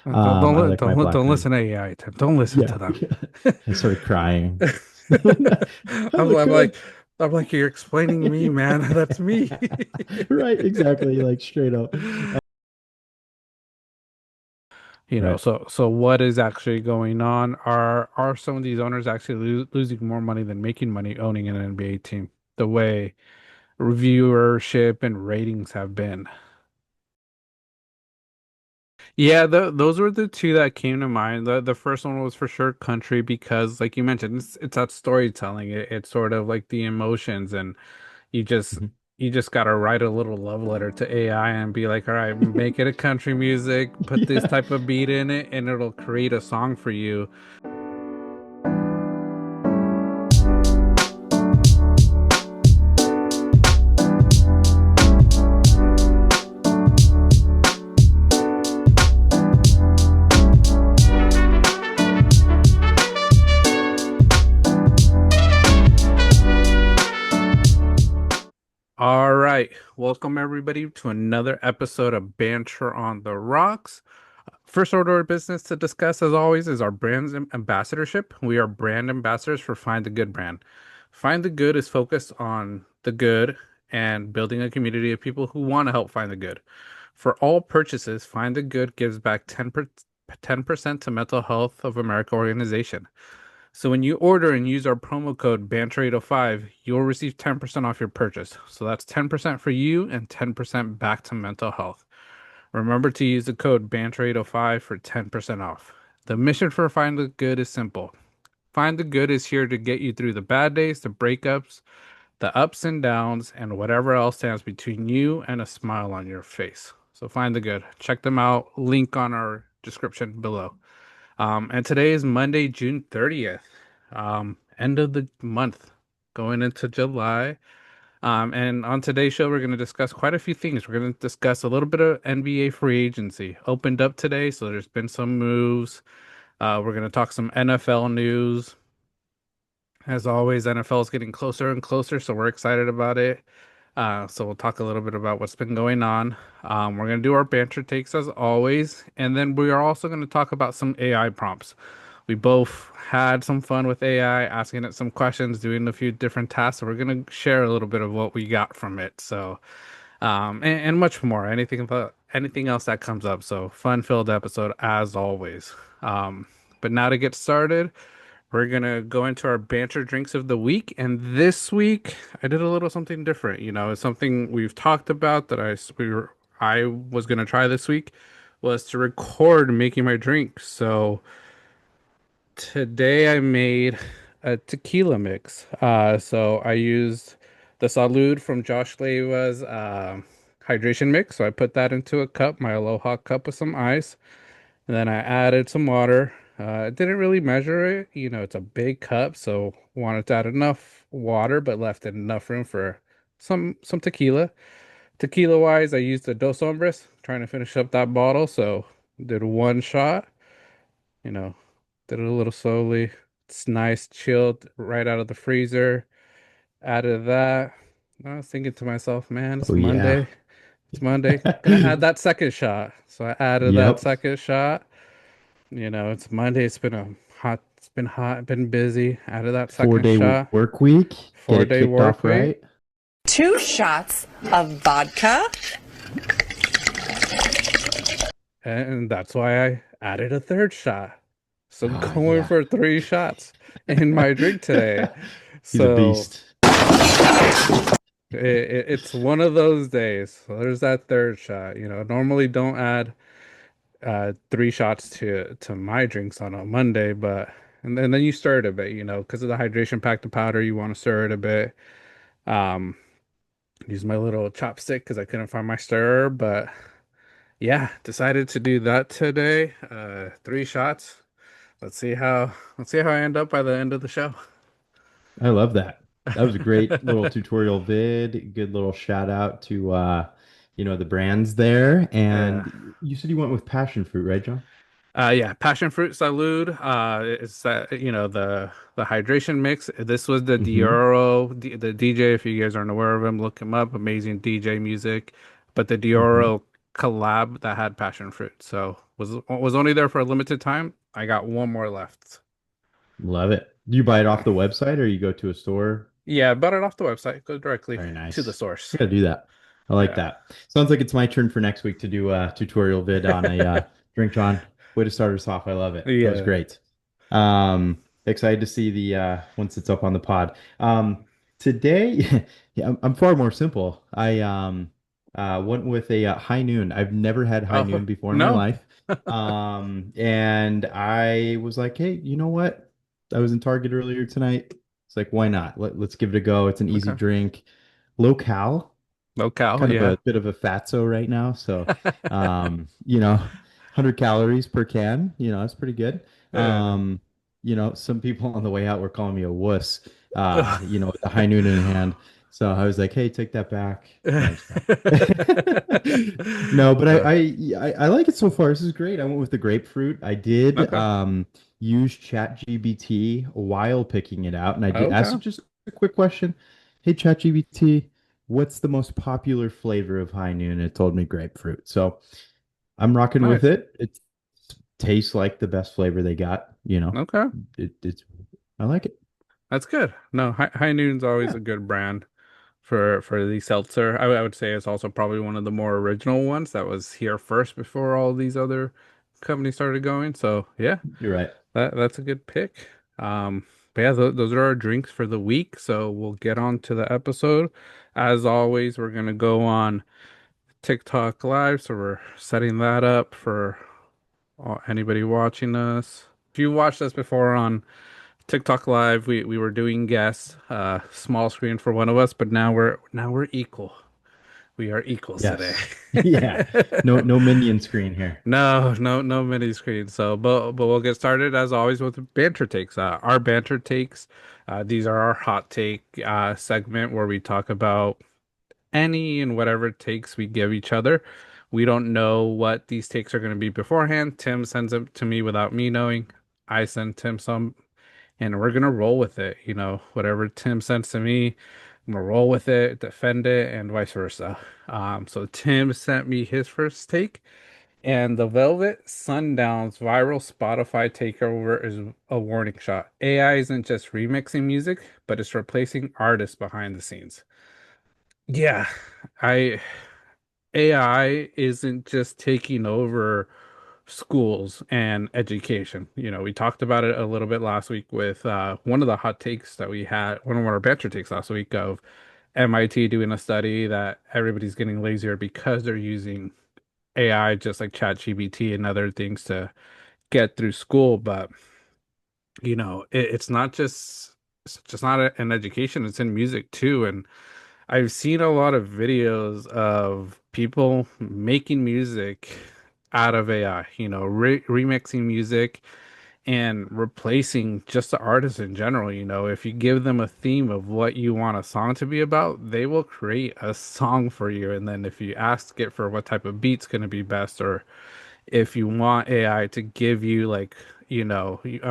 I like my Don't blackberry. listen to AI, Tim. Don't listen Yeah. to them. I started crying. I'm, I'm a I'm like coach. I'm like you're explaining me, man. That's me. Right, exactly. Like straight up. Right. So what is actually going on? Are some of these owners actually losing more money than making money owning an NBA team? The way reviewership and ratings have been. Yeah, those were the two that came to mind. The first one was for sure country because, like you mentioned, it's that storytelling. It's sort of like the emotions, and you just Mhm. you just gotta write a little love letter to AI and be like, all right, make it a country music, put this Yeah. type of beat in it, and it'll create a song for you. All right, welcome everybody to another episode of Banter on the Rocks. First order of business to discuss, as always, is our brand's ambassadorship. We are brand ambassadors for Find the Good brand. Find the Good is focused on the good and building a community of people who want to help find the good. For all purchases, Find the Good gives back 10% to Mental Health of America organization. So when you order and use our promo code BANTER805, you'll receive 10% off your purchase. So that's 10% for you and 10% back to mental health. Remember to use the code BANTER805 for 10% off. The mission for Find the Good is simple. Find the Good is here to get you through the bad days, the breakups, the ups and downs, and whatever else stands between you and a smile on your face. So find the good. Check them out. Link on our description below. And today is Monday, June 30th. End of the month, going into July. And on today's show, we're going to discuss quite a few things. We're going to discuss a little bit of NBA free agency. Opened up today, so there's been some moves. We're going to talk some NFL news. As always, NFL is getting closer and closer, so we're excited about it. So we'll talk a little bit about what's been going on. We're going to do our banter takes as always, and then we are also going to talk about some AI prompts. We both had some fun with AI, asking it some questions, doing a few different tasks. So we're going to share a little bit of what we got from it. So, and much more. Anything else that comes up. So fun-filled episode as always. But now to get started. We're gonna go into our banter drinks of the week, and this week I did a little something different. It's something we've talked about that I was gonna try this week was to record making my drink. So today I made a tequila mix. So I used the Salud from Josh Leiva's hydration mix. So I put that into a cup, my Aloha cup with some ice. And then I added some water. I didn't really measure it. It's a big cup, so wanted to add enough water, but left enough room for some tequila. Tequila wise, I used the Dos Hombres, trying to finish up that bottle. So did one shot, you know, did it a little slowly. It's nice, chilled, right out of the freezer. Added that. I was thinking to myself, man, Oh it's yeah. Monday. It's Monday. Gonna add that second shot. So I added that Yep. second shot. It's Monday. It's been hot, been busy. Out of that Four second day shot, work week. Get it 4 day kicked work off week. right. 2 shots of vodka. And that's why I added a third shot. So Oh going yeah. for 3 shots in my drink today. He's a So beast. it's one of those days. So there's that third shot. Normally don't add 3 shots to my drinks on a Monday, but and then you stir it a bit, because of the hydration pack the powder, you want to stir it a bit. Um, use my little chopstick because I couldn't find my stirrer, but yeah, decided to do that today. 3 shots. Let's see how I end up by the end of the show. I love that. That was a great little tutorial vid. Good little shout out to the brands there. Yeah. And you said you went with passion fruit, right, John? Yeah, passion fruit salud. It's the hydration mix. This was the Mm-hmm. The DJ. If you guys aren't aware of him, look him up. Amazing DJ music. But the Mm-hmm. Dioro collab that had passion fruit. So Was only there for a limited time. I got one more left. Love it. Do you buy it Yeah. off the website or you go to a store? Yeah, bought it off the website. Go directly Very to the nice. source. I gotta do that. I like Yeah. that. Sounds like it's my turn for next week to do a tutorial vid on a drink, John. Way to start us off. I love it. That was Yeah. great. Excited to see the once it's up on the pod. Today, yeah, I'm far more simple. I went with a high noon. I've never had high Oh, noon before in my no. life. And I was like, hey, you know what? I was in Target earlier tonight. It's like, why not? Let's give it a go. It's an easy Okay. drink, low cal, Locale, kind of yeah. a bit of a fatso right now. So, 100 calories per can, that's pretty good. Yeah. Some people on the way out were calling me a wuss, with the high noon in hand. So I was like, hey, take that back. No, just kidding. No, but Uh, I like it so far. This is great. I went with the grapefruit. I did okay. use ChatGPT while picking it out, and I did ask Okay. it just a quick question. Hey, ChatGPT, what's the most popular flavor of high noon? It told me grapefruit. So I'm rocking with Nice. it. It tastes like the best flavor they got. Okay. It's I like it. That's good. No, High Noon's always Yeah. a good brand for the seltzer. I would say it's also probably one of the more original ones that was here first before all these other companies started going. So yeah, You're right. that's a good pick. But yeah, those are our drinks for the week. So we'll get on to the episode. As always, we're gonna go on TikTok Live, so we're setting that up for anybody watching us. If you watched us before on TikTok Live, we were doing guests, small screen for one of us, but now we're equal. We are equals today. Yes. Yeah. No minion screen here. No mini screen. So, but we'll get started as always with banter takes. Our banter takes. These are our hot take segment where we talk about any and whatever takes we give each other. We don't know what these takes are going to be beforehand. Tim sends them to me without me knowing. I send Tim some, and we're gonna roll with it. Whatever Tim sends to me, I'm gonna roll with it, defend it, and vice versa. So Tim sent me his first take, and the Velvet Sundown's viral Spotify takeover is a warning shot. AI isn't just remixing music, but it's replacing artists behind the scenes. Yeah, I AI isn't just taking over schools and education. We talked about it a little bit last week with one of the hot takes that we had, one of our banter takes last week of MIT doing a study that everybody's getting lazier because they're using AI just like ChatGPT and other things to get through school. But it's just not an education, it's in music too. And I've seen a lot of videos of people making music out of AI, remixing music and replacing just the artist in general. If you give them a theme of what you want a song to be about, they will create a song for you. And then if you ask it for what type of beat's going to be best, or if you want AI to give you like, I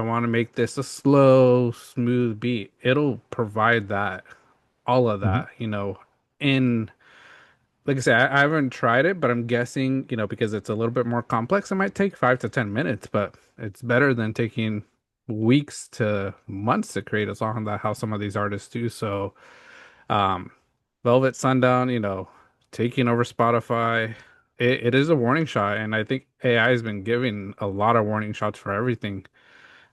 want to make this a slow, smooth beat, it'll provide that, all of Mhm. that, in like I said, I haven't tried it, but I'm guessing, because it's a little bit more complex, it might take 5 to 10 minutes, but it's better than taking weeks to months to create a song that how some of these artists do. So, um, Velvet Sundown, taking over Spotify, it is a warning shot, and I think AI has been giving a lot of warning shots for everything,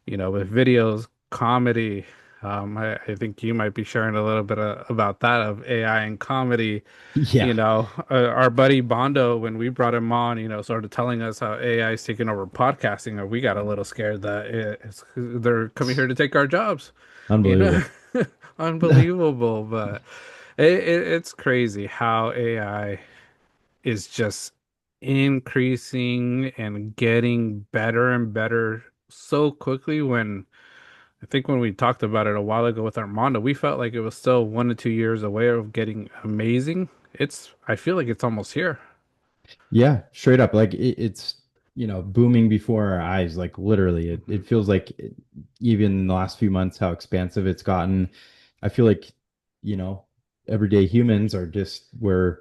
with videos, comedy. I think you might be sharing a little bit about that of AI and comedy. Yeah. Our buddy Bondo, when we brought him on, started telling us how AI is taking over podcasting, we got a little scared that they're coming here to take our jobs. You know, Unbelievable. Unbelievable, but it's crazy how AI is just increasing and getting better and better so quickly. When I think when we talked about it a while ago with Armando, we felt like it was still 1 to 2 years away of getting amazing. I feel like it's almost here. Yeah, straight up. Like it's, booming before our eyes. Like literally, it Mhm. feels like even in the last few months, how expansive it's gotten. I feel like, you know, everyday humans are just we're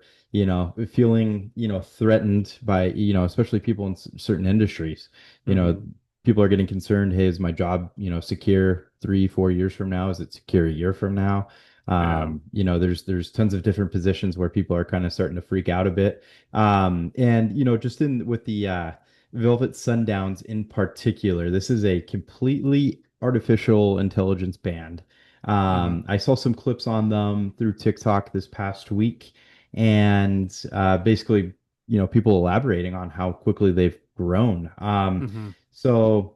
feeling, threatened by, especially people in certain industries. You know, Hmm. people are getting concerned, hey, is my job, secure 3, 4 years from now? Is it secure a year from now? Yeah. There's tons of different positions where people are kind of starting to freak out a bit. And just in with the Velvet Sundowns in particular, this is a completely artificial intelligence band. Hmm. I saw some clips on them through TikTok this past week, and basically, people elaborating on how quickly they've grown. Hmm. So,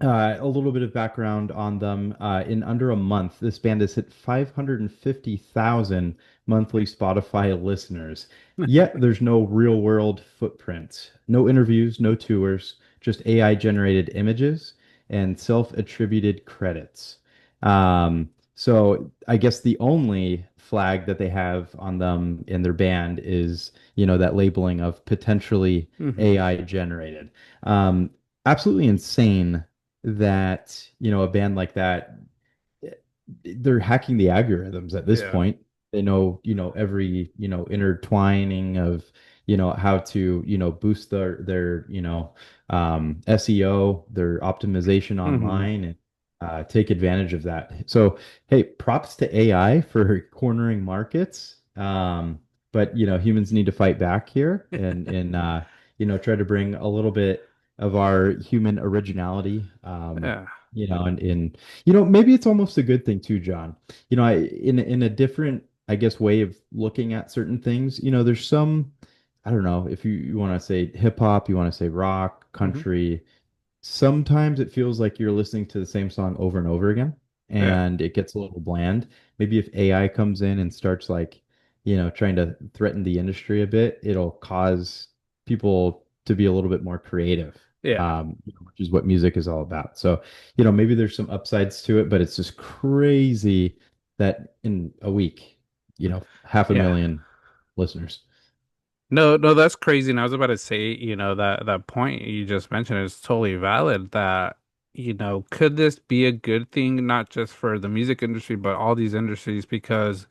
a little bit of background on them. In under a month, this band has hit 550,000 monthly Spotify listeners. Yet there's no real world footprint, no interviews, no tours, just AI generated images and self-attributed credits. So I guess the only flag that they have on them in their band is, that labeling of potentially Hmm. AI generated. Um, Absolutely insane that, a band like that, they're hacking the algorithms at this Yeah. point. They know, every, intertwining of, how to, boost their, SEO, their optimization Hmm. online and take advantage of that. So, hey, props to AI for cornering markets. But humans need to fight back here and try to bring a little bit of our human originality. Yeah. And maybe it's almost a good thing too, John. In a different, I guess, way of looking at certain things, there's some, I don't know, if you want to say hip hop, you want to say rock, Hmm. country, sometimes it feels like you're listening to the same song over and over again, Yeah. and it gets a little bland. Maybe if AI comes in and starts like, trying to threaten the industry a bit, it'll cause people to be a little bit more creative, Yeah. which is what music is all about. So, maybe there's some upsides to it, but it's just crazy that in a week, half a Yeah. million listeners. No, no, that's crazy. And I was about to say, that point you just mentioned is totally valid that, could this be a good thing, not just for the music industry, but all these industries, because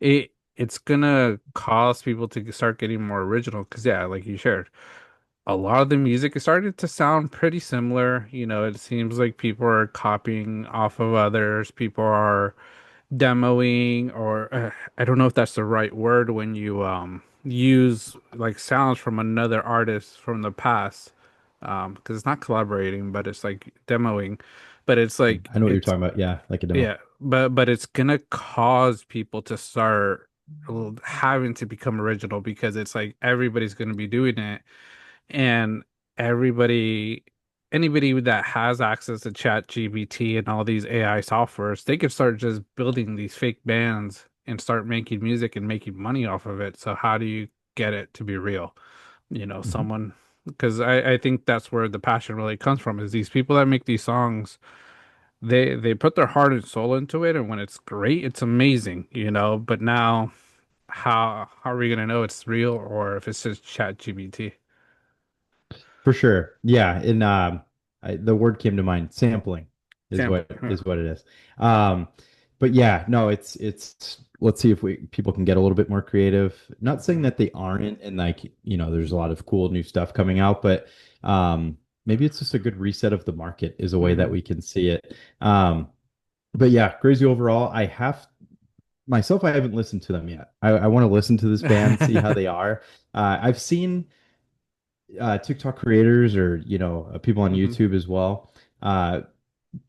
it's gonna cause people to start getting more original. Because yeah, like you shared, a lot of the music is starting to sound pretty similar. It seems like people are copying off of others. People are demoing, or I don't know if that's the right word when you use like sounds from another artist from the past, because it's not collaborating, but it's like demoing, but it's like I know what you're it's talking about. Yeah, like a demo. yeah, but it's gonna cause people to start having to become original, because it's like everybody's gonna be doing it, and everybody, anybody that has access to ChatGPT and all these AI softwares, they can start just building these fake bands and start making music and making money off of it. So how do you get it to be real? Mhm. Someone, because I think that's where the passion really comes from, is these people that make these songs, they put their heart and soul into it, and when it's great, it's amazing, but now how are we gonna know it's real or if it's just ChatGPT? For sure. Yeah. And the word came to mind, sampling is Sample. what is what it is. Um, but yeah, no, it's let's see if we people can get a little bit more creative. Not saying that they aren't, and like, there's a lot of cool new stuff coming out, but maybe it's just a good reset of the market is a way that Hmm. we can see it. But yeah, crazy overall. I haven't listened to them yet. I want to listen to this band, see how they are. I've seen TikTok creators or people on Hmm. YouTube as well uh,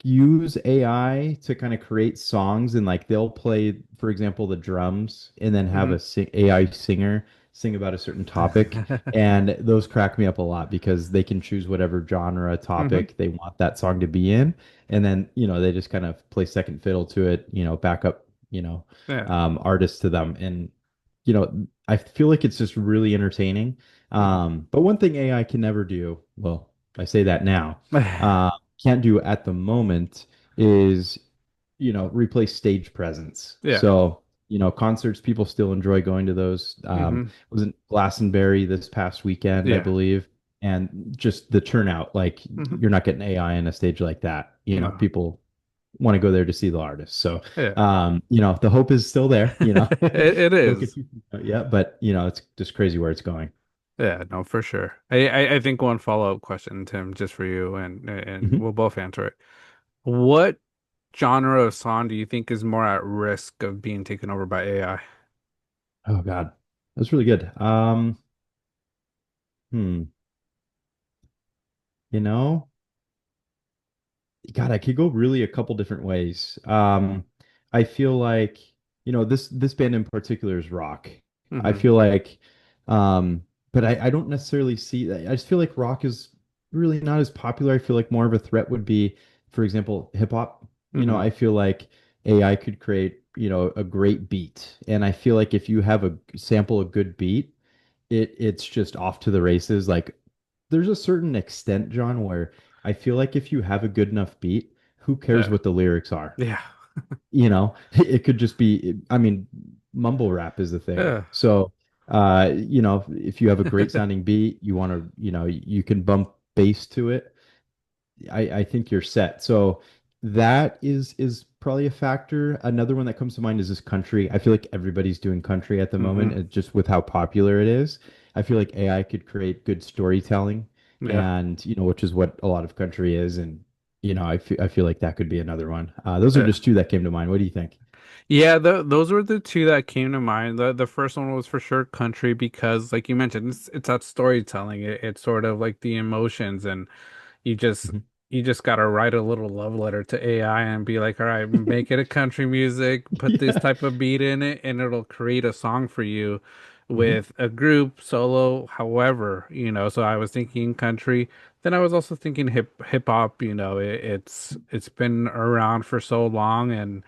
use AI to kind of create songs and like they'll play, for example, the drums and then have Hmm. AI singer sing about a certain topic. And those crack me up a lot because they can choose whatever genre Hmm. topic they want that song to be in. And then, they just kind of play second fiddle to it, backup, Yeah. artists to them. And, I feel like it's just really entertaining. Hmm. But one thing AI can never do, well, I say that now, uh, can't do at the moment is, replace stage presence. Yeah. So, concerts, people still enjoy going to those. Hmm. Was in Glastonbury this past weekend, I Yeah. believe, and just the turnout, like Hmm. you're not getting AI in a stage like that. No. People want to go there to see the artist. So, Yeah. the hope is still there, It Don't get is. too, yeah, but it's just crazy where it's going. Yeah, no, for sure. I think one follow-up question, Tim, just for you, and Mhm. we'll both answer it. What genre of song do you think is more at risk of being taken over by AI? Oh God, that's really good. Hmm, you know. God, I could go really a couple different ways. I feel like, this band in particular is rock. I Hmm. feel like, um, but I don't necessarily see that. I just feel like rock is really not as popular. I feel like more of a threat would be, for example, hip hop. Hmm. I feel like AI could create, a great beat. And I feel like if you have a sample a good beat, it's just off to the races. Like there's a certain extent, John, where I feel like if you have a good enough beat, who cares Yeah. what the lyrics are? Yeah. It could just be, I mean, mumble rap is the thing. Yeah. So, if you have a great sounding beat, you want to, you can bump bass to it. I think you're set. So that is probably a factor. Another one that comes to mind is this country. I feel like everybody's doing country at the moment, Hmm. and just with how popular it is. I feel like AI could create good storytelling, Yeah. and which is what a lot of country is. And I feel like that could be another one. Those are Yeah. just two that came to mind. What do you think? Yeah, those were the two that came to mind. The first one was for sure country because, like you mentioned, it's that storytelling. It's sort of like the emotions, and you just Mhm. you just gotta write a little love letter to AI and be like, all right, make it a country music, put this Yeah. type of beat in it, and it'll create a song for you Mhm. with a group, solo, however, So I was thinking country. Then I was also thinking hip hop. It's been around for so long, and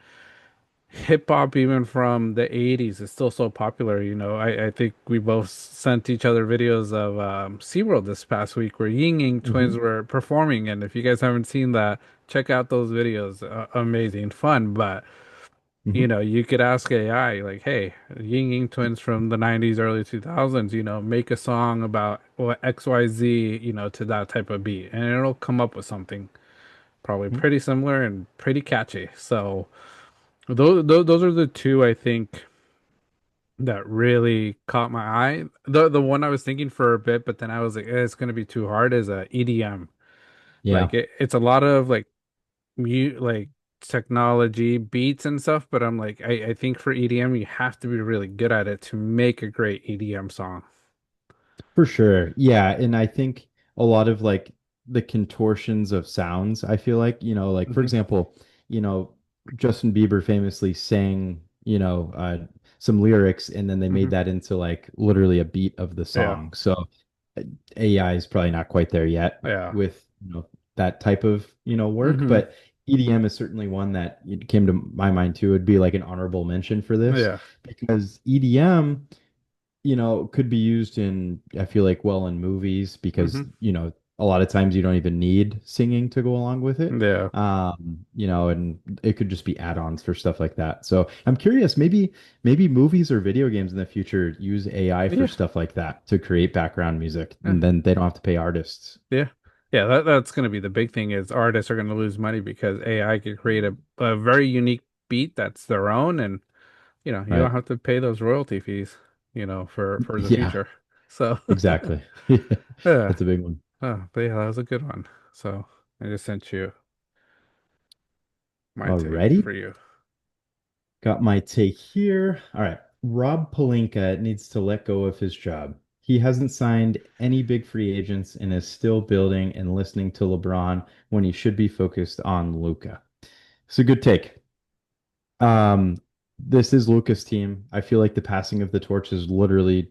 hip hop, even from the 80s, is still so popular. I think we both sent each other videos of SeaWorld this past week where Ying Yang twins Mhm. were performing. And if you guys haven't seen that, check out those videos. Amazing, fun. But, Mhm. you could ask AI, like, hey, Ying Yang twins from the 90s, early 2000s, make a song about what XYZ, to that type of beat. And it'll come up with something probably Mhm. pretty similar and pretty catchy. So, those are the two I think that really caught my eye. The one I was thinking for a bit, but then I was like, it's gonna be too hard is EDM. Yeah. Like it's a lot of like like technology beats and stuff, but I'm like, I think for EDM you have to be really good at it to make a great EDM song. For sure. Yeah. And I think a lot of like the contortions of sounds, I feel like, for Hmm. example, you know, Justin Bieber famously sang, some lyrics and then they made Hmm. that into like literally a beat of the Yeah. song. So AI is probably not quite there yet Yeah. with, that type of, work, Hmm. but EDM is certainly one that it came to my mind too. It'd be like an honorable mention for this Yeah. because EDM could be used in, I feel like, well, in movies because, Hmm. a lot of times you don't even need singing to go along with it. Yeah. And it could just be add-ons for stuff like that. So I'm curious, maybe movies or video games in the future use AI for Yeah. stuff like that to create background music, Yeah. and then they don't have to pay artists. Yeah. Yeah, that's going to be the big thing is artists are going to lose money because AI could create a very unique beat that's their own, and you don't Right. have to pay those royalty fees, for the Yeah, future. So exactly. yeah. That's a big one. But yeah, that was a good one. So I just sent you my take Alrighty. for you. Got my take here. All right. Rob Pelinka needs to let go of his job. He hasn't signed any big free agents and is still building and listening to LeBron when he should be focused on Luca. It's a good take. Um, this is Luca's team. I feel like the passing of the torch is literally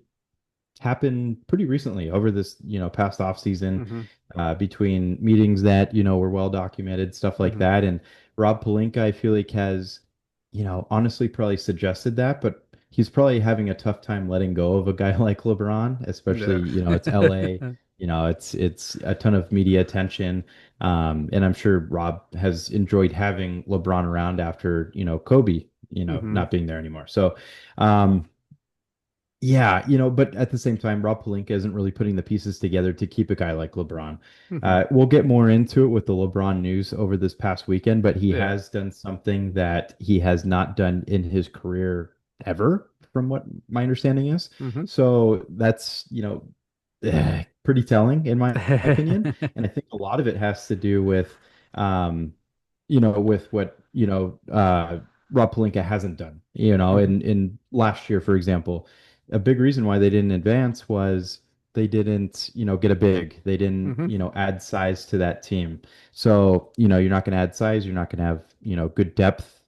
happened pretty recently over this, past off season, Hmm. between meetings that, were well documented, stuff like Hmm. that. And Rob Pelinka, I feel like has, honestly probably suggested that, but he's probably having a tough time letting go of a guy like LeBron, especially, Yeah. it's LA, it's a ton of media attention. And I'm sure Rob has enjoyed having LeBron around after, Kobe, Hmm. not being there anymore. So, um, Yeah, but at the same time, Rob Pelinka isn't really putting the pieces together to keep a guy like LeBron. Hmm. We'll get more into it with the LeBron news over this past weekend, but he Yeah. has done something that he has not done in his career ever, from what my understanding is. Hmm. So that's, pretty telling in my opinion. And I think a lot of it has to do with, um, with what, Rob Pelinka hasn't done, Hmm. in last year, for example, a big reason why they didn't advance was they didn't, get a big, they didn't, Hmm. add size to that team. So, you're not going to add size, you're not going to have, good depth,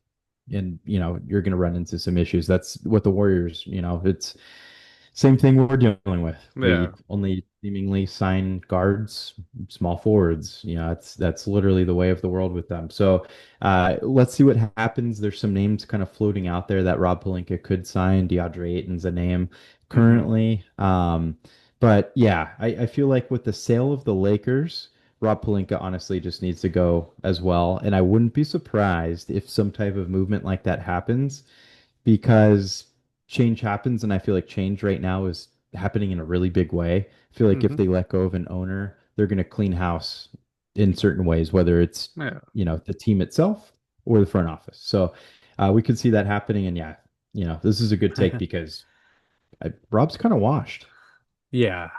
and, you're going to run into some issues. That's what the Warriors, it's same thing we're dealing with. Yeah. We only seemingly sign guards, small forwards. That's literally the way of the world with them. So let's see what happens. There's some names kind of floating out there that Rob Pelinka could sign. DeAndre Ayton's a name Hmm. currently. But yeah, I feel like with the sale of the Lakers, Rob Pelinka honestly just needs to go as well. And I wouldn't be surprised if some type of movement like that happens because change happens, and I feel like change right now is happening in a really big way. I feel like if Hmm. they let go of an owner, they're going to clean house in certain ways, whether it's, Yeah. the team itself or the front office. So we could see that happening. And yeah, this is a good take because Rob's kind of washed. Yeah.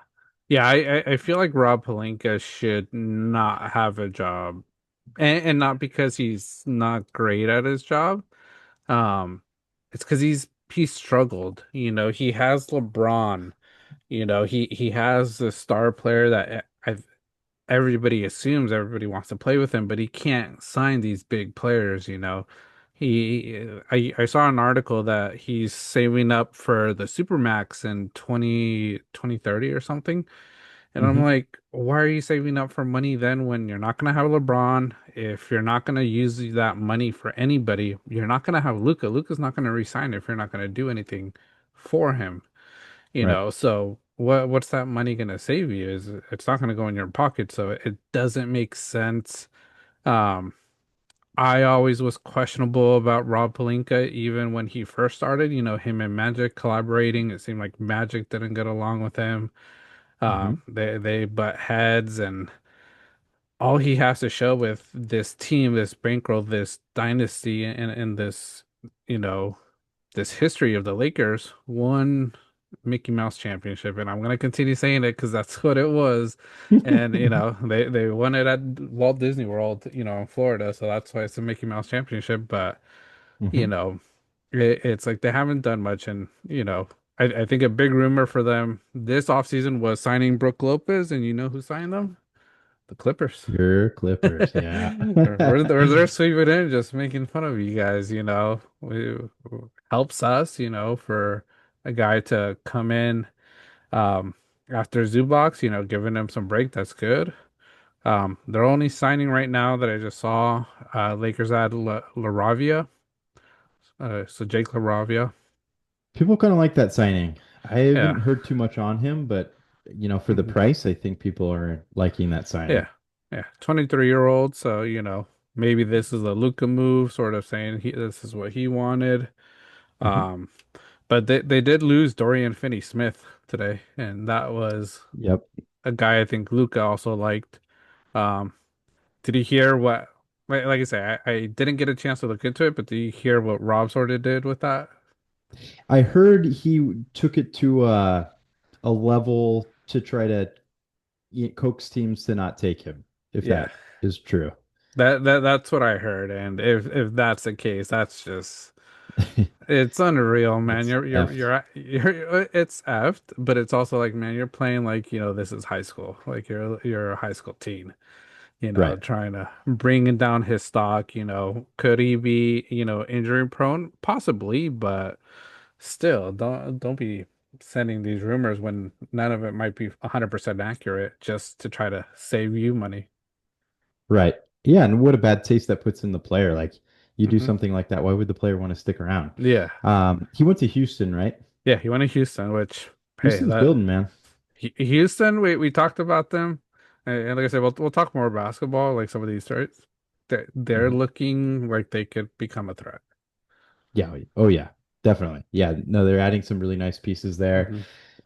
Yeah, I feel like Rob Pelinka should not have a job. And not because he's not great at his job. Um, it's because he struggled. He has LeBron. He has the star player that everybody assumes everybody wants to play with him, but he can't sign these big players. I saw an article that he's saving up for the Supermax in 2030 or something. And I'm Hmm. like, why are you saving up for money then when you're not going to have LeBron? If you're not going to use that money for anybody, you're not going to have Luca. Luca's not going to resign if you're not going to do anything for him. Right. So what's that money going to save you? Is it's not going to go in your pocket, so it doesn't make sense. Um, I always was questionable about Rob Pelinka, even when he first started. Him and Magic collaborating. It seemed like Magic didn't get along with him. Hmm. They butt heads, and all he has to show with this team, this bankroll, this dynasty, and this, you know, this history of the Lakers, one Mickey Mouse championship, and I'm gonna continue saying it because that's what it was. And they won it at Walt Disney World, in Florida, so that's why it's a Mickey Mouse championship. But you Hmm. know, it's like they haven't done much, and I think a big rumor for them this offseason was signing Brooke Lopez, and you know who signed them? The Clippers. Your Clippers, yeah. They're sweeping in, just making fun of you guys, helps us, for a guy to come in um after Zubox, giving him some break, that's good. They're only signing right now that I just saw Lakers add LaRavia. So Jake LaRavia. People kind of like that signing. I Yeah. haven't heard too much on him, but for the Hmm. price, I think people are liking that signing. Yeah. Yeah. 23-year-old, so maybe this is a Luka move, sort of saying this is what he wanted. Hmm. Um But they did lose Dorian Finney-Smith today, and that was Yep. a guy I think Luca also liked. Um, did you hear what? Like I say, I didn't get a chance to look into it, but did you hear what Rob sort of did with that? I heard he took it to a level to try to coax teams to not take him, if Yeah, that is true. that's what I heard, and if that's the case, that's just it's unreal, man. It's effed. It's effed, but it's also like, man, you're playing like this is high school, like you're a high school teen. Right. Trying to bring down his stock. Could he be, injury prone? Possibly, but still, don't be sending these rumors when none of it might be 100% accurate just to try to save you money. Right. Yeah, and what a bad taste that puts in the player. Like you do Hmm. something like that, why would the player want to stick around? Yeah. He went to Houston, right? Yeah, he went to Houston, which, hey, Houston's building, man. Houston, we talked about them. And like I said, we'll talk more basketball, like some of these traits. They're Mhm. looking like they could become a threat. Yeah. Oh, yeah. Definitely. Yeah. No, they're adding some really nice pieces there. Hmm.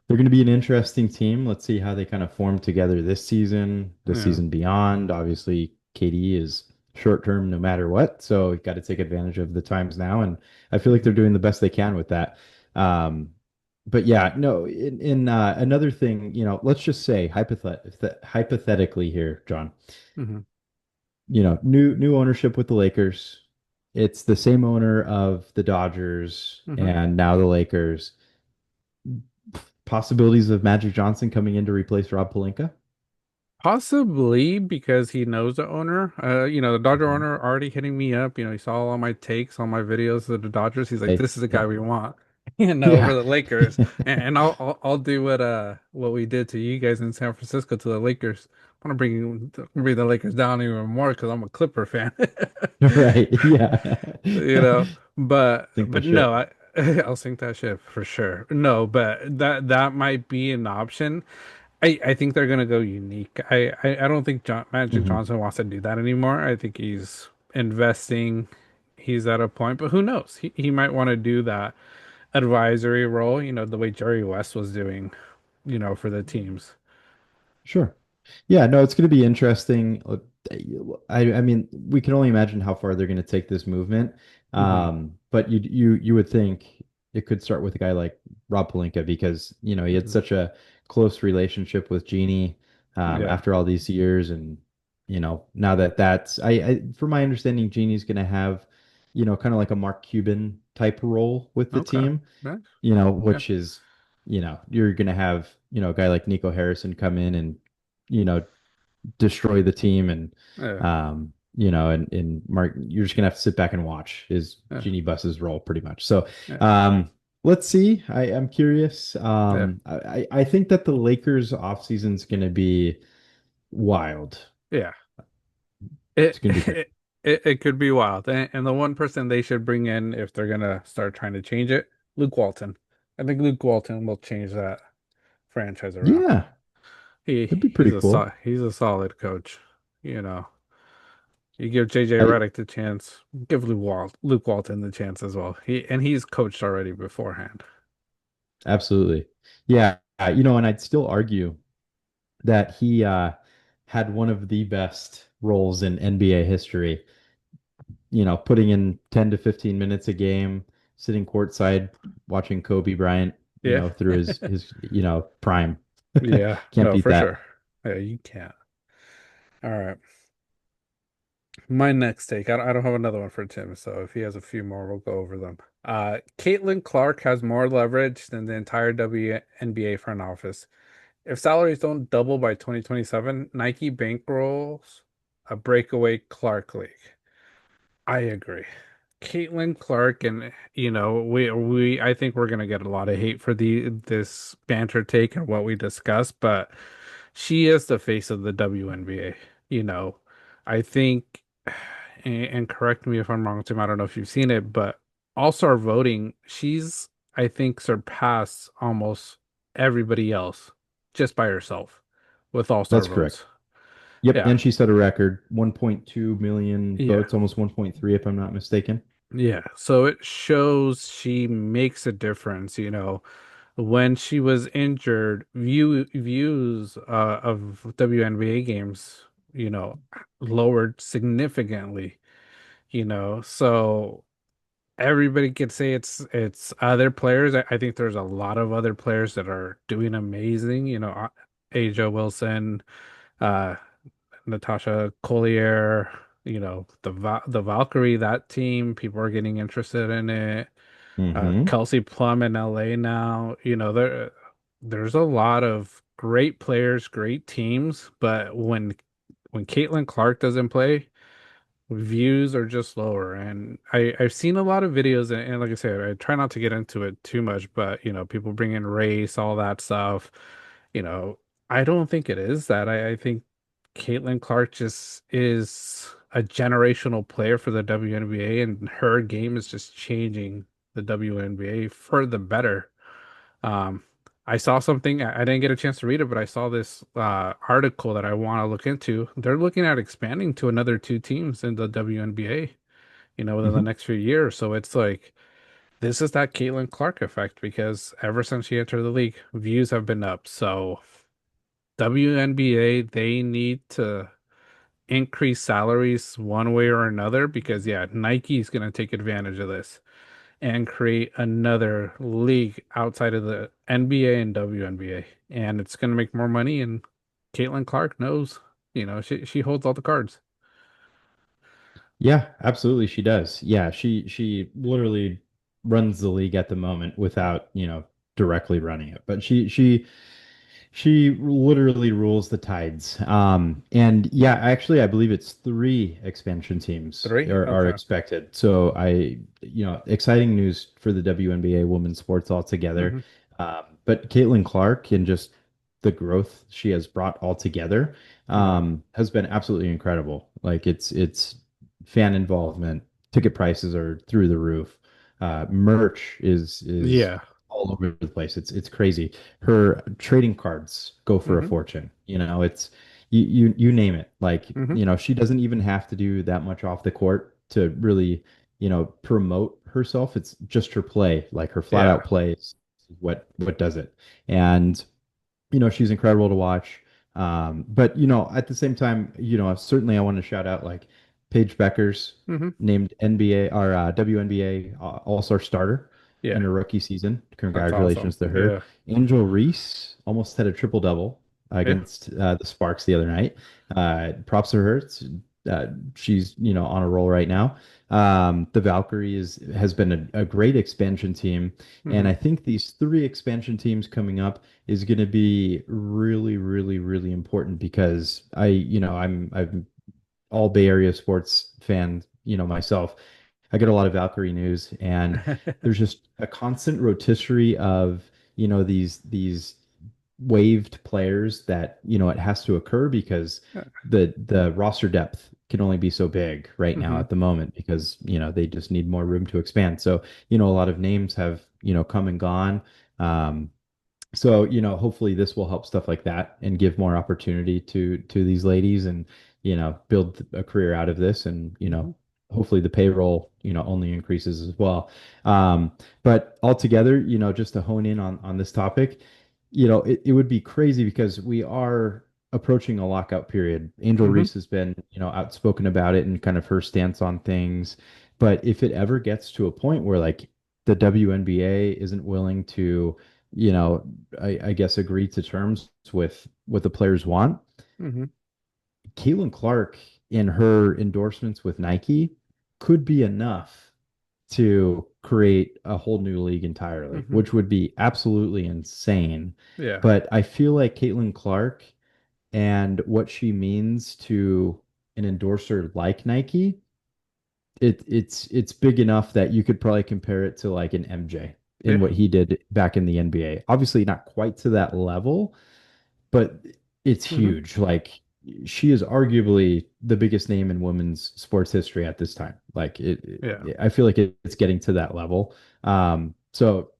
They're going to be an interesting team. Let's see how they kind of form together this Yeah. season beyond. Obviously, KD is short term no matter what. So we've got to take advantage of the times now. And I feel like they're Hmm. doing the best they can with that. Um, but yeah, no, another thing, let's just say hypothetically here, John, Hmm. new ownership with the Lakers. It's the same owner of the Dodgers Hmm. and now the Lakers. Possibilities of Magic Johnson coming in to replace Rob Pelinka. Possibly because he knows the owner. The Dodger Mhm. owner already hitting me up. He saw all my takes, all my videos of the Dodgers. He's like, Hey, "This is the guy yeah, we want," for yeah, the Lakers. And I'll do what we did to you guys in San Francisco to the Lakers. I want to bring the Lakers down even more because I'm a Clipper fan. right, yeah. Sink the But no, ship. I'll sink that ship for sure. No, but that might be an option. I think they're gonna go unique. I don't think Magic Hmm. Johnson wants to do that anymore. I think he's investing. He's at a point, but who knows? He might want to do that advisory role, the way Jerry West was doing, for the teams. Sure. Yeah, no, it's going to be interesting. I mean, we can only imagine how far they're going to take this movement. Hmm. But you would think it could start with a guy like Rob Pelinka because, he had Hmm. such a close relationship with Jeannie Yeah. after all these years. And, now from my understanding, Jeannie's going to have, kind of like a Mark Cuban type role with the Okay. team, Yeah. Yeah. which is, you're going to have, a guy like Nico Harrison come in and, you know, destroy the team and Yeah. and Mark, you're just gonna have to sit back and watch his Yeah. Genie Bus's role pretty much. So Yeah. let's see. I'm curious. Yeah. I think that the Lakers offseason is gonna be wild. Yeah. It's It gonna be crazy. it could be wild. And the one person they should bring in if they're gonna start trying to change it, Luke Walton. I think Luke Walton will change that franchise around. Yeah, He it'd be pretty cool. he's a solid coach. You know, you give JJ I Redick the chance, give Luke Walton the chance as well. He's coached already beforehand. Absolutely. Yeah, and I'd still argue that he had one of the best roles in NBA history, putting in 10 to 15 minutes a game, sitting courtside watching Kobe Bryant, Yeah. through his prime. Yeah, Can't no, beat for sure. that. Yeah, you can't. All right. My next take. I don't have another one for Tim, so if he has a few more, we'll go over them. Caitlin Clark has more leverage than the entire WNBA front office. If salaries don't double by 2027, Nike bankrolls a breakaway Clark League. I agree. Caitlin Clark and we I think we're gonna get a lot of hate for this banter take and what we discussed, but she is the face of the WNBA. You know, I think, and correct me if I'm wrong, Tim. I don't know if you've seen it, but All-Star voting, she's I think surpassed almost everybody else just by herself with All-Star That's correct. votes. Yep, Yeah, and she set a record, 1.2 million yeah. votes, almost 1.3 if I'm not mistaken. Yeah, so it shows she makes a difference, When she was injured, views of WNBA games, lowered significantly, So everybody could say it's other players. I think there's a lot of other players that are doing amazing, Aja Wilson, uh Natasha Collier, the Valkyrie, that team, people are getting interested in it. Hmm. Kelsey Plum in LA now, there's a lot of great players, great teams, but when Caitlin Clark doesn't play, views are just lower. And I've seen a lot of videos, and like I said, I try not to get into it too much, but people bring in race, all that stuff. You know, I don't think it is that. I think Caitlin Clark just is a generational player for the WNBA, and her game is just changing the WNBA for the better. Um, I saw something, I didn't get a chance to read it, but I saw this article that I want to look into. They're looking at expanding to another two teams in the WNBA, within the Hmm. next few years. So it's like this is that Caitlin Clark effect because ever since she entered the league, views have been up. So WNBA, they need to increase salaries one way or another because yeah, Nike's going to take advantage of this and create another league outside of the NBA and WNBA, and it's going to make more money. And Caitlin Clark knows, she holds all the cards. Yeah, absolutely she does. Yeah, she literally runs the league at the moment without, directly running it. But she literally rules the tides. And yeah, actually, I believe it's three expansion teams Three? are Okay. expected. So exciting news for the WNBA women's sports altogether. Hmm. But Caitlin Clark and just the growth she has brought altogether Yeah. has been absolutely incredible. Like it's fan involvement, ticket prices are through the roof. Merch is Yeah. all over the place. It's crazy. Her trading cards go for a Hmm. fortune. It's you name it. Like, Hmm. she doesn't even have to do that much off the court to really, promote herself. It's just her play. Like her flat Yeah. out play is what does it. And she's incredible to watch. But at the same time, certainly I want to shout out like Paige Beckers Hmm. named NBA or WNBA All-Star starter in Yeah. her rookie season. That's awesome. Congratulations to her. Yeah. Angel Reese almost had a triple double Yeah. against the Sparks the other night. Props to her. She's on a roll right now. The Valkyrie has been a great expansion team, and Hmm. I think these three expansion teams coming up is going to be really, really, really important because I'm all Bay Area sports fan, myself. I get a lot of Valkyrie news, and there's just a constant rotisserie of these waived players that it has to occur because the roster depth can only be so big right now Hmm. at the moment because they just need more room to expand. So a lot of names have come and gone. So hopefully this will help stuff like that and give more opportunity to these ladies and build a career out of this and Hmm. hopefully the payroll only increases as well. But altogether, just to hone in on this topic, it would be crazy because we are approaching a lockout period. Angel Hmm. Reese has been outspoken about it and kind of her stance on things. But if it ever gets to a point where like the WNBA isn't willing to you know, I guess agree to terms with what the players want. Hmm. Caitlin Clark in her endorsements with Nike could be enough to create a whole new league entirely, Hmm. which would be absolutely insane. Yeah. But I feel like Caitlin Clark and what she means to an endorser like Nike, it's big enough that you could probably compare it to like an MJ in Yeah. what he did back in the NBA. Obviously, not quite to that level, but it's Hmm. huge. Like she is arguably the biggest name in women's sports history at this time. Like Yeah. I feel like it's getting to that level. So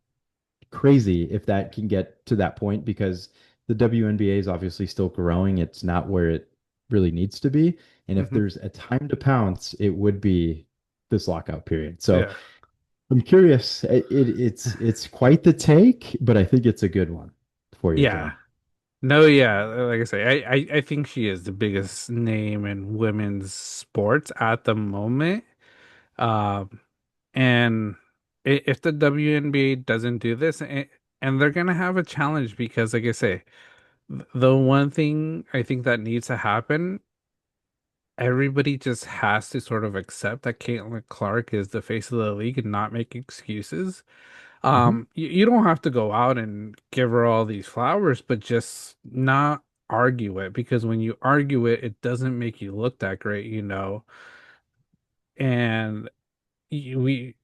crazy if that can get to that point because the WNBA is obviously still growing. It's not where it really needs to be. And if Hmm. there's a time to pounce, it would be this lockout period. So Yeah. I'm curious. It's quite the take, but I think it's a good one for you, Yeah. John. No, yeah, like I say, I think she is the biggest name in women's sports at the moment. Um, and if the WNBA doesn't do this, and they're gonna have a challenge because, like I say, the one thing I think that needs to happen, everybody just has to sort of accept that Caitlin Clark is the face of the league and not make excuses. Mhm. You don't have to go out and give her all these flowers, but just not argue it because when you argue it, it doesn't make you look that great. And we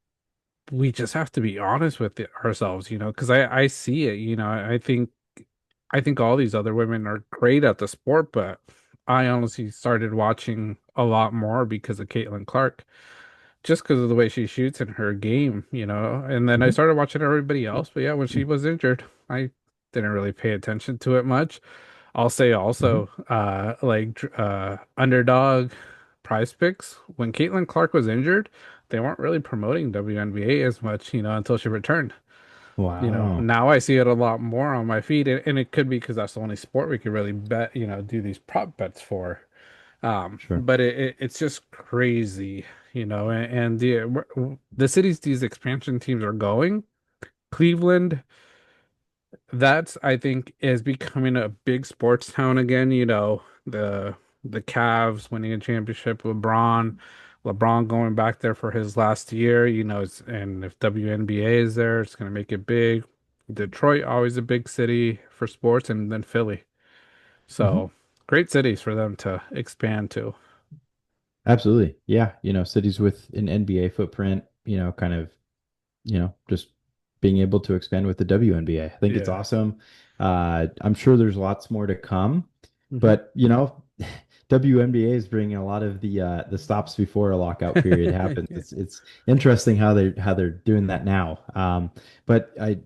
just have to be honest with ourselves, because I see it. I think all these other women are great at the sport, but I honestly started watching a lot more because of Caitlin Clark, just because of the way she shoots in her game. And then I Mhm. started watching everybody else, but yeah, when she was injured, I didn't really pay attention to it much. I'll say Mhm. also, like underdog prize picks, when Caitlin Clark was injured, they weren't really promoting WNBA as much, until she returned. Wow. Now I see it a lot more on my feed, and it could be because that's the only sport we could really bet, do these prop bets for. Sure. But it's just crazy, and the cities these expansion teams are going, Cleveland, that's I think is becoming a big sports town again. The Cavs winning a championship, LeBron going back there for his last year. And if WNBA is there, it's going to make it big. Detroit, always a big city for sports, and then Philly. Hmm. So great cities for them to expand to. Absolutely. Yeah. Cities with an NBA footprint, kind of, just being able to expand with the WNBA. I think it's Yeah. awesome. I'm sure there's lots more to come, Hmm. but WNBA is bringing a lot of the stops before a lockout period happens. It's interesting how they're doing that now. But I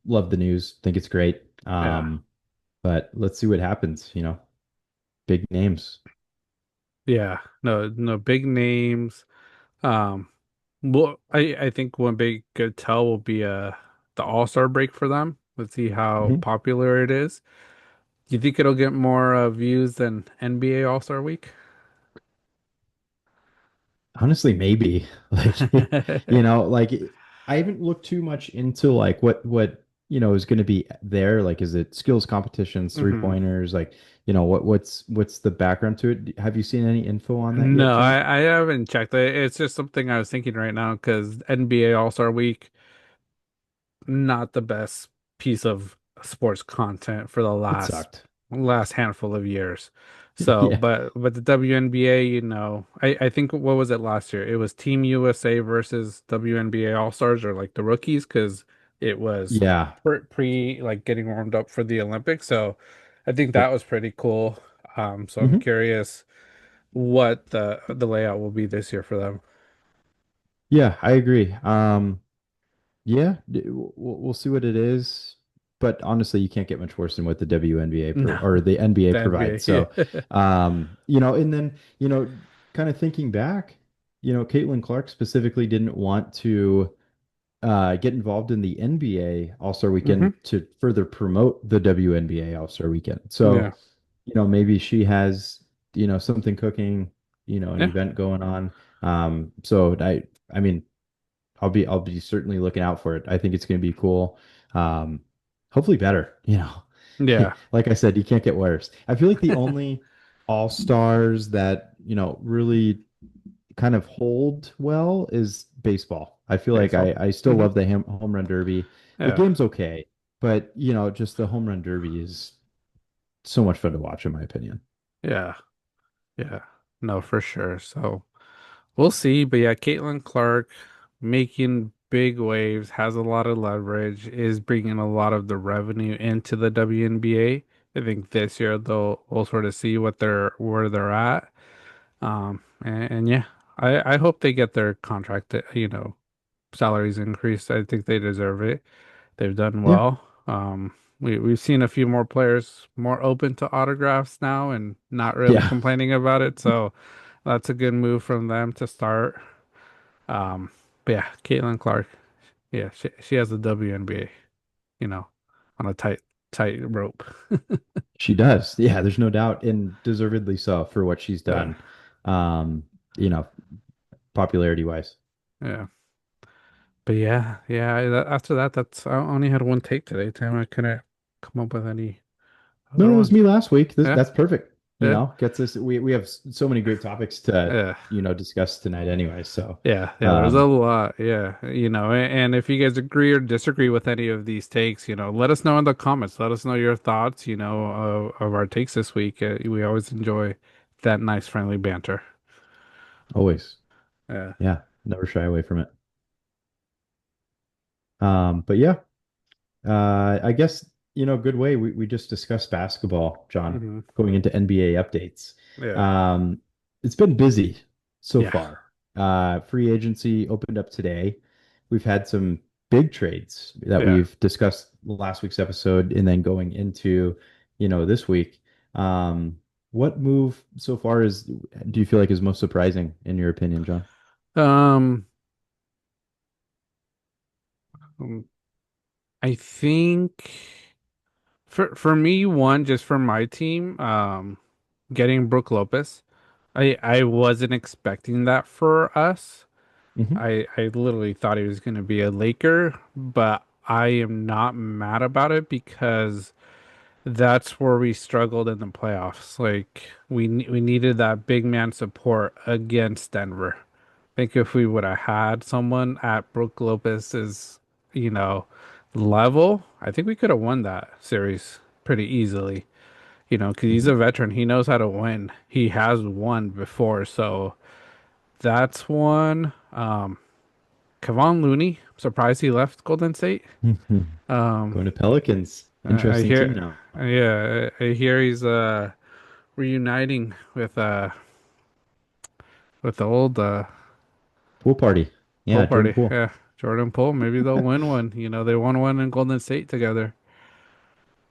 love the news. Think it's great. Yeah. But let's see what happens. Big names. Yeah. No, no big names. Um, well, I think one big good tell will be the All-Star break for them. Let's see how Mhm. popular it is. Do you think it'll get more views than NBA All-Star Week? Honestly, maybe like like I haven't looked too much into like what is going to be there. Like, is it skills competitions, three Hmm. pointers? Like, what's the background to it? Have you seen any info on that yet, No, John? I haven't checked it. It's just something I was thinking right now because NBA All-Star Week, not the best piece of sports content for the It last sucked. last handful of years. So, Yeah, but the WNBA, I think what was it last year? It was Team USA versus WNBA All-Stars or like the rookies because it was yeah. pre like getting warmed up for the Olympics. So, I think that Yep. was pretty cool. So I'm Hmm. curious what the layout will be this year for them. Yeah, I agree. Yeah, we'll see what it is. But honestly, you can't get much worse than what the WNBA No, or the NBA the provides. NBA. So, and then, kind of thinking back, Caitlin Clark specifically didn't want to get involved in the NBA All-Star Hmm. Weekend to further promote the WNBA All-Star Weekend. Yeah. So, maybe she has, something cooking, an Yeah. event going on. So I mean, I'll be certainly looking out for it. I think it's going to be cool. Um, hopefully better, Yeah. Like I said, you can't get worse. I feel like the only all-stars that, really kind of hold well is baseball. I feel like Baseball. I still Hmm. love the home run derby. The Yeah. game's okay, but just the home run derby is so much fun to watch, in my opinion. Yeah. Yeah. No, for sure. So we'll see. But yeah, Caitlin Clark making big waves, has a lot of leverage, is bringing a lot of the revenue into the WNBA. I think this year we'll sort of see where they're at. And yeah, I hope they get their contract, salaries increased. I think they deserve it. They've done Yeah. well. We've seen a few more players more open to autographs now and not really Yeah. complaining about it. So that's a good move from them to start. Um, but yeah, Caitlin Clark, yeah, she has the WNBA, you know, on a tight rope. She does. Yeah, there's no doubt, and deservedly so for what she's Yeah, done. Um, you know, popularity wise. yeah. But yeah. After that, I only had one take today. Tim, I couldn't come up with any No, other no, it was ones. me last week. Yeah, That's perfect. yeah, Gets us. We have so many great topics to yeah. discuss tonight anyway. So, Yeah, there's a um, lot. Yeah, and if you guys agree or disagree with any of these takes, let us know in the comments. Let us know your thoughts, of our takes this week. We always enjoy that nice, friendly banter. always, Yeah. yeah, never shy away from it. But yeah, I guess, good way. We just discussed basketball, John, Hmm. going into NBA updates. Yeah. Um, it's been busy so Yeah. far. Free agency opened up today. We've had some big trades that Yeah. we've discussed last week's episode, and then going into, this week. What move so far do you feel like is most surprising in your opinion, John? Um, I think for me, one just for my team, getting Brooke Lopez. I wasn't expecting that for us. Hmm. I literally thought he was going to be a Laker, but I am not mad about it because that's where we struggled in the playoffs. Like we needed that big man support against Denver. I think if we would have had someone at Brook Lopez's, you know, level, I think we could have won that series pretty easily. Because he's Hmm. a veteran. He knows how to win. He has won before, so that's one. Kevon Looney, surprised he left Golden State. Um, Going to Pelicans. I Interesting team hear, now. yeah, I hear he's reuniting with the old Pool party. pool Yeah, Jordan party. Poole. Yeah, Jordan Poole. Maybe they'll win one. They won one in Golden State together.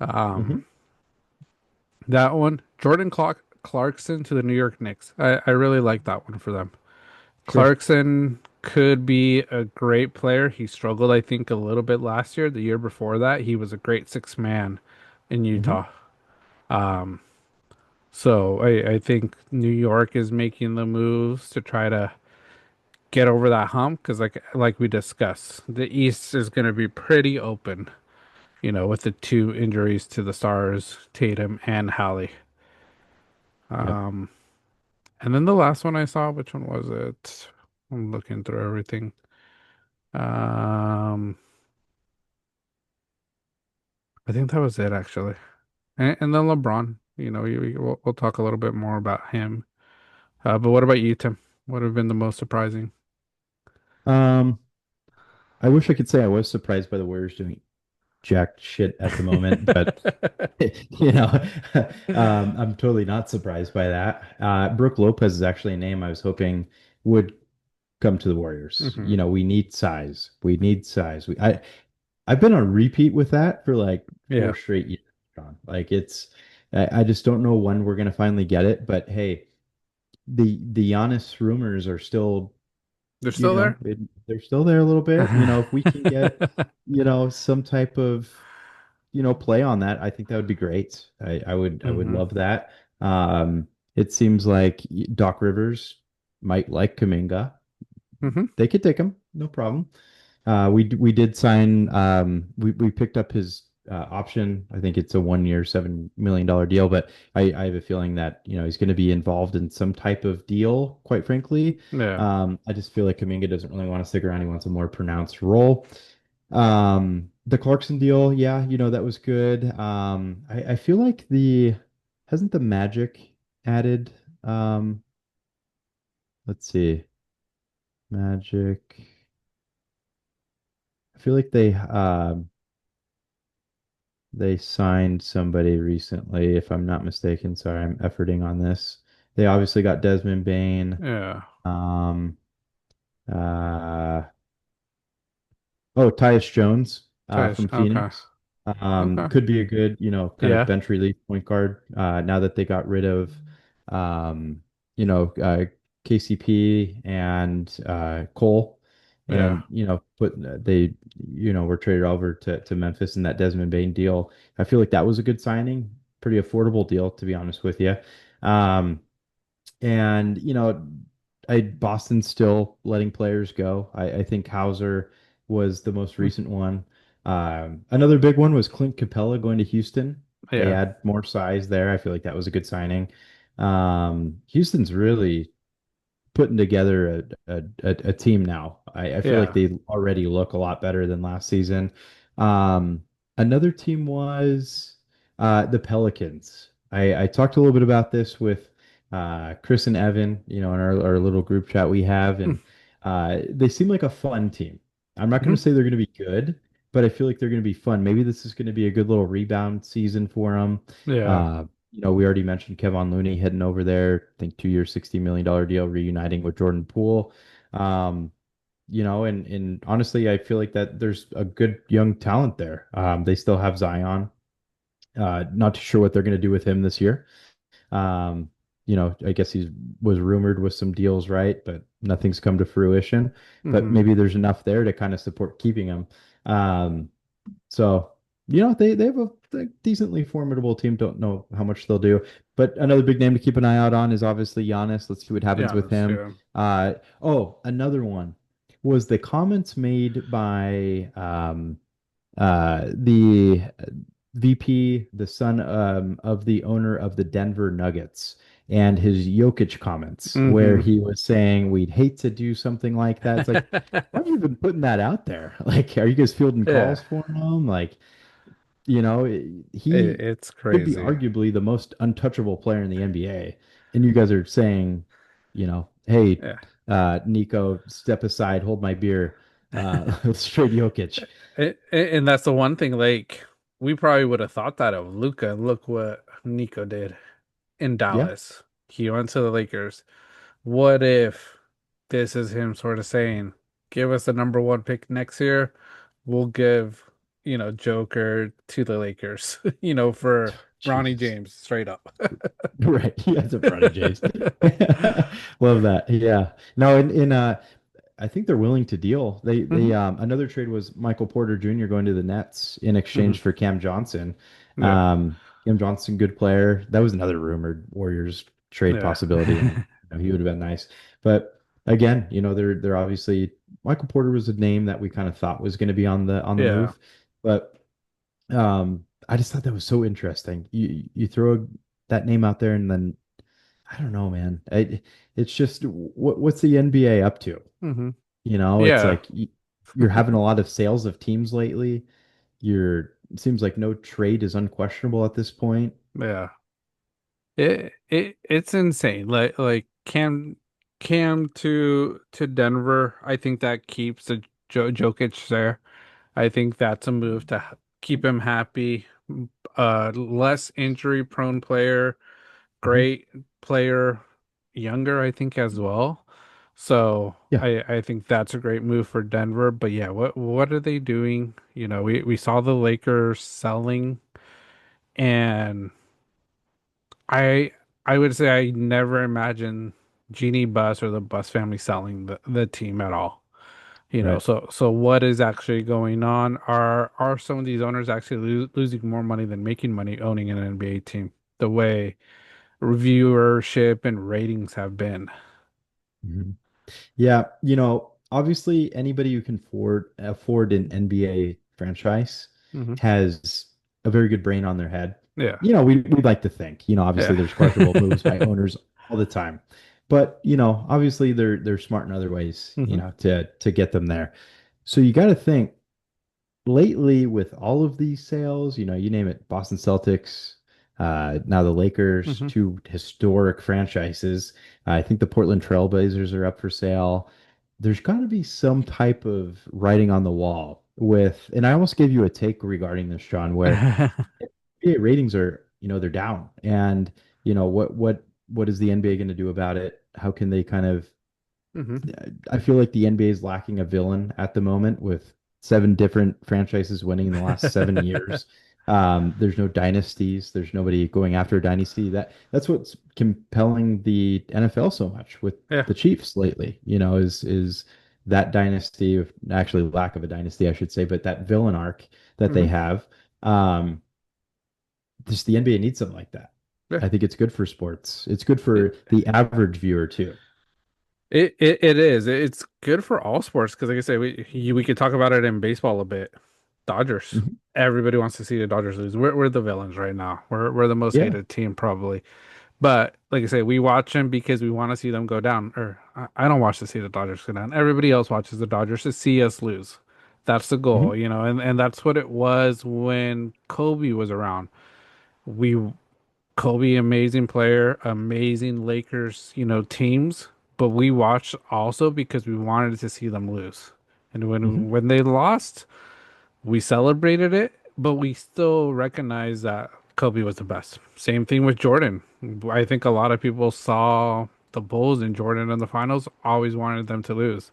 Um, Hmm. that one, Clarkson to the New York Knicks. I really like that one for them. Sure. Clarkson could be a great player. He struggled, I think, a little bit last year. The year before that, he was a great six man in Hmm. Utah. Um, so I think New York is making the moves to try to get over that hump because, like we discussed, the East is going to be pretty open. With the two injuries to the stars, Tatum and Hallie. Yep. Um, and then the last one I saw, which one was it? I'm looking through everything. Um, I think that was it actually. And then LeBron, we'll talk a little bit more about him. But what about you, Tim? What have been the most surprising? Um, I wish I could say I was surprised by the Warriors doing jack shit at the moment, but you know, I'm totally not surprised by that. Brooke Lopez is actually a name I was hoping would come to the Warriors. Hmm. We need size. We need size. I've been on repeat with that for like Yeah, 4 straight years, John. Like I just don't know when we're gonna finally get it. But hey, the Giannis rumors are still, they're still there. they're still there a little bit. If we can get, some type of, play on that, I think that would be great. I would Hmm. love that. It seems like Doc Rivers might like Kaminga. Hmm. They could take him, no problem. We did sign. We picked up his option. I think it's a 1 year, $7 million deal. But I have a feeling that he's going to be involved in some type of deal. Quite frankly, Yeah. I just feel like Kaminga doesn't really want to stick around. He wants a more pronounced role. The Clarkson deal, yeah, that was good. I feel like the hasn't the Magic added. Um, let's see, Magic. I feel like they signed somebody recently, if I'm not mistaken. Sorry, I'm efforting on this. They obviously got Desmond Bain. Yeah. Um, uh, oh, Tyus Jones Tish. from Okay. Phoenix. Okay. Could be a good, kind of Yeah. bench relief point guard. Now that they got rid of, um, you know, uh, KCP and Cole, Yeah. and put they, were traded over to Memphis in that Desmond Bain deal. I feel like that was a good signing, pretty affordable deal, to be honest with you. Um, and Boston's still letting players go. I think Hauser was the most Mm. recent one. Another big one was Clint Capella going to Houston. They Yeah. had more size there. I feel like that was a good signing. Houston's really putting together a team now. I feel like Yeah. they already look a lot better than last season. Um, Another team was the Pelicans. I talked a little bit about this with Chris and Evan, in our little group chat we have, and they seem like a fun team. I'm not going Mm-hmm. to say they're going to be good, but I feel like they're going to be fun. Maybe this is going to be a good little rebound season for them. Yeah. Uh, we already mentioned Kevon Looney heading over there. I think 2 year, $60 million deal, reuniting with Jordan Poole. Um, and honestly, I feel like that there's a good young talent there. They still have Zion. Not too sure what they're going to do with him this year. Um, I guess he was rumored with some deals, right? But nothing's come to fruition. But Hmm. maybe there's enough there to kind of support keeping him. Um, so, they have a decently formidable team. Don't know how much they'll do. But another big name to keep an eye out on is obviously Giannis. Let's see what happens Yeah, with him. yeah. Another one was the comments made by the VP, the son of the owner of the Denver Nuggets, and his Jokic comments, where Hmm. he was saying we'd hate to do something like that. It's like, why have you been putting that out there? Like, are you guys fielding Yeah, calls for him? Like, he it's could be crazy. arguably the most untouchable player in the NBA, and you guys are saying, hey, Yeah. Nico, step aside, hold my beer, straight Jokic. And that's the one thing, like, we probably would have thought that of Luca. Look what Nico did in Yeah, Dallas. He went to the Lakers. What if this is him sort of saying, give us the number one pick next year? We'll give, Joker to the Lakers, for Ronnie Jesus. James, straight up. Right. He has a Bronny James. Love that. Yeah. No, I think they're willing to deal. Hmm. Another trade was Michael Porter Jr. going to the Nets in Hmm. exchange for Cam Johnson. Yeah. Cam Johnson, good player. That was another rumored Warriors trade Yeah. possibility, and he would have been nice. But again, they're obviously Michael Porter was a name that we kind of thought was going to be on the Yeah. move, but I just thought that was so interesting. You throw that name out there, and then I don't know, man. It's just what's the NBA up to? Hmm. It's Yeah. like you're having a lot of sales of teams lately. It seems like no trade is unquestionable at this point. Yeah. It's insane. Like Cam to Denver. I think that keeps the Jokic there. I think that's a move to keep him happy. Less injury prone player, Mhm. great player, younger I think as well. So Yeah, I think that's a great move for Denver. But yeah, what are they doing? We saw the Lakers selling, and I I would say I never imagined Genie Bus or the Bus family selling the team at all. right. So what is actually going on? Are some of these owners actually losing more money than making money owning an NBA team? The way viewership and ratings have been. Mhm. Yeah, obviously anybody who can afford an NBA franchise Hmm. has a very good brain on their head. Yeah. We'd like to think. Obviously Yeah. there's questionable moves by owners all the time. But, obviously they're smart in other ways, Hmm. to get them there. So you got to think lately with all of these sales, you name it, Boston Celtics, now the Lakers, Hmm. two historic franchises. I think the Portland Trailblazers are up for sale. There's got to be some type of writing on the wall and I almost gave you a take regarding this, John, where NBA ratings are, they're down. And, what is the NBA going to do about it? How can they kind of Hmm. I feel like the NBA is lacking a villain at the moment with seven different franchises winning in the last 7 years. There's no dynasties. There's nobody going after a dynasty. That's what's compelling the NFL so much with Yeah. the Chiefs lately. Is that dynasty, actually lack of a dynasty, I should say, but that villain arc that they Hmm. have. Um, just the NBA needs something like that. Yeah. I think it's good for sports. It's good It, for the average viewer too. it is. It's good for all sports because, like I say, we could talk about it in baseball a bit. Dodgers. Mhm. Everybody wants to see the Dodgers lose. We're the villains right now. We're the most Yeah. hated team probably. But like I say, we watch them because we want to see them go down. Or I don't watch to see the Dodgers go down. Everybody else watches the Dodgers to see us lose. That's the goal, Mhm. and that's what it was when Kobe was around. We Kobe, amazing player, amazing Lakers, teams, but we watched also because we wanted to see them lose. And Mhm. when they lost, we celebrated it, but we still recognize that Kobe was the best. Same thing with Jordan. I think a lot of people saw the Bulls and Jordan in the finals, always wanted them to lose.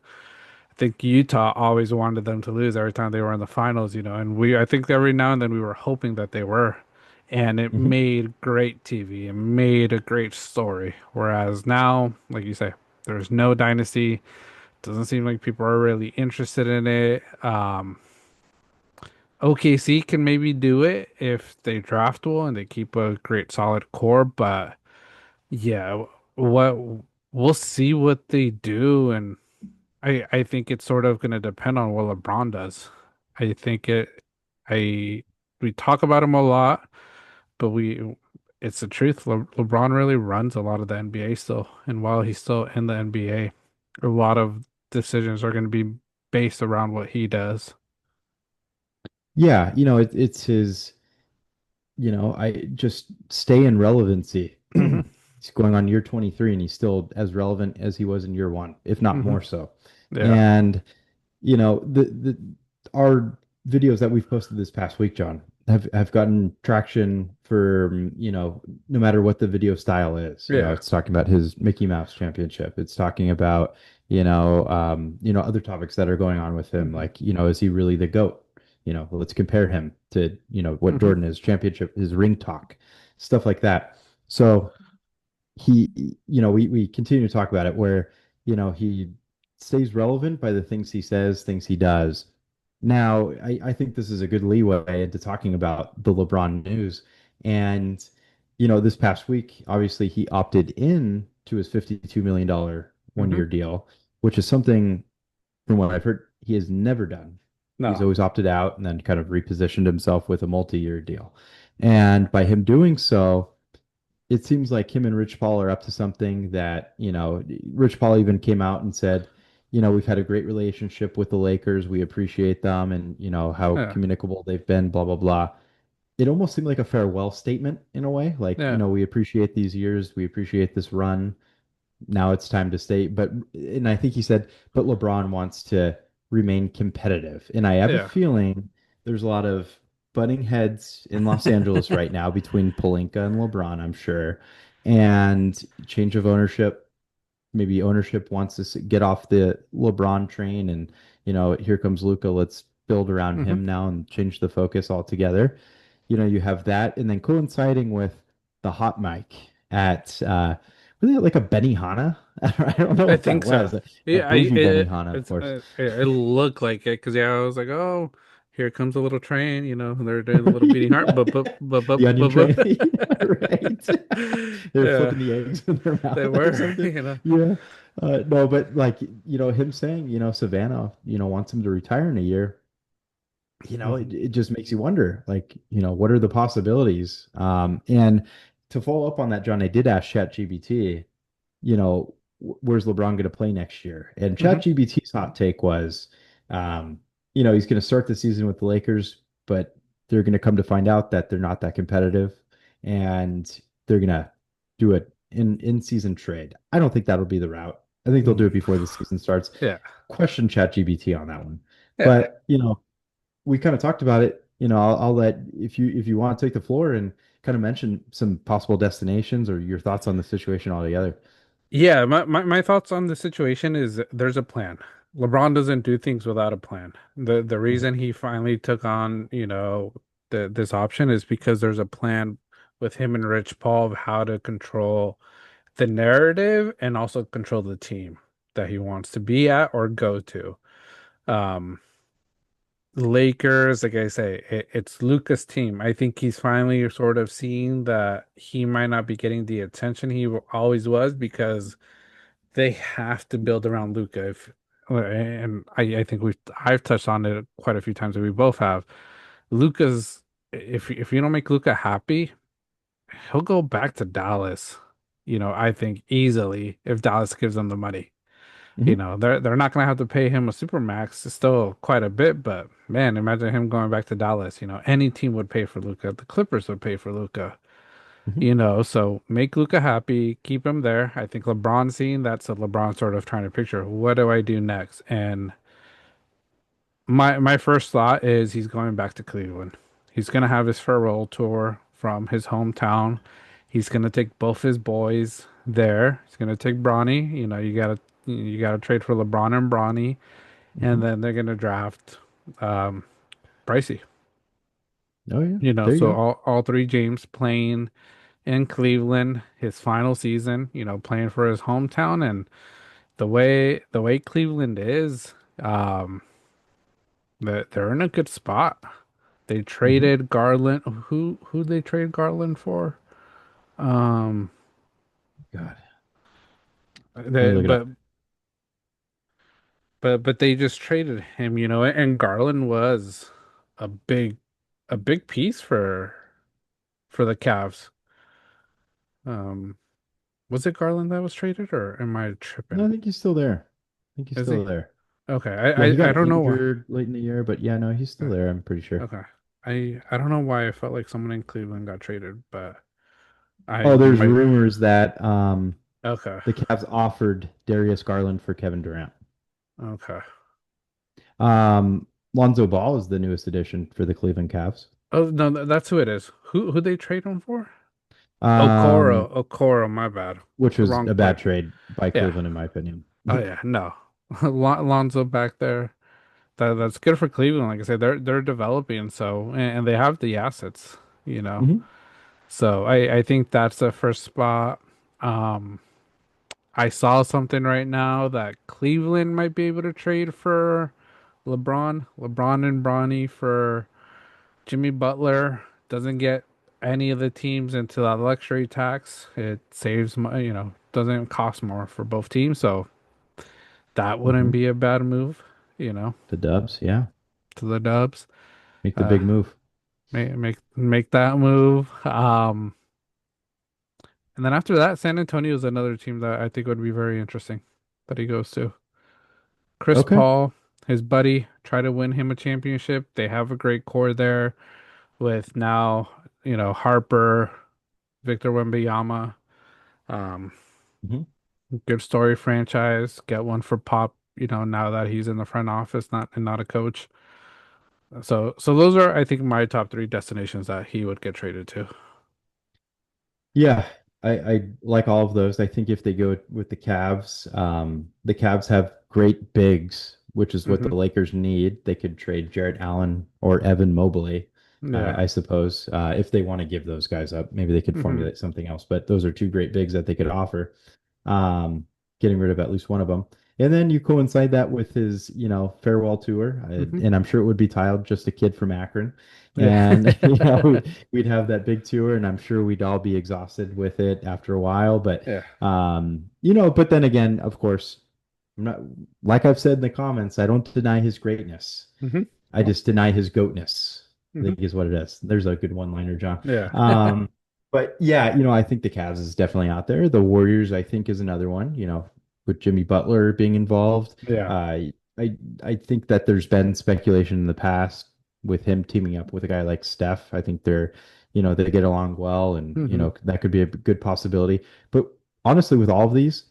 I think Utah always wanted them to lose every time they were in the finals, and I think every now and then we were hoping that they were and it Hmm. made great TV. It made a great story. Whereas now, like you say, there's no dynasty. Doesn't seem like people are really interested in it. OKC can maybe do it if they draft well and they keep a great solid core, but yeah, what we'll see what they do, and I think it's sort of going to depend on what LeBron does. I think it I we talk about him a lot, but we it's the truth. LeBron really runs a lot of the NBA still, and while he's still in the NBA, a lot of decisions are going to be based around what he does. Yeah, it's his, I just stay in relevancy. Hmm. He's going on year 23 and he's still as relevant as he was in year one, if not Hmm. more so. Yeah. And the our videos that we've posted this past week, John, have gotten traction for, no matter what the video style is. Yeah. It's talking about his Mickey Mouse championship. It's talking about, other topics that are going on with him. Hmm. Like, is he really the GOAT? Let's compare him to, what Hmm. Jordan is, championship, his ring talk, stuff like that. So we continue to talk about it where, he stays relevant by the things he says, things he does. Now, I think this is a good leeway into talking about the LeBron news. And, this past week, obviously, he opted in to his $52 million Hmm. one-year deal, which is something, from what I've heard, he has never done. He's No. always opted out and then kind of repositioned himself with a multi-year deal. And by him doing so, it seems like him and Rich Paul are up to something that, Rich Paul even came out and said, we've had a great relationship with the Lakers. We appreciate them and, how Yeah. communicable they've been, blah, blah, blah. It almost seemed like a farewell statement in a way. Like, Yeah. we appreciate these years. We appreciate this run. Now it's time to stay. And I think he said, but LeBron wants to remain competitive. And I have a Yeah. feeling there's a lot of butting heads in Los Angeles right now between Pelinka and LeBron, I'm sure. And change of ownership. Maybe ownership wants to get off the LeBron train and, here comes Luca. Let's build around Hmm. him now and change the focus altogether. You have that. And then coinciding with the hot mic at, was it like a Benihana? I don't know I what that think so. was. A Yeah, bougie Benihana, of course. it looked like it because yeah, I was like, oh, here comes a little train. They're doing a little beating heart, The onion train. Yeah, but. right. They're Yeah, flipping the eggs in their they mouth or were. something. Yeah. No, but like, him saying, Savannah, wants him to retire in a year, Mhm. it just makes you wonder, like, what are the possibilities? And to follow up on that, John, I did ask ChatGPT, where's LeBron going to play next year? And Mhm. ChatGPT's hot take was, um, he's going to start the season with the Lakers, but they're going to come to find out that they're not that competitive, and they're going to do it in season trade. I don't think that'll be the route. I think they'll do it Mhm. before the season starts. Yeah, Question ChatGPT on that one. yeah, But, we kind of talked about it. I'll let if you want to take the floor and kind of mention some possible destinations or your thoughts on the situation altogether. yeah. My thoughts on the situation is there's a plan. LeBron doesn't do things without a plan. The Mhm. reason he finally took on, this option is because there's a plan with him and Rich Paul of how to control the narrative and also control the team that he wants to be at or go to. Um, Lakers, like I say, it's Luca's team. I think he's finally sort of seeing that he might not be getting the attention he always was because they have to build around Luca. And I think I've touched on it quite a few times, and we both have. Luca's if you don't make Luca happy, he'll go back to Dallas. I think easily if Dallas gives them the money. Mhm. They're not gonna have to pay him a super max. It's still quite a bit, but man, imagine him going back to Dallas. Any team would pay for Luca. The Clippers would pay for Luca. Mhm. So make Luca happy, keep him there. I think LeBron seeing that's a LeBron sort of trying to picture what do I do next? And my first thought is he's going back to Cleveland. He's gonna have his farewell tour from his hometown. He's gonna take both his boys there. He's gonna take Bronny. You gotta trade for LeBron and Bronny, and Mhm. then they're gonna draft um Pricey. Oh yeah. You know, There you so go. all three James playing in Cleveland, his final season, you know, playing for his hometown, and the way Cleveland is, um, they're in a good spot. They Hmm. traded Garland. Who they trade Garland for? Um, God. Let me they, look it up. but they just traded him, you know, and Garland was a big a big piece for the Cavs. Um, was it Garland that was traded, or am I No, tripping? I think he's still there. I think he's Is he? still there. Okay, Yeah, he I got don't know why. injured late in the year, but yeah, no, he's still there. I'm pretty sure. Okay, I don't know why I felt like someone in Cleveland got traded, but I Oh, you there's might. rumors that Okay, the Cavs offered Darius Garland for Kevin Durant. okay. Lonzo Ball is the newest addition for the Cleveland Cavs. Oh no, that's who it is. Who they trade him for? Um, Okoro, my bad. which was Wrong a bad player. trade by Yeah. Cleveland, in my opinion. Oh yeah, no. Lonzo back there. That's good for Cleveland. Like I said, they're developing, so and they have the assets, you know. Hmm. So I think that's the first spot. Um, I saw something right now that Cleveland might be able to trade for LeBron and Bronny for Jimmy Butler. Doesn't get any of the teams into that luxury tax. It saves, you know, doesn't cost more for both teams, so that wouldn't Hmm. be a bad move, you know, The Dubs, yeah, to the Dubs. make the Uh, big move. make that move. And then after that, San Antonio is another team that I think would be very interesting that he goes to. Chris Okay. Paul, his buddy, try to win him a championship. They have a great core there with now, you know, Harper, Victor Wembanyama. Um, Hmm. Good story franchise. Get one for Pop, you know, now that he's in the front office, not a coach. So those are, I think, my top three destinations that he would get traded to. Yeah, I like all of those. I think if they go with the Cavs have great bigs, which is what Hmm. the Lakers need. They could trade Jarrett Allen or Evan Mobley, Yeah. I suppose, if they want to give those guys up. Maybe they could Hmm. formulate something else, but those are two great bigs that they could offer. Um, Getting rid of at least one of them. And then you coincide that with his, farewell tour, Hmm. and I'm sure it would be titled "Just a Kid from Akron." Yeah. And we'd have that big tour, and I'm sure we'd all be exhausted with it after a while. But Yeah. but then again, of course, I'm not like I've said in the comments, I don't deny his greatness. Hmm. I just deny his goatness, I Hmm. think is what it is. There's a good one-liner, John. Yeah. But yeah, I think the Cavs is definitely out there. The Warriors, I think, is another one, with Jimmy Butler being involved. Yeah. Uh, I think that there's been speculation in the past with him teaming up with a guy like Steph. I think they get along well, and Hmm. that could be a good possibility. But honestly, with all of these,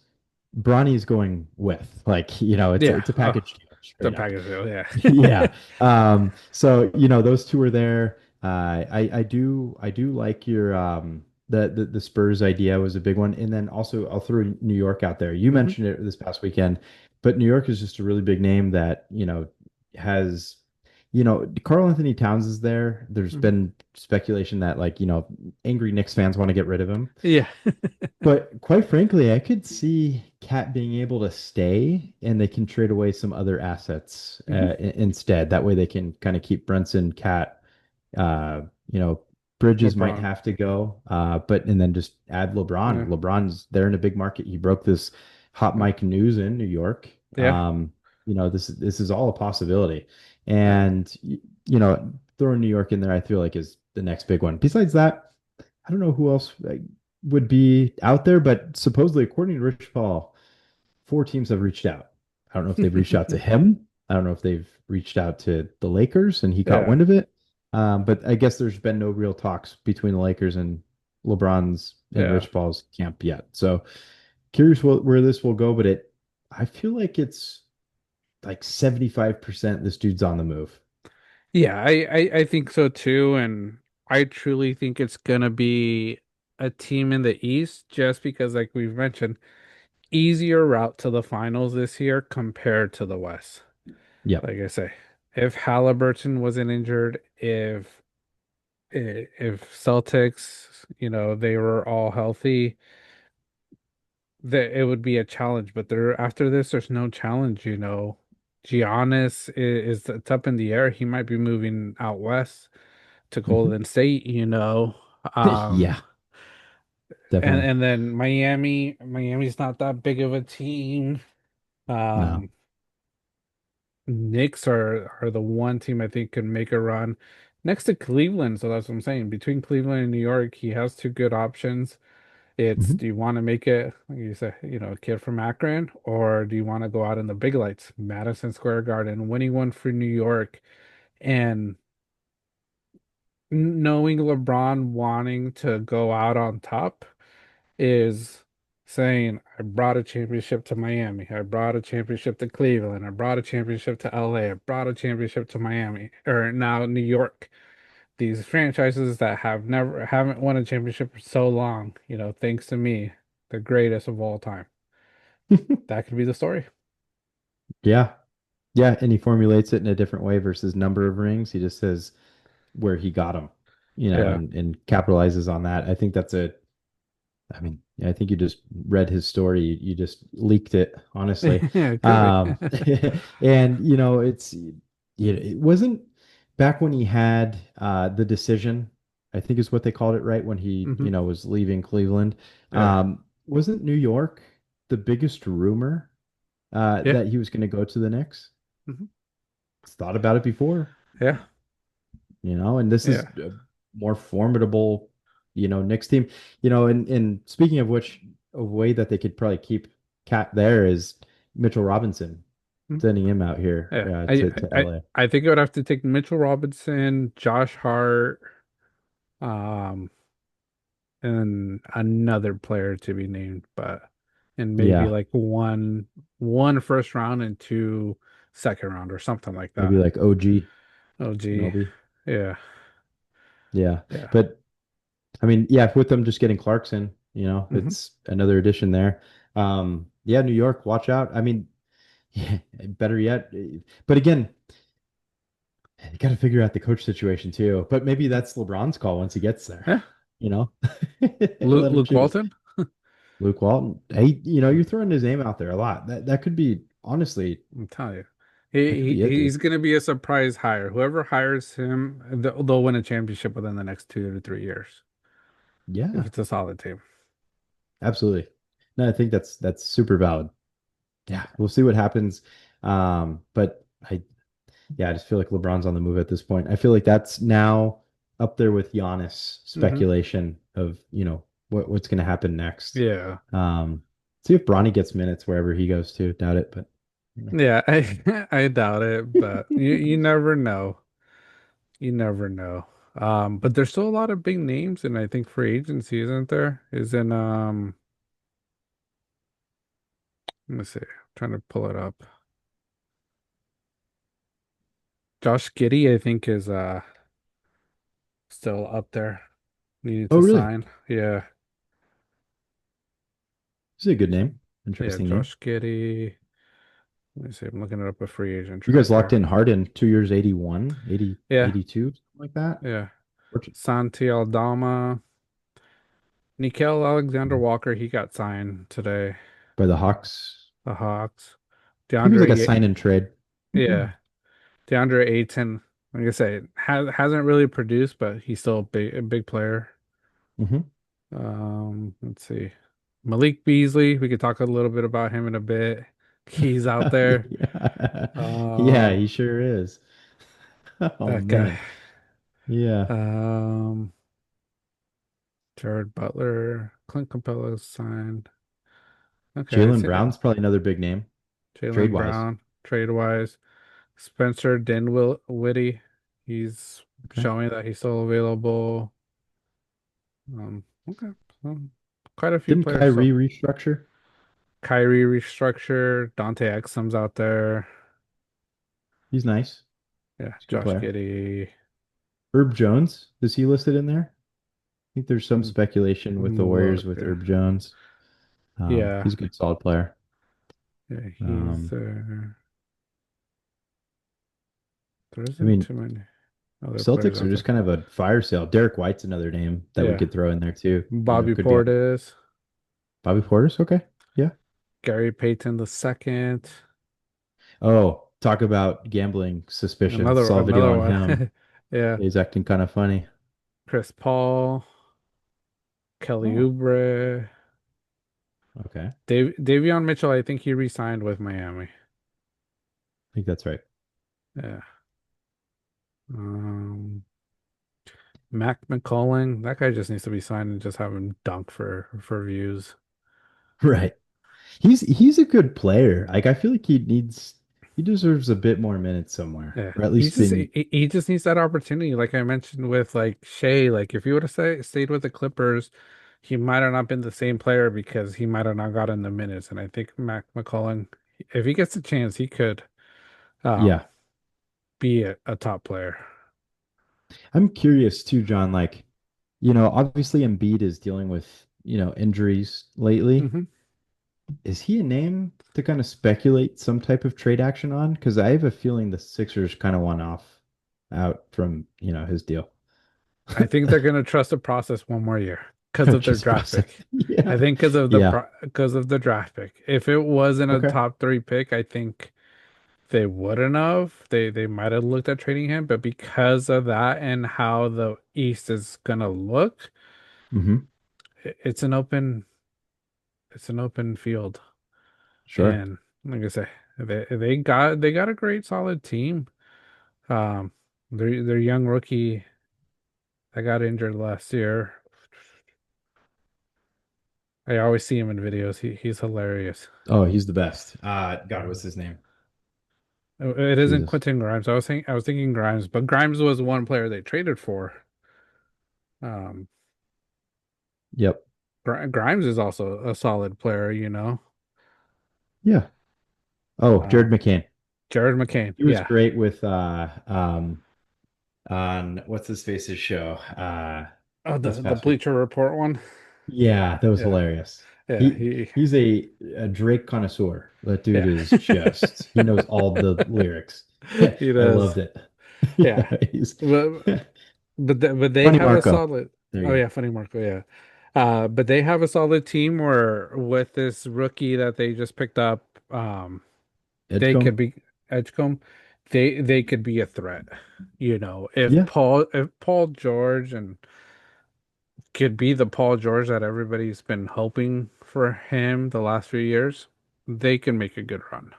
Bronny's going with, like, it's a, Yeah. it's a Oh, package deal the straight up. package deal. Yeah. Yeah. So those two are there. I do like your the Spurs idea was a big one, and then also I'll throw New York out there. You Hmm. mentioned it this past weekend, but New York is just a really big name that has Karl Anthony Towns is there. There's Hmm. been speculation that, like, angry Knicks fans want to get rid of him. Yeah. But quite frankly, I could see Cat being able to stay, and they can trade away some other assets Hmm. instead. That way they can kind of keep Brunson, Cat. Uh, you know, Bridges might LeBron. have to go, but and then just add LeBron. Yeah. LeBron's there in a big market. He broke this hot Mm. mic news in New York. Yeah. This is all a possibility, Yeah. and throwing New York in there, I feel like is the next big one. Besides that, I don't know who else would be out there, but supposedly, according to Rich Paul, four teams have reached out. I don't know if they've reached out to him. I don't know if they've reached out to the Lakers and he caught Yeah. wind of it. But I guess there's been no real talks between the Lakers and LeBron's and Yeah. Rich Paul's camp yet. So curious where this will go, but I feel like it's like 75% this dude's on the move. Yeah, I think so too, and I truly think it's gonna be a team in the East just because, like we've mentioned, easier route to the finals this year compared to the West. Yep. Like I say, if Halliburton wasn't injured, if if Celtics, they were all healthy, that it would be a challenge. But there after this, there's no challenge. Giannis is it's up in the air. He might be moving out west to Mhm. Golden State. Um, Yeah, and definitely. and then Miami's not that big of a team. No. Um, Knicks are the one team I think can make a run next to Cleveland. So that's what I'm saying. Between Cleveland and New York, he has two good options. It's Mhm. do you want to make it, like you said, a kid from Akron, or do you want to go out in the big lights, Madison Square Garden, winning one for New York, and knowing LeBron wanting to go out on top is saying, I brought a championship to Miami. I brought a championship to Cleveland. I brought a championship to LA. I brought a championship to Miami, or now New York. These franchises that haven't won a championship for so long, thanks to me, the greatest of all time. That could be the story. Yeah. Yeah, and he formulates it in a different way versus number of rings. He just says where he got them, Yeah. and capitalizes on that. I think that's a I mean, yeah, I think you just read his story. You just leaked it, honestly. Yeah, it could be. Um, and it wasn't back when he had the decision, I think is what they called it, right? When he, Hmm. was leaving Cleveland. Yeah. Wasn't New York the biggest rumor Yeah. that he was going to go to the Knicks? Hmm. Thought about it before, Yeah. and this is Yeah. a more formidable, Knicks team, and speaking of which, a way that they could probably keep Cat there is Mitchell Robinson, Mhm. sending him out here Yeah. to LA. I think I would have to take Mitchell Robinson, Josh Hart, um, and another player to be named, and maybe Yeah, like one first round and two second round or something like maybe that. like OG Oh gee. Nobi. Yeah. Yeah, Yeah. but I mean, yeah, with them just getting Clarkson, Hmm. it's another addition there. Yeah, New York, watch out. I mean, yeah, better yet, but again, you got to figure out the coach situation too. But maybe that's LeBron's call once he gets there. Yeah. You know, Luke, let him Luke choose. Walton. Luke Walton. Hey, you're throwing his name out there a lot. That could be honestly, I'm telling you. that could He, be he it, dude. he's gonna be a surprise hire. Whoever hires him, they'll win a championship within the next 2 to 3 years if Yeah, it's a solid team. absolutely. No, I think that's super valid. Yeah, we'll see what happens. But I just feel like LeBron's on the move at this point. I feel like that's now up there with Giannis Hmm. speculation of, what's going to happen next. Yeah. See if Bronny gets minutes wherever he goes to. Doubt it, but Yeah, I doubt it, but you never know. You never know. But there's still a lot of big names, and I think free agency, isn't there? Isn't let me see. I'm trying to pull it up. Josh Giddey, I think, is still up there, needing oh, to really? sign. Yeah, This is a good name. yeah, Interesting name. Josh Giddey. Let me see. I'm looking it up a free agent You guys locked transfer. in Harden 2 years, 81, 80, Yeah, 82, something like that. yeah. Fortune- Santi Aldama, Nickel Alexander Walker. He got signed today. By the Hawks. The Hawks. I think it was like a DeAndre, sign and trade. yeah, DeAndre Ayton. Like I say, hasn't really produced, but he's still a big player. Hmm. Let's see. Malik Beasley. We could talk a little bit about him in a bit. He's out there. Yeah. Yeah, Uh, he sure is. Oh that guy. man. Yeah. Um, Jared Butler, Clint Capella signed. Okay, I Jalen see. Brown's probably another big name, trade Jalen wise. Brown, trade wise. Spencer Dinwiddie, he's Okay. showing that he's still available. Okay, so quite a few Didn't players. Kyrie So restructure? Kyrie restructure, Dante Exum's out there. He's nice. Yeah, He's a good Josh player. Giddey. Herb Jones, is he listed in there? I think there's some Mm, speculation with the Warriors Look, with Herb Jones. yeah, He's a good solid player. yeah, he's Um, there. There I isn't mean, too many. Other players Celtics are out just there. kind of a fire sale. Derek White's another name that we Yeah. could throw in there too. Bobby Could be Portis, Bobby Portis. Okay. Yeah. Gary Payton the second, Oh, talk about gambling suspicion. Saw a video another on one. him. Yeah. He's acting kind of funny. Chris Paul, Kelly Oh, Oubre, okay. I Davion Mitchell. I think he re-signed with Miami. think that's right. Yeah. Um, Mac McCulling. That guy just needs to be signed and just have him dunk for views. Right. He's a good player. Like I feel like he deserves a bit more minutes somewhere, Yeah, or at least in he just needs that opportunity. Like I mentioned with like Shea, like if he would have stayed with the Clippers, he might have not been the same player because he might have not gotten the minutes. And I think Mac McCullough, if he gets a chance, he could um yeah. be a top player. I'm curious too, John. Like, obviously Embiid is dealing with, injuries lately. Hmm. Is he a name to kind of speculate some type of trade action on? Because I have a feeling the Sixers kind of want off out from, his deal. I think they're gonna trust the process one more year because of their Just draft process. pick. I Yeah. think Yeah. because of the draft pick. If it wasn't a Okay. top three pick, I think they wouldn't have. They might have looked at trading him, but because of that and how the East is gonna look, Hmm. it's an open field. Sure. And like I say, they got a great solid team. Um, their young rookie that got injured last year. I always see him in videos. He's hilarious. Oh, he's the best. God, what's his name? It isn't Jesus. Quentin Grimes. I was thinking Grimes, but Grimes was one player they traded for. Um, Yep. Grimes is also a solid player, you know. Yeah. Oh, Jared Um, McCain. Jared McCain, He was yeah. great with on what's his face's show Oh, this the past week. Bleacher Report one. Yeah, that was Yeah, hilarious. yeah, He's a Drake connoisseur. That dude yeah. is just he knows all the lyrics. He I does. loved it. Yeah, Yeah, he's but but they Funny have a Marco. solid. There Oh you go. yeah, funny Marco. Yeah, but they have a solid team where with this rookie that they just picked up, they Edgecombe. could be Edgecombe. They could be a threat. You know, Yeah. If Paul George and could be the Paul George that everybody's been hoping for him the last few years, they can make a good run.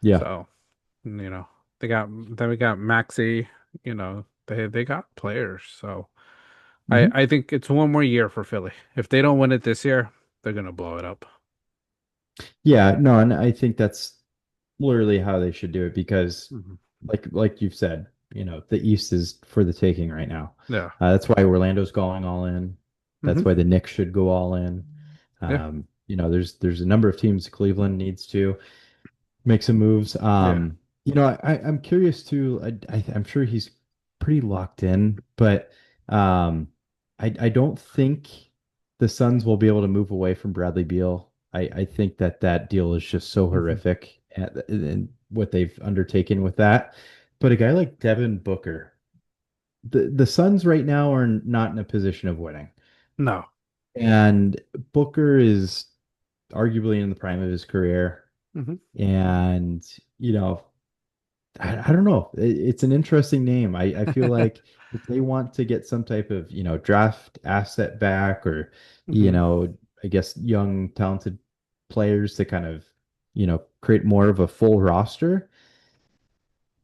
Yeah. So, you know, then we got Maxi, you know, they got players. So Hmm. I think it's one more year for Philly. If they don't win it this year, they're gonna blow it up. Yeah, no, and I think that's literally how they should do it because Hmm. like you've said, the East is for the taking right now. Yeah. That's why Orlando's going all in. That's Hmm. why the Knicks should go all in. Yeah. There's a number of teams. Cleveland needs to make some moves. Yeah. I'm curious too. I'm sure he's pretty locked in, but I don't think the Suns will be able to move away from Bradley Beal. I think that deal is just so Hmm. horrific and what they've undertaken with that. But a guy like Devin Booker, the Suns right now are not in a position of winning. No. And Booker is arguably in the prime of his career. Hmm. And, you know, I don't know. It's an interesting name. I feel like if they want to get some type of, draft asset back or, Hmm. I guess young, talented players to kind of, create more of a full roster,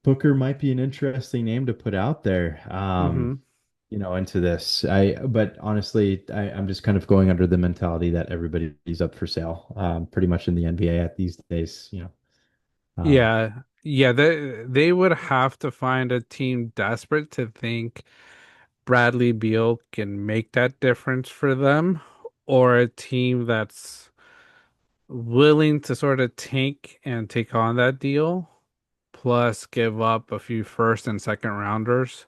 Booker might be an interesting name to put out there. Hmm. Into this. But honestly, I'm just kind of going under the mentality that everybody's up for sale, pretty much in the NBA at these days. Um, Yeah. Yeah, they would have to find a team desperate to think Bradley Beal can make that difference for them, or a team that's willing to sort of tank and take on that deal, plus give up a few first and second rounders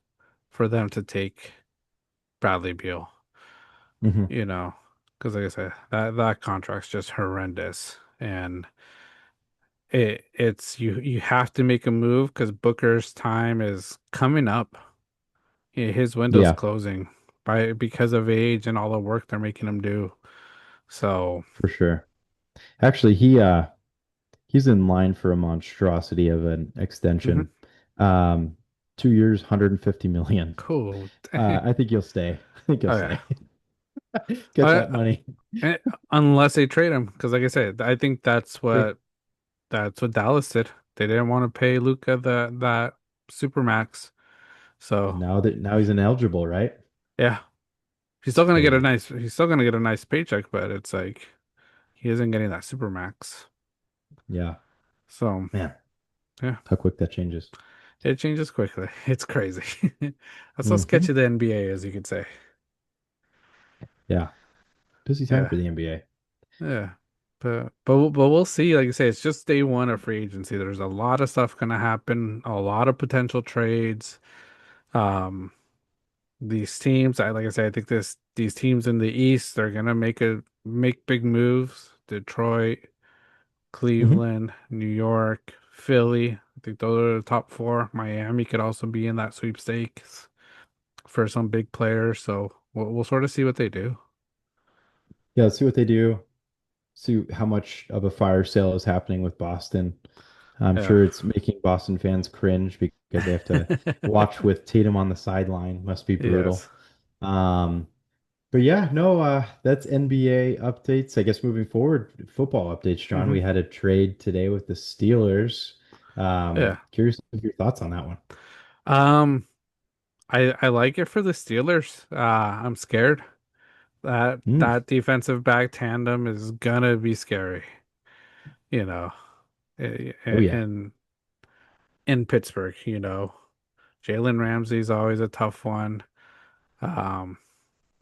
for them to take Bradley Beal, mhm. you know, because like I said, that contract's just horrendous. And it's you have to make a move because Booker's time is coming up. His window's Yeah, closing because of age and all the work they're making him do. So, for sure. Actually, he's in line for a monstrosity of an mhm. extension. Um, 2 years, 150 million. Cool. I think he'll stay. I think he'll Oh yeah. stay. Get Uh, that money. eh, Unless they trade him, because like I said, I think True. that's what Dallas did. They didn't want to pay Luca that supermax. So Now he's ineligible, right? yeah, It's crazy. he's still gonna get a nice paycheck, but it's like he isn't getting that supermax. Yeah, So man, yeah, how quick that changes. it changes quickly. It's crazy. That's how Hmm. sketchy the NBA is, you could say. Yeah, busy time Yeah. for the NBA. Yeah. But we'll see. Like I say, it's just day one of free agency. There's a lot of stuff gonna happen, a lot of potential trades. Um, these teams, like I say, I think these teams in the East, they're gonna make big moves. Detroit, Hmm. Cleveland, New York, Philly. I think those are the top four. Miami could also be in that sweepstakes for some big players. So we'll sort of see what they do. Yeah, let's see what they do. See how much of a fire sale is happening with Boston. I'm Yeah. sure it's making Boston fans cringe because they have to watch with Tatum on the sideline. Must be Yes. brutal. Um, but yeah, no, that's NBA updates. I guess moving forward, football updates, John. Hmm. We had a trade today with the Steelers. Yeah. Curious of your thoughts on that one. Um, I like it for the Steelers. I'm scared that Mm. that defensive back tandem is gonna be scary, you know, Oh yeah. in Pittsburgh, Jalen Ramsey's always a tough one. Um,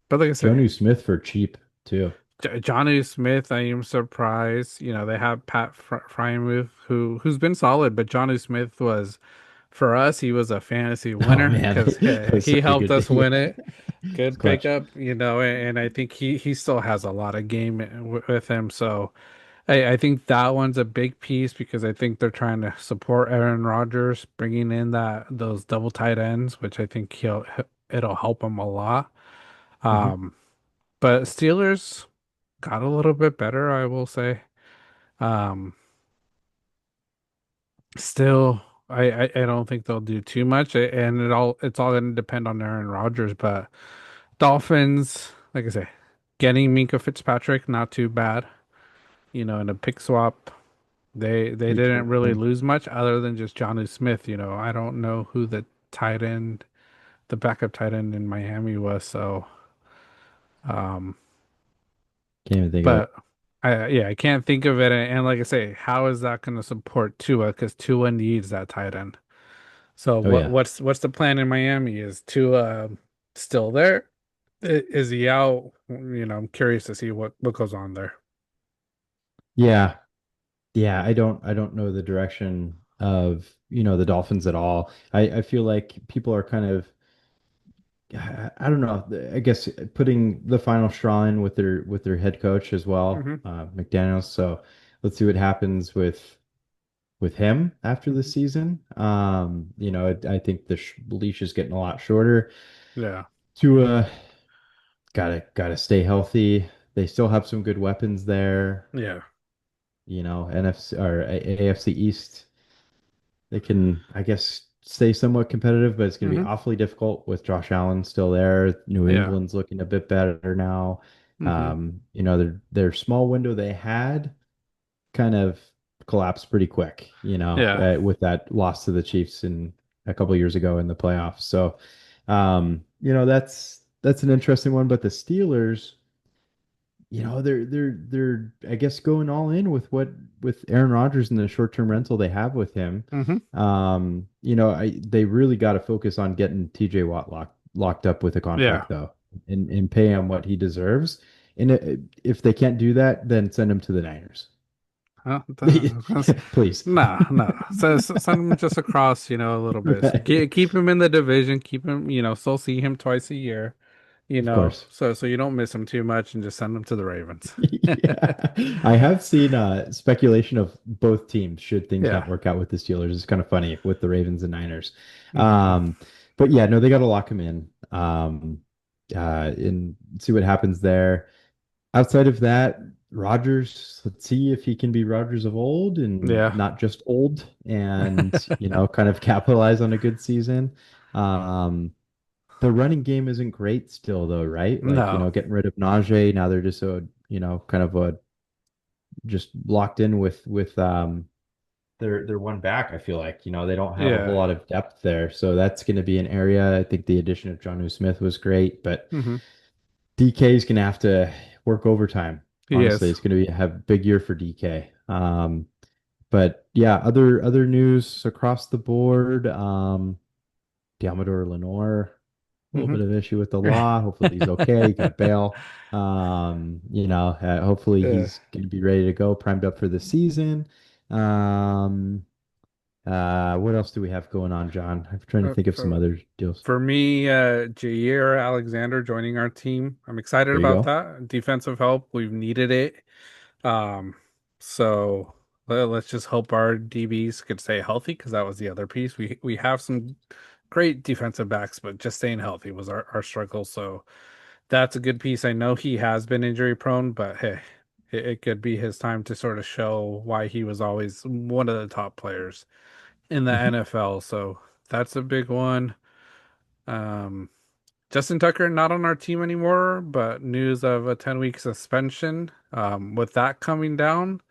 but like I say, Jonnu Smith for cheap too. Johnny Smith, I am surprised. They have Pat Frymuth who's been solid, but Johnny Smith was for us, he was a fantasy Oh winner man, because that was he such a helped good us day. win it. It's Good clutch. pickup, and I think he still has a lot of game with him. So I think that one's a big piece because I think they're trying to support Aaron Rodgers, bringing in those double tight ends, which I think it'll help him a lot. Hmm. Um, but Steelers got a little bit better, I will say. Um, Still, I don't think they'll do too much, and it's all going to depend on Aaron Rodgers. But Dolphins, like I say, getting Minka Fitzpatrick, not too bad. In a pick swap, they didn't really Return. lose much other than just Jonnu Smith. I don't know who tight end, the backup tight end in Miami was. So, um, Can't even think of but it. I can't think of it. And like I say, how is that going to support Tua? Because Tua needs that tight end. So Oh yeah. what's the plan in Miami? Is Tua still there? Is he out? I'm curious to see what goes on there. Yeah. Yeah, I don't know the direction of, the Dolphins at all. I feel like people are kind of I don't know, I guess putting the final straw in with their head coach as well, Hmm. McDaniels. So let's see what happens with him after the Hmm. season. I think the leash is getting a lot shorter. Yeah, To gotta stay healthy. They still have some good weapons there. yeah, NFC or AFC East. They can, I guess, stay somewhat competitive, but it's going to be hmm, awfully difficult with Josh Allen still there. New yeah, England's looking a bit better now. hmm, Their small window they had kind of collapsed pretty quick, yeah, with that loss to the Chiefs in a couple of years ago in the playoffs. So, that's an interesting one. But the Steelers, they're I guess going all in with Aaron Rodgers and the short-term rental they have with him. hmm, They really got to focus on getting TJ Watt locked up with a yeah. contract though, and pay him what he deserves. And if they can't do that, then send him to the Niners. Please. Nah, nah. So send him just across, a little bit. So keep him in the division. Keep him, still see him twice a year. Of course. so you don't miss him too much and just send him to the Ravens. Yeah. I have seen speculation of both teams should things not Yeah. work out with the Steelers. It's kind of funny with the Ravens and Niners. Hmm. Um, but yeah, no, they got to lock him in and see what happens there. Outside of that, Rodgers, let's see if he can be Rodgers of old and Yeah. not just old and, kind of capitalize on a good season. Um, the running game isn't great still though, right? Like, No. getting rid of Najee. Now they're just kind of just locked in with their one back, I feel like. They don't have a whole Yeah. lot of depth there. So that's gonna be an area. I think the addition of Jonnu Smith was great, but Hmm. DK is gonna have to work overtime. He Honestly, is. it's gonna have a big year for DK. But yeah, other news across the board. Diamador Lenore, a little Hmm. bit of issue with the law. Hopefully he's okay. He got bail. Hopefully Yeah. he's going to be ready to go, primed up for the season. Um, what else do we have going on, John? I'm trying to Uh, think of some For, other deals. for me, Jair Alexander joining our team. I'm excited There you about go. that. Defensive help, we've needed it. Um, so let's just hope our DBs could stay healthy because that was the other piece. We have some great defensive backs, but just staying healthy was our struggle. So that's a good piece. I know he has been injury prone, but hey, it could be his time to sort of show why he was always one of the top players in the Mhm. NFL. So that's a big one. Um, Justin Tucker not on our team anymore, but news of a 10-week suspension. With that coming down,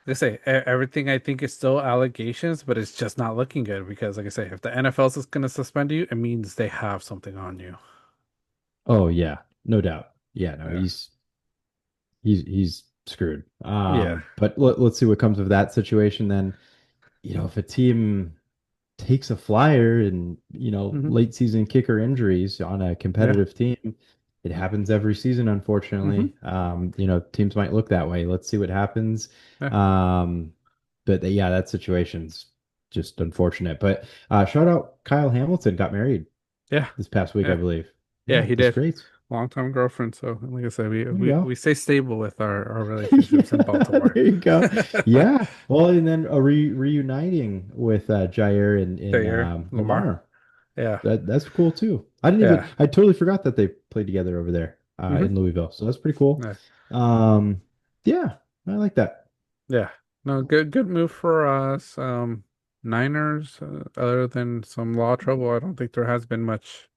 like I say everything I think is still allegations, but it's just not looking good because, like I say, if the NFL is going to suspend you, it means they have something on you. Oh yeah, no doubt. Yeah, no, Yeah. he's screwed. Yeah. But let's see what comes of that situation then. If a team takes a flyer and Hmm. late season kicker injuries on a Yeah. competitive team, it happens every season, Hmm. unfortunately. Teams might look that way. Let's see what happens. Yeah. um but yeah, that situation's just unfortunate. But shout out, Kyle Hamilton got married Yeah. this past week, I Yeah. believe. Yeah. Yeah, He did. disgrace. Longtime girlfriend. So, like I said, we There you we, go. we stay stable with our relationships in Yeah, Baltimore. there you go. Yeah, well, and then reuniting with Jair in There, Lamar. Lamar. Yeah. That's cool too. Yeah. I totally forgot that they played together over there Hmm. in Louisville. So that's pretty cool. Yeah. Um, yeah, I like that. Yeah. No, good move for us. Niners, other than some law trouble, I don't think there has been much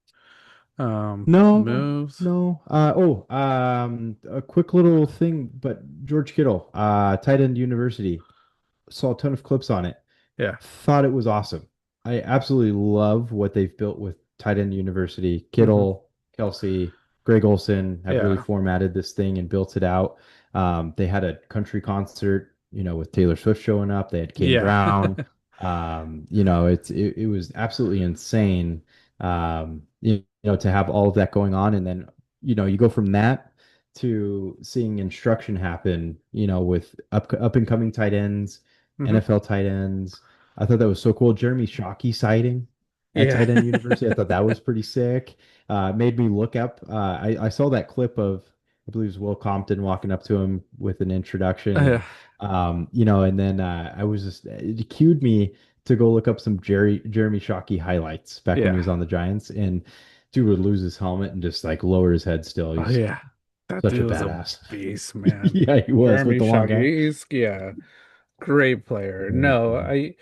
No, moves. no. A quick little thing, but George Kittle, tight end university, saw a ton of clips on it. Yeah. Thought it was awesome. I absolutely love what they've built with tight end university. Hmm. Kittle, Kelsey, Greg Olson have really Yeah. formatted this thing and built it out. They had a country concert, with Taylor Swift showing up. They had Kane Yeah. Brown. It was absolutely insane. To have all of that going on, and then you go from that to seeing instruction happen, with up and coming tight ends, Hmm. NFL tight ends. I thought that was so cool. Jeremy Shockey sighting at Yeah. tight end university. I thought that was pretty sick. Made me look up. I saw that clip of, I believe it was Will Compton walking up to him with an introduction, and Yeah. and then I was just, it cued me to go look up some Jeremy Shockey highlights back when he Yeah. was on the Giants, and dude would lose his helmet and just like lower his head still. Oh He's yeah. That such a dude was a badass. beast, man. Yeah, he was with Jeremy the long hair. Shockey is yeah, great player. Very No, cool. I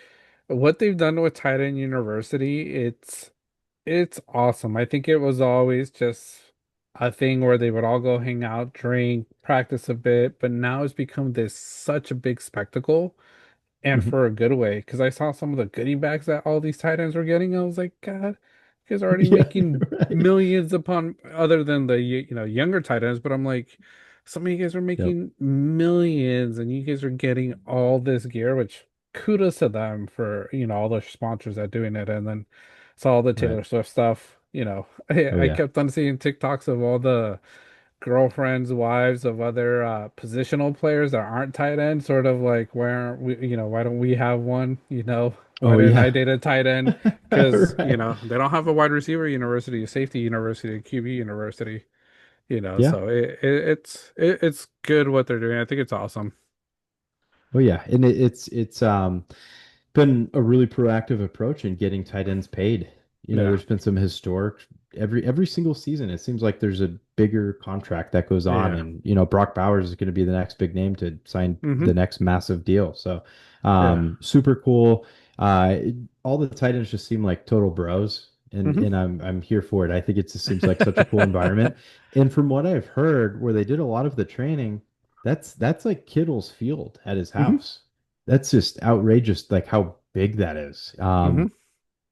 what they've done with Tight End University, it's awesome. I think it was always just a thing where they would all go hang out, drink, practice a bit, but now it's become this such a big spectacle and Mhm. for a good way. Because I saw some of the goodie bags that all these tight ends were getting. I was like, God, you guys are already Yeah, making right. millions upon other than the younger tight ends. But I'm like, some of you guys are Yep, making millions, and you guys are getting all this gear, which kudos to them for all the sponsors that doing it. And then saw all the right. Taylor Swift stuff. Oh I yeah. kept on seeing TikToks of all the girlfriends, wives of other positional players that aren't tight ends, sort of like where aren't we, why don't we have one? Why Oh didn't I yeah. date a tight end? Because, Right. they don't have a wide receiver university, a safety university, a QB university, Yeah. so it's good what they're doing. I think it's awesome. Oh yeah. And it's been a really proactive approach in getting tight ends paid. Yeah. There's been some historic every single season. It seems like there's a bigger contract that goes on, Yeah. and Brock Bowers is going to be the next big name to sign Hmm. the next massive deal. So, Yeah. super cool. Uh, all the tight ends just seem like total bros, and Hmm. I'm here for it. I think it just seems like such a cool environment. And from what I've heard, where they did a lot of the training, that's like Kittle's field at his Hmm. house. That's just outrageous, like how big that is. Hmm.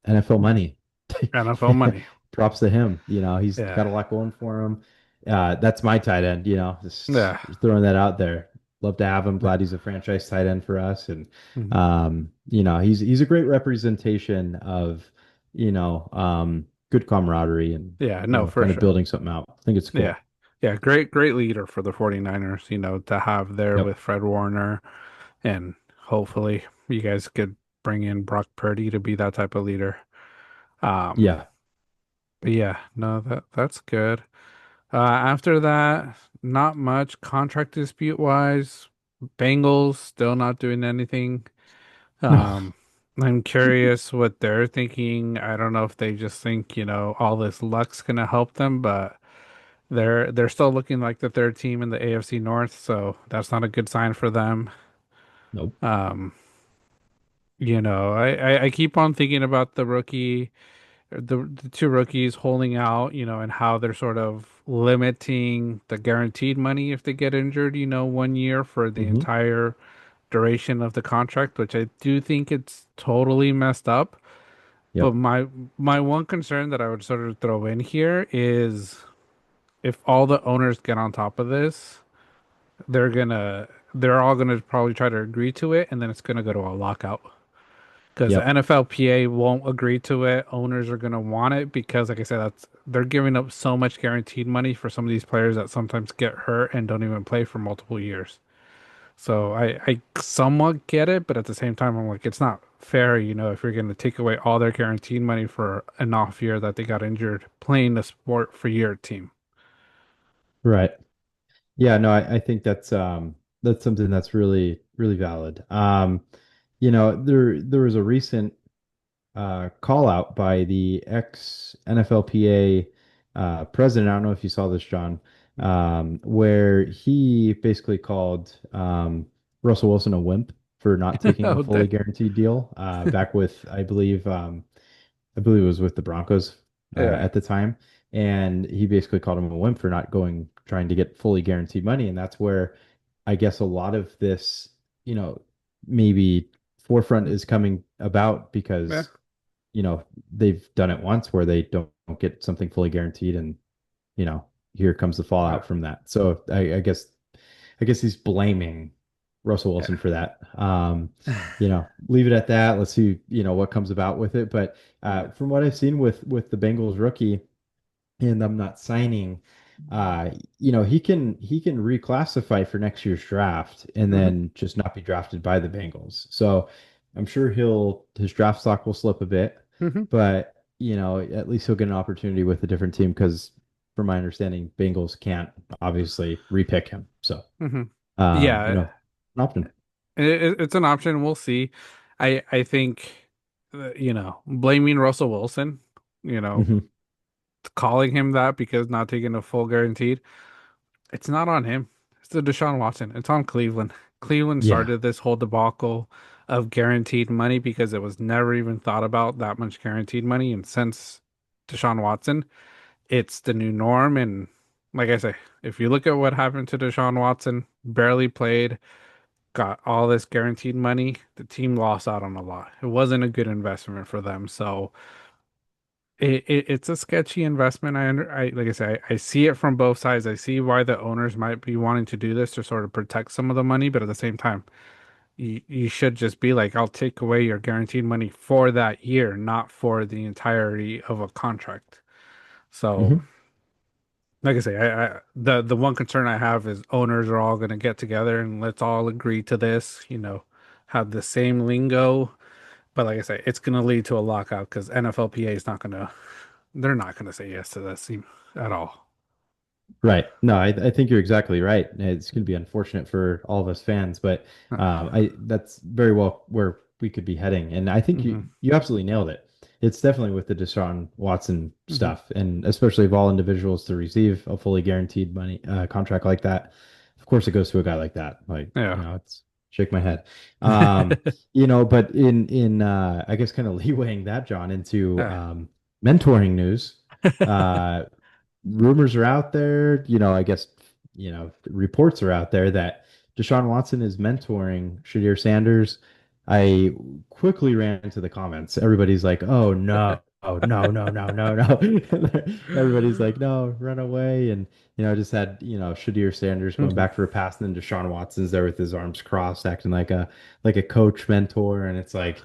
NFL money. NFL money. Props to him. He's Yeah. got a lot going for him. That's my tight end, just Yeah. throwing that out there. Love to have him. Glad he's a franchise tight end for us. And Mhm. he's a great representation of, good camaraderie and, Yeah, no, for kind of sure. building something out. I think it's Yeah. cool. Yeah, great leader for the 49ers, to have there Yep. with Fred Warner, and hopefully you guys could bring in Brock Purdy to be that type of leader. Um, Yeah. but yeah, no, that's good. After that, not much contract dispute wise. Bengals still not doing anything. No. Um, I'm curious what they're thinking. I don't know if they just think, all this luck's gonna help them, but they're still looking like the third team in the AFC North, so that's not a good sign for them. Nope. Um, I keep on thinking about the two rookies holding out, and how they're sort of limiting the guaranteed money if they get injured, 1 year for the Hmm. entire duration of the contract, which I do think it's totally messed up. But Yep. my one concern that I would sort of throw in here is if all the owners get on top of this, they're all gonna probably try to agree to it, and then it's gonna go to a lockout. Because the Yep. NFLPA won't agree to it. Owners are gonna want it because, like I said, they're giving up so much guaranteed money for some of these players that sometimes get hurt and don't even play for multiple years. So I somewhat get it, but at the same time, I'm like, it's not fair, if you're gonna take away all their guaranteed money for an off year that they got injured playing the sport for your team. Right. Yeah, no, I think that's something that's really, really valid. There was a recent call out by the ex NFLPA president. I don't know if you saw this, John, where he basically called Russell Wilson a wimp for not taking a Oh, fully guaranteed deal back with, I believe it was with the Broncos yeah. at the time, and he basically called him a wimp for not going trying to get fully guaranteed money, and that's where I guess a lot of this, you know, maybe forefront is coming about Yeah. because they've done it once where they don't get something fully guaranteed, and here comes the Yeah. fallout from that. So I guess he's blaming Russell Yeah. Wilson for that. Leave it at that. Let's see, what comes about with it. But Yeah. from what I've seen with the Bengals rookie and them not signing, uh, he can reclassify for next year's draft and Hmm. then just not be drafted by the Bengals. So I'm sure his draft stock will slip a bit, Hmm. but at least he'll get an opportunity with a different team because from my understanding, Bengals can't obviously repick him. So Hmm. um, you Yeah. know, often. It's an option. We'll see. I think, blaming Russell Wilson, you know, Hmm. calling him that because not taking a full guaranteed. It's not on him. It's the Deshaun Watson. It's on Cleveland. Cleveland Yeah. started this whole debacle of guaranteed money because it was never even thought about that much guaranteed money. And since Deshaun Watson, it's the new norm. And like I say, if you look at what happened to Deshaun Watson, barely played, got all this guaranteed money, the team lost out on a lot. It wasn't a good investment for them. So it's a sketchy investment. I like I say, I see it from both sides. I see why the owners might be wanting to do this to sort of protect some of the money, but at the same time, you should just be like, I'll take away your guaranteed money for that year, not for the entirety of a contract. So Hmm. like I say, the one concern I have is owners are all going to get together and let's all agree to this, have the same lingo. But like I say, it's going to lead to a lockout because NFLPA is not going to, they're not going to say yes to this at all. Right. No, I think you're exactly right. It's going to be unfortunate for all of us fans, but I that's very well where we could be heading. And I think Mm-hmm. you absolutely nailed it. It's definitely with the Deshaun Watson Hmm. stuff, and especially of all individuals to receive a fully guaranteed money contract like that. Of course, it goes to a guy like that. Like, Yeah. it's shake my head. Um, but in I guess kind of leewaying that, John, into Yeah. mentoring news. Uh, Rumors are out there, I guess, reports are out there that Deshaun Watson is mentoring Shadir Sanders. I quickly ran into the comments. Everybody's like, oh no, oh no, no, no, no, no. Everybody's like, no, run away. And, I just had, Shadir Sanders going Mhm. back for a pass, and then Deshaun Watson's there with his arms crossed, acting like a coach mentor. And it's like,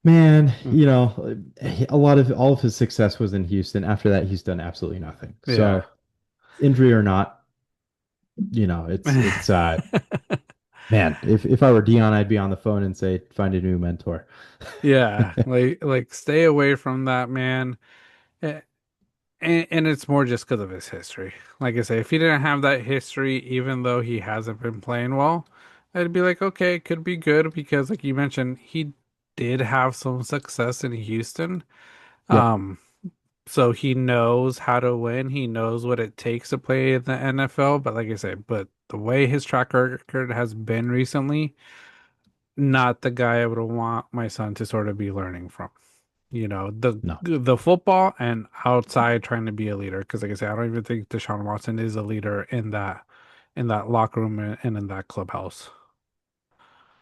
man, a lot of all of his success was in Houston. After that, he's done absolutely nothing. Yeah. So, injury or not, it's man, if I were Dion, I'd be on the phone and say, find a new mentor. Yeah, like stay away from that man. Eh, and it's more just because of his history. Like I say, if he didn't have that history, even though he hasn't been playing well, I'd be like, okay, it could be good because, like you mentioned, he did have some success in Houston. Yep. Um, so he knows how to win. He knows what it takes to play in the NFL. But like I say, but the way his track record has been recently, not the guy I would want my son to sort of be learning from. The No. the football and outside trying to be a leader. Because like I said, I don't even think Deshaun Watson is a leader in that locker room and in that clubhouse.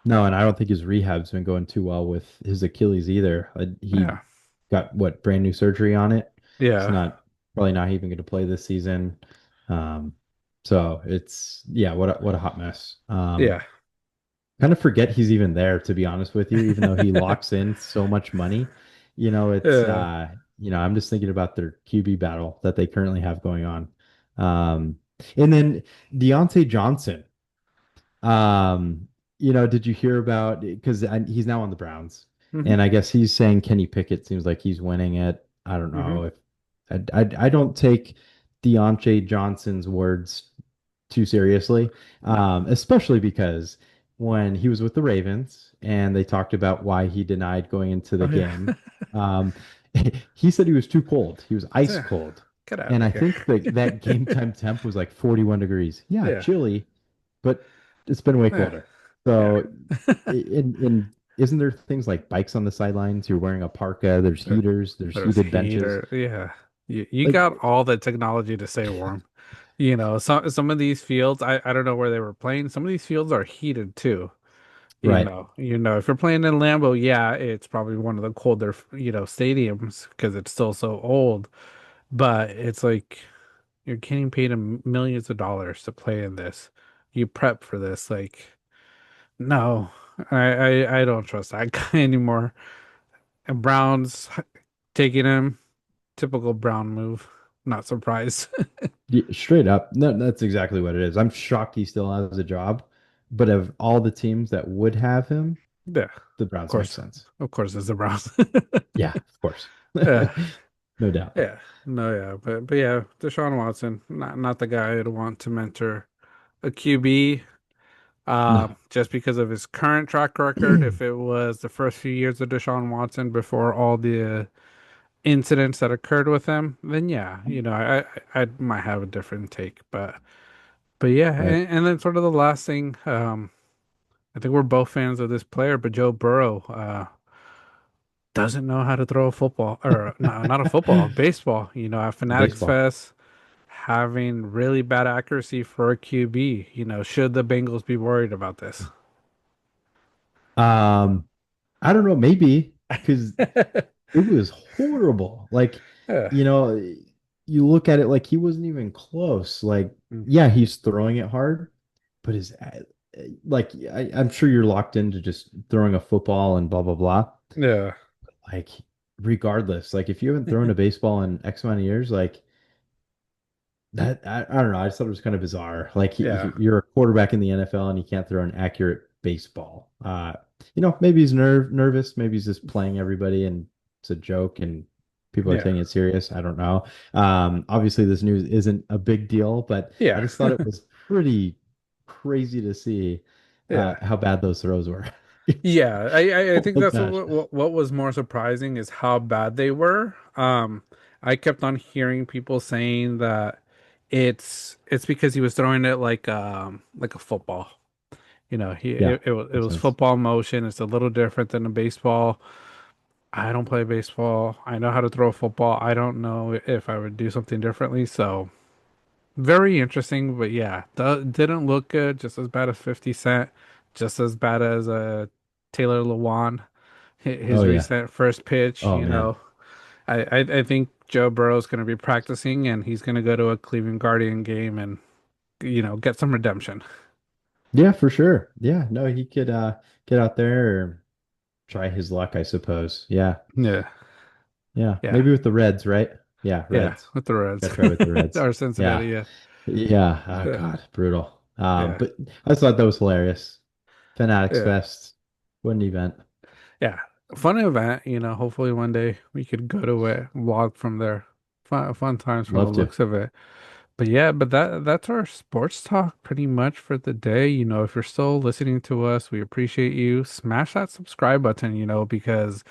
No, and I don't think his rehab's been going too well with his Achilles either. He Yeah. got what brand new surgery on it. He's Yeah. not probably not even going to play this season. Um, so it's yeah, what a hot mess. Yeah. Kind of forget he's even there, to be honest with you, even though he locks in so much money. It's Yeah. I'm just thinking about their QB battle that they currently have going on. And then Deontay Johnson. Um, did you hear about because he's now on the Browns, Hmm. and I guess he's saying Kenny Pickett seems like he's winning it. I don't Hmm. know if I don't take Deontay Johnson's words too seriously, No. especially because when he was with the Ravens and they talked about why he denied going into the Oh yeah. game, um, he said he was too cold. He was ice Yeah. cold. Get out And of I here. think that game time temp was like 41 degrees. Yeah, Yeah. chilly, but it's been way Yeah. colder. Yeah. So, in isn't there things like bikes on the sidelines? You're wearing a parka. There's There- heaters. There's There's heated benches. heater. Yeah. You Like, got all the technology to stay warm. Some of these fields, I don't know where they were playing. Some of these fields are heated too. right? If you're playing in Lambeau, yeah, it's probably one of the colder, stadiums because it's still so old. But it's like you're getting paid millions of dollars to play in this. You prep for this. Like, no, I don't trust that guy anymore. And Brown's taking him. Typical Brown move. Not surprised. Straight up. No, that's exactly what it is. I'm shocked he still has a job. But of all the teams that would have him, Yeah, the of Browns make course. sense. Of course, it's the Browns. Yeah, of course. Yeah. No doubt. Yeah, no, yeah, but yeah, Deshaun Watson, not the guy I'd want to mentor a QB. No. Just because of his current track record. If it was the first few years of Deshaun Watson before all the incidents that occurred with him, then yeah, I might have a different take. But yeah, Right. and then sort of the last thing, I think we're both fans of this player, but Joe Burrow, doesn't know how to throw a football or no, not a football, a baseball. At Fanatics Baseball. Fest, having really bad accuracy for a QB. Should the Bengals be worried about this? Um, I don't know, maybe because it was horrible. Like, Yeah. you know, you look at it like he wasn't even close. Like, Mm. yeah, he's throwing it hard, but like I'm sure you're locked into just throwing a football and blah blah blah. Yeah. Like, regardless, like if you haven't thrown a baseball in X amount of years, like I don't know. I just thought it was kind of bizarre. Like Yeah. you're a quarterback in the NFL and you can't throw an accurate baseball. Maybe he's nervous. Maybe he's just playing everybody and it's a joke and people are Yeah. taking it serious. I don't know. Obviously this news isn't a big deal, but I Yeah. just thought it was pretty crazy to see Yeah. how bad those throws were. Yeah, I Oh think my that's gosh. what was more surprising is how bad they were. I kept on hearing people saying that it's because he was throwing it like a football. Yeah, It makes was sense. football motion. It's a little different than a baseball. I don't play baseball. I know how to throw a football. I don't know if I would do something differently. So very interesting, but yeah, didn't look good. Just as bad as 50 Cent, just as bad as Taylor Lewan. Oh His yeah. recent first pitch, Oh man. I think Joe Burrow is going to be practicing and he's going to go to a Cleveland Guardian game and get some redemption. Yeah, for sure. Yeah, no, he could get out there or try his luck, I suppose. Yeah. Yeah, Yeah. yeah, Maybe with the Reds, right? Yeah, yeah, Reds. with the Reds Gotta try with the Reds. or Cincinnati. Yeah. Yeah, Yeah. Oh yeah, God, brutal. yeah, But I just thought that was hilarious. Fanatics yeah, Fest. What an event. yeah. Fun event. Hopefully one day we could go to it, vlog from there. Fun times from the Love to. looks of it. But yeah, but that's our sports talk pretty much for the day. If you're still listening to us, we appreciate you. Smash that subscribe button, because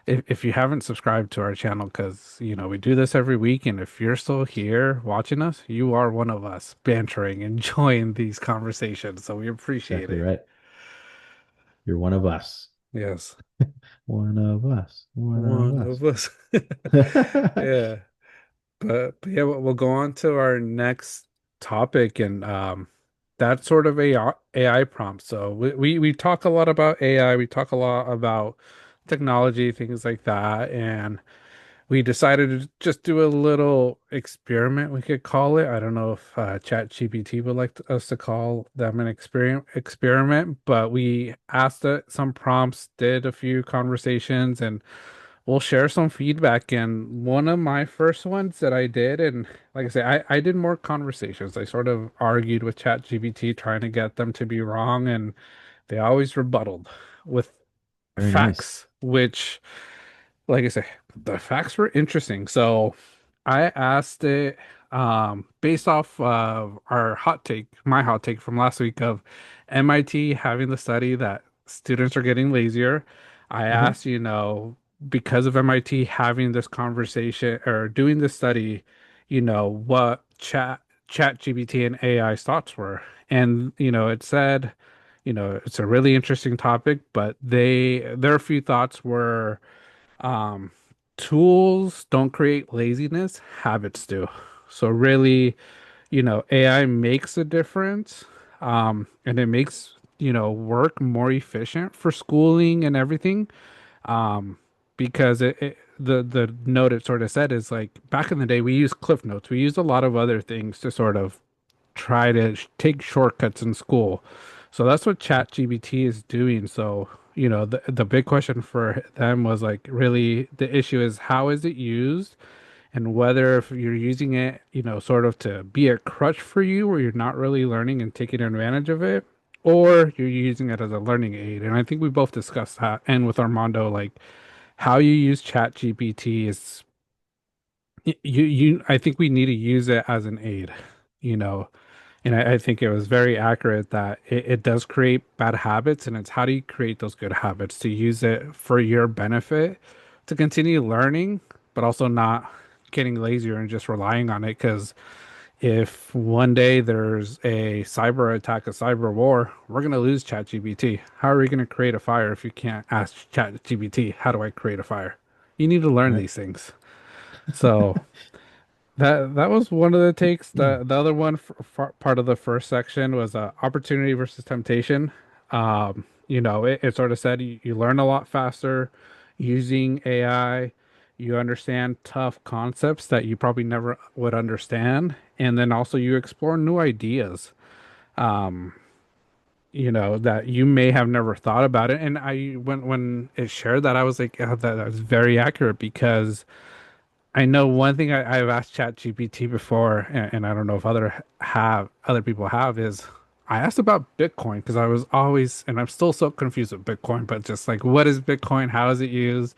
if you haven't subscribed to our channel, because we do this every week, and if you're still here watching us, you are one of us bantering, enjoying these conversations. So we appreciate Exactly it. right. You're one of us. Yes. One of us. One of One us. of us. Yeah. But yeah, we'll go on to our next topic, and that's sort of AI prompt. So we talk a lot about AI, we talk a lot about technology, things like that, and we decided to just do a little experiment, we could call it. I don't know if ChatGPT would like us to call them an experiment, but we asked it some prompts, did a few conversations, and we'll share some feedback. And one of my first ones that I did, and like I say, I did more conversations. I sort of argued with ChatGPT, trying to get them to be wrong, and they always rebutted with Very nice. facts, which, like I say, the facts were interesting. So I asked it based off of my hot take from last week of MIT having the study that students are getting lazier. I Hmm. asked, because of MIT having this conversation or doing this study, what chat GPT and AI's thoughts were. And, it said, it's a really interesting topic, but their few thoughts were um, tools don't create laziness, habits do. So really, AI makes a difference, and it makes, work more efficient for schooling and everything. Um, because the note it sort of said is like back in the day we used Cliff Notes. We used a lot of other things to sort of try to take shortcuts in school. So that's what ChatGPT is doing. So, the big question for them was like really the issue is how is it used and whether if you're using it, sort of to be a crutch for you where you're not really learning and taking advantage of it, or you're using it as a learning aid. And I think we both discussed that. And with Armando, like how you use ChatGPT is I think we need to use it as an aid, you know. And I think it was very accurate that it does create bad habits, and it's how do you create those good habits to use it for your benefit, to continue learning, but also not getting lazier and just relying on it. Because if one day there's a cyber attack, a cyber war, we're going to lose ChatGPT. How are we going to create a fire if you can't ask ChatGPT, how do I create a fire? You need to learn Right. these things. So. That was one of the takes. The other one, part of the first section, was opportunity versus temptation. It sort of said you learn a lot faster using AI. You understand tough concepts that you probably never would understand, and then also you explore new ideas. Um, that you may have never thought about it. And when it shared that, I was like, oh, that was very accurate because I know one thing I've asked ChatGPT before, and I don't know if other people have, is I asked about Bitcoin because I was always, and I'm still so confused with Bitcoin, but just like, what is Bitcoin? How is it used?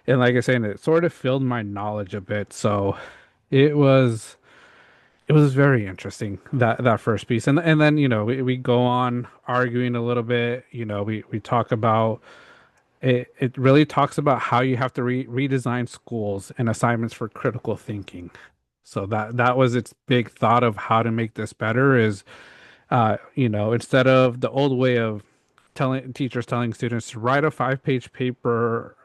And like I said, it sort of filled my knowledge a bit. So it was it was very interesting that first piece, and then we go on arguing a little bit. We talk about it. It really talks about how you have to redesign schools and assignments for critical thinking. So that was its big thought of how to make this better is instead of the old way of telling teachers telling students to write a five page paper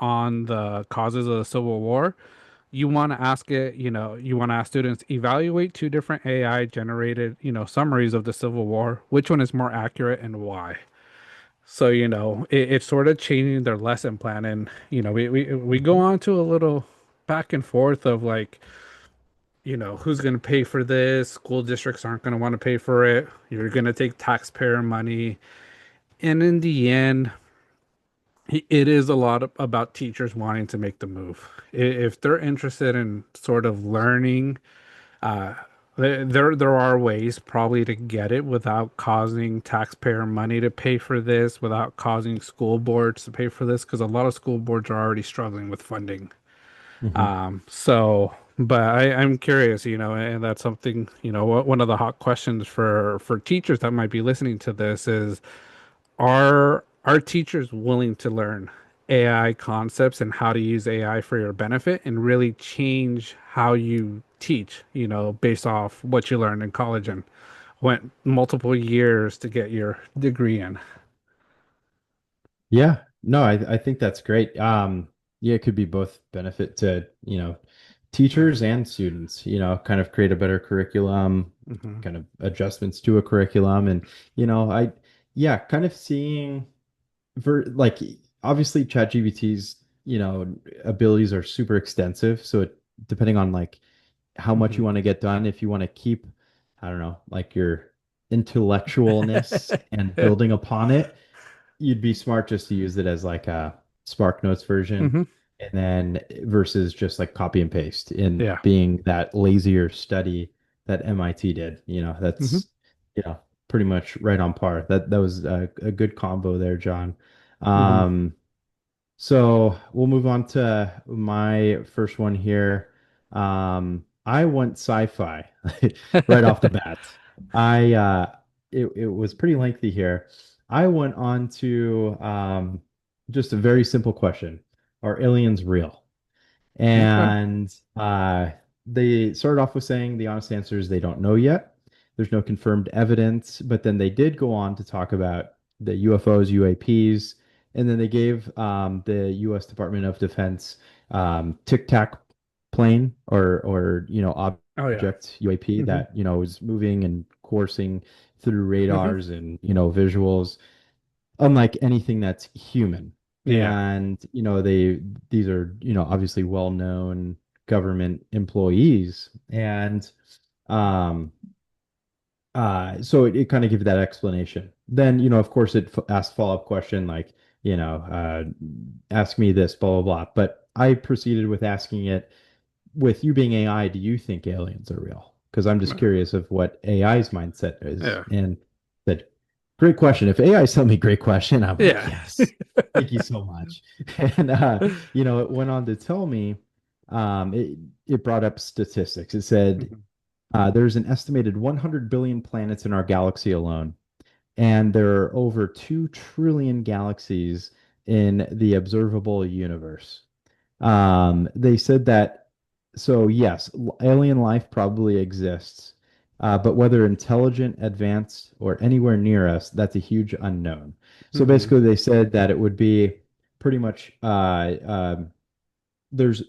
on the causes of the Civil War, you want to ask students evaluate two different AI generated, summaries of the Civil War. Which one is more accurate and why? So, it's sort of changing their lesson plan. And, we go on to a little back and forth of like, who's going to pay for this? School districts aren't going to want to pay for it. You're going to take taxpayer money. And in the end, it is a lot about teachers wanting to make the move. If they're interested in sort of learning, uh, there are ways probably to get it without causing taxpayer money to pay for this, without causing school boards to pay for this, because a lot of school boards are already struggling with funding. Hmm. But I'm curious, and that's something, one of the hot questions for teachers that might be listening to this is, are teachers willing to learn AI concepts and how to use AI for your benefit and really change how you teach, based off what you learned in college and went multiple years to get your degree in? Yeah, no, I think that's great. Yeah, it could be both benefit to, Yeah. teachers and students, kind of create a better curriculum, Hmm. kind of adjustments to a curriculum. And, yeah, kind of seeing like obviously ChatGPT's, abilities are super extensive. So depending on like how much Hmm. you want to get done, if you want to keep, I don't know, like your intellectualness and building upon it, you'd be smart just to use it as like a Spark Notes version, Hmm. and then versus just like copy and paste in Yeah. being that lazier study that MIT did. Hmm. That's, you know, pretty much right on par. That was a good combo there, John. Hmm. Um, so we'll move on to my first one here. I went sci-fi right off the bat. I it was pretty lengthy here. I went on to just a very simple question. Are aliens real? Okay. And they started off with saying the honest answer is they don't know yet. There's no confirmed evidence, but then they did go on to talk about the UFOs, UAPs, and then they gave the U.S. Department of Defense Tic Tac plane or Oh yeah. object UAP Hmm. that is moving and coursing through Hmm. radars and visuals unlike anything that's human. Yeah. And, these are, obviously well-known government employees. And um so it kind of gives that explanation. Then, of course it asked follow-up question like, ask me this, blah, blah, blah. But I proceeded with asking it, with you being AI, do you think aliens are real? Because I'm just curious of what AI's mindset is. Yeah. And that great question. If AI is telling me great question, I'm like, Yeah. yes, thank you so much. And it went on to tell me, it brought up statistics. It said Mhm. there's an estimated 100 billion planets in our galaxy alone, and there are over 2 trillion galaxies in the observable universe. They said that, so yes, alien life probably exists, but whether intelligent, advanced, or anywhere near us, that's a huge unknown. So Mhm. basically, they said that it would be pretty much there's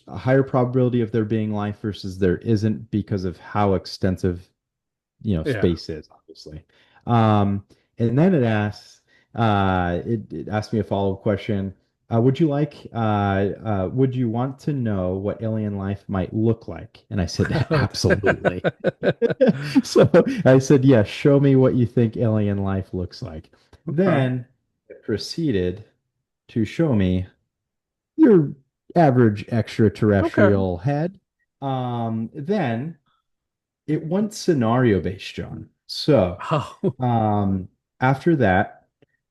a higher probability of there being life versus there isn't because of how extensive Yeah. space is, obviously. Um, and then it asked me a follow-up question. Would you want to know what alien life might look like? And I said, absolutely. So I said, yeah, show me what you think alien life looks like. Okay. Then it proceeded to show me you're average Okay. extraterrestrial head. Then it went scenario based, John. So Oh. um, after that,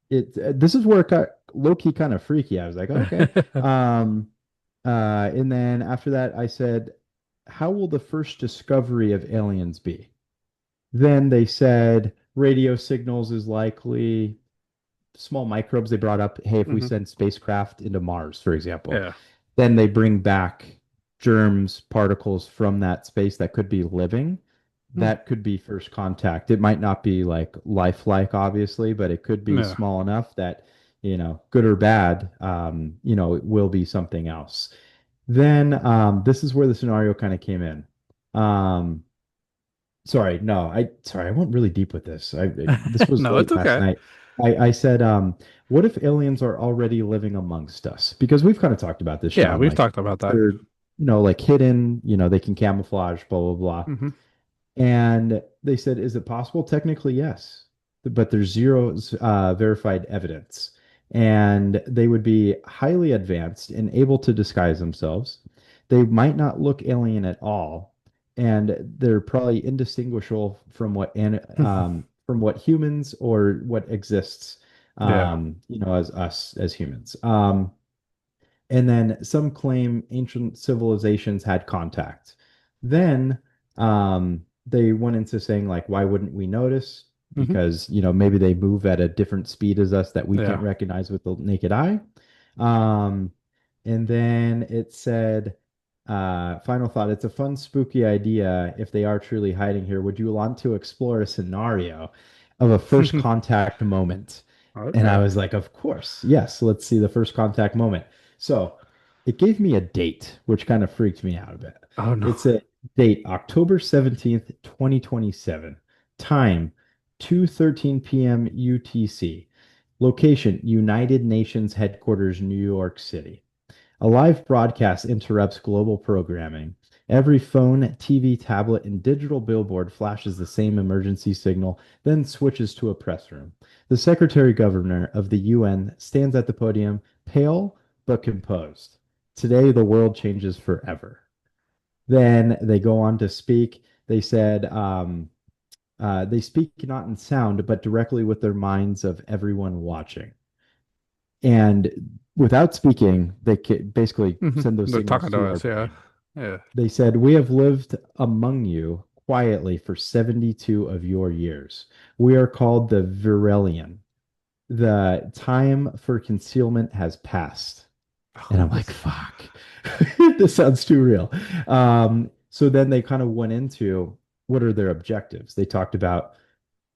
this is where it got low key kind of freaky. I was like, okay. Um, and then after that, I said, how will the first discovery of aliens be? Then they said radio signals is likely, small microbes. They brought up, hey, if we Hmm. send spacecraft into Mars, for example, Yeah. then they bring back germs, particles from that space that could be living. Hmm. That could be first contact. It might not be like lifelike, obviously, but it could be Yeah. small enough that, good or bad, it will be something else. Then this is where the scenario kind of came in. Um, Sorry, no, I went really deep with this. This was No, it's late last okay. night. I said, what if aliens are already living amongst us? Because we've kind of talked about this, Yeah, Sean. we've Like talked about that. they're, like hidden, they can camouflage, blah, blah, blah. Hmm. And they said, is it possible? Technically, yes, but there's zero verified evidence. And they would be highly advanced and able to disguise themselves. They might not look alien at all, and they're probably indistinguishable from what humans or what exists, Yeah. as us as humans. And then some claim ancient civilizations had contact. Then they went into saying, like, why wouldn't we notice? Hmm. Because, maybe they move at a different speed as us that we can't Yeah. recognize with the naked eye. Um, and then it said, final thought, it's a fun, spooky idea if they are truly hiding here. Would you want to explore a scenario of a first contact moment? And I Okay. was like, of course, yes, let's see the first contact moment. So it gave me a date, which kind of freaked me out a bit. Oh no. It's a date, October 17th, 2027. Time, 2:13 p.m. UTC. Location, United Nations headquarters, New York City. A live broadcast interrupts global programming. Every phone, TV, tablet, and digital billboard flashes the same emergency signal, then switches to a press room. The Secretary Governor of the UN stands at the podium, pale but composed. Today, the world changes forever. Then they go on to speak. They said, they speak not in sound, but directly with their minds of everyone watching. And without speaking, they basically send those They're signals talking to to our us, yeah. brain. Yeah. They said, we have lived among you quietly for 72 of your years. We are called the Virelian. The time for concealment has passed. And I'm like, fuck, this sounds too real. So then they kind of went into what are their objectives. They talked about,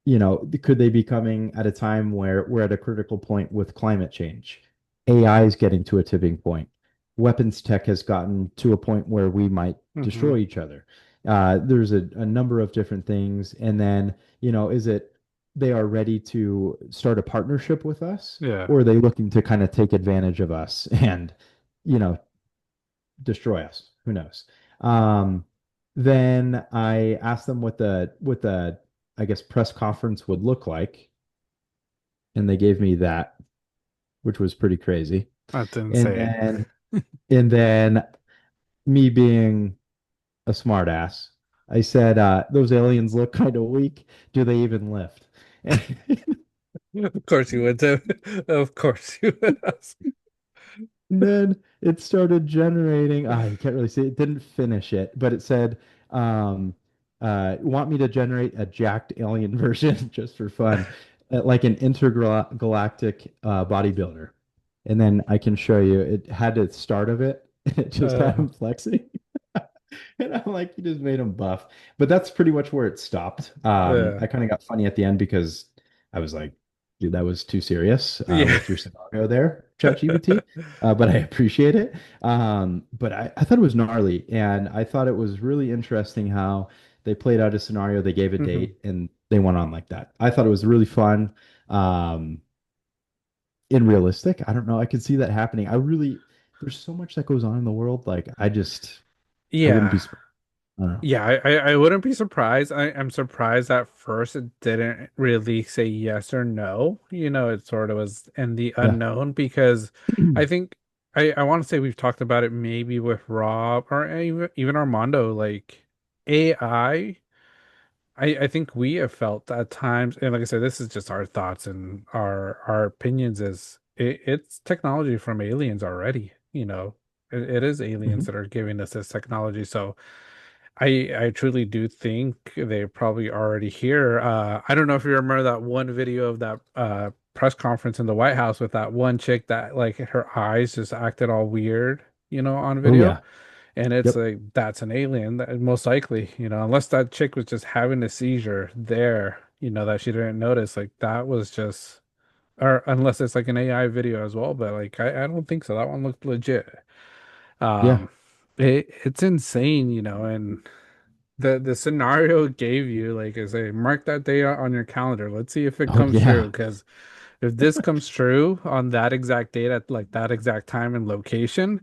could they be coming at a time where we're at a critical point with climate change? AI is getting to a tipping point. Weapons tech has gotten to a point where we might Hmm. destroy each other. There's a number of different things. And then, is it they are ready to start a partnership with us, Yeah. or are they looking to kind of take advantage of us and, you know, destroy us? Who knows? Um, then I asked them what the I guess press conference would look like, and they gave me that, which was pretty crazy. That's And insane. then and then me being a smartass, I said, "Those aliens look kind of weak. Do they even lift?" And Of course you would too. Of course you would ask. then it started generating. You can't really see it. Didn't finish it, but it said, um, "Want me to generate a jacked alien version just for fun, like an intergalactic bodybuilder?" And then I can show you. It had the start of it. It just had Uh, him flexing. And I'm like, you just made him buff. But that's pretty much where it stopped. yeah. I kind of got funny at the end because I was like, dude, that was too serious Yeah. with your scenario there, ChatGPT. But I appreciate it. But I thought it was gnarly. And I thought it was really interesting how they played out a scenario, they gave a Hmm. date, and they went on like that. I thought it was really fun um, and realistic. I don't know. I could see that happening. There's so much that goes on in the world. Like, I wouldn't Yeah. be surprised. I don't know. Yeah, I wouldn't be surprised. I'm surprised at first it didn't really say yes or no. You know, it sort of was in the Yeah. unknown because I think I want to say we've talked about it maybe with Rob or even Armando, like AI. I think we have felt at times, and like I said, this is just our thoughts and our opinions. It's technology from aliens already. It is aliens Mhm. that are giving us this technology. So I truly do think they're probably already here. I don't know if you remember that one video of that press conference in the White House with that one chick that like her eyes just acted all weird, on Oh video. yeah. And it's Yep. like that's an alien, that, most likely, unless that chick was just having a seizure there, that she didn't notice. Like that was just, or unless it's like an AI video as well. But like I don't think so. That one looked legit. Yeah. Um, it's insane, and the scenario it gave you, like, is a mark that day on your calendar. Let's see if it Oh comes true. yeah. Because if this comes true on that exact date at like that exact time and location,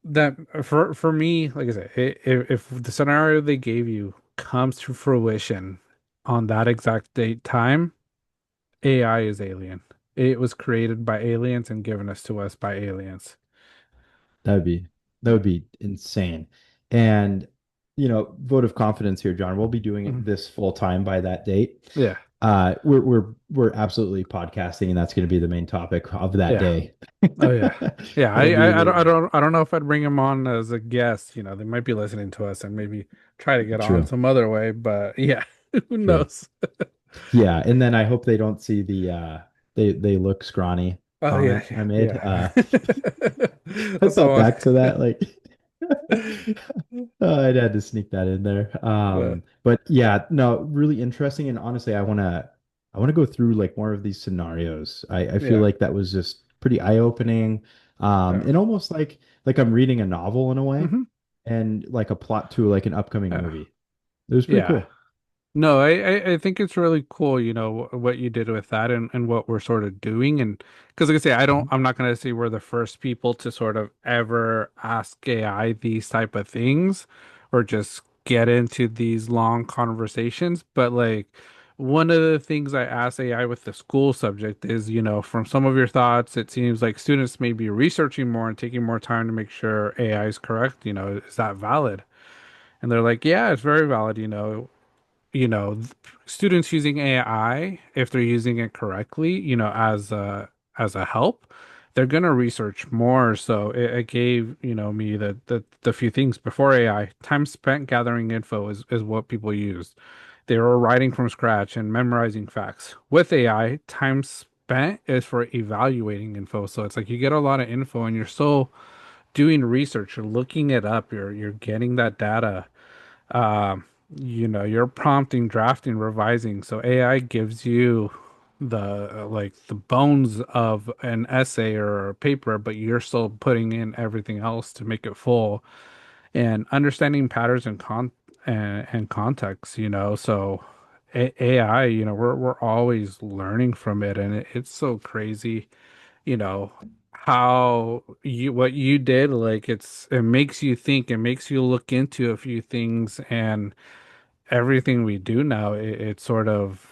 that for me, like I said, if the scenario they gave you comes to fruition on that exact date time, AI is alien. It was created by aliens and given us to us by aliens. That would be that would be insane. And vote of confidence here, John. We'll be doing it Mhm. this full time by that date. Yeah, We're absolutely podcasting, and that's going to be the main topic of that yeah. day. Oh yeah, yeah. It'll be I don't know if I'd bring him on as a guest. They might be listening to us and maybe try to get on true, some other way. But yeah, who true. knows? Yeah, and then I hope they don't see the they look scrawny Oh yeah, comment I made. yeah. I That's the thought one. back to that like I'd had to sneak that in there. But But yeah, no, really interesting. And honestly, I want to go through like more of these scenarios. I feel yeah, like that was just pretty eye-opening. yeah. And almost like I'm reading a novel in a way Hmm. and like a plot to like an upcoming Yeah, movie. It was pretty yeah. cool. No, I think it's really cool, what you did with that and what we're sort of doing. And because like I say, Mhm. I'm not gonna say we're the first people to sort of ever ask AI these type of things or just get into these long conversations. But like one of the things I asked AI with the school subject is, from some of your thoughts, it seems like students may be researching more and taking more time to make sure AI is correct. Is that valid? And they're like, yeah, it's very valid, you know, th- students using AI, if they're using it correctly, as a help, they're gonna research more. So it gave, me the few things before AI. Time spent gathering info is what people used. They were writing from scratch and memorizing facts. With AI, time spent is for evaluating info. So it's like you get a lot of info and you're still doing research, you're looking it up, you're getting that data, um, you're prompting, drafting, revising. So AI gives you like the bones of an essay or a paper, but you're still putting in everything else to make it full and understanding patterns and context, So AI, we're always learning from it, and it's so crazy, you know, how you what you did, like it makes you think, it makes you look into a few things, and everything we do now, it's sort of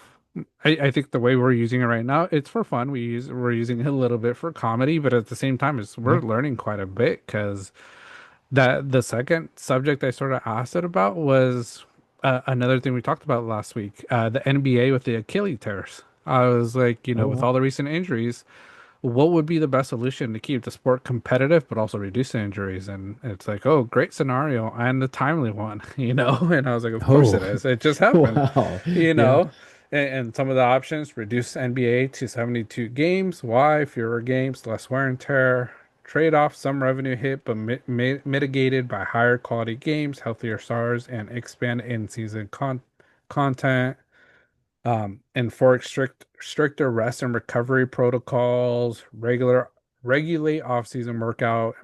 I think the way we're using it right now, it's for fun. We're using it a little bit for comedy, but at the same time, we're Yeah. learning quite a bit because that the second subject I sort of asked it about was another thing we talked about last week, the NBA with the Achilles tears. I was like, Oh with wow. all the recent injuries, what would be the best solution to keep the sport competitive but also reduce the injuries? And it's like, oh, great scenario and the timely one, And I was like, of course it Oh, is. It just happened, wow. you Yeah. know. And some of the options: reduce NBA to 72 games. Why? Fewer games, less wear and tear. Trade off some revenue hit, but mitigated by higher quality games, healthier stars, and expand in-season content. Enforce stricter rest and recovery protocols, regulate off-season workout,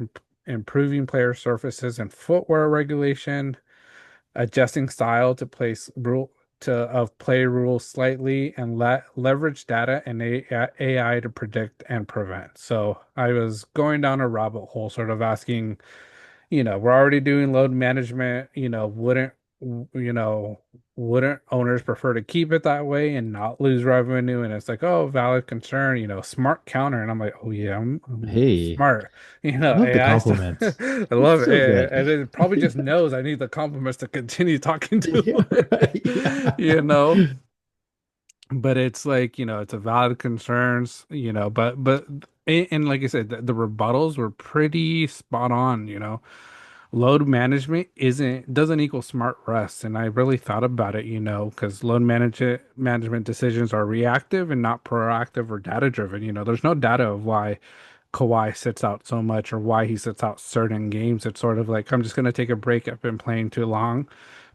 improving player surfaces and footwear regulation, adjusting style to place rule to of play rules slightly, and leverage data and AI to predict and prevent. So I was going down a rabbit hole, sort of asking, we're already doing load management, wouldn't you know? wouldn't owners prefer to keep it that way and not lose revenue? And it's like, oh, valid concern, smart counter. And I'm like, oh yeah, I'm Hey, smart. I love the AI stuff. compliments. I It's love it. so good. And it probably just knows I need the compliments to continue talking to Yeah, right. it, Yeah. but it's like, it's a valid concerns, and like I said, the rebuttals were pretty spot on, load management isn't doesn't equal smart rest. And I really thought about it, because load management decisions are reactive and not proactive or data driven. There's no data of why Kawhi sits out so much or why he sits out certain games. It's sort of like, I'm just going to take a break. I've been playing too long,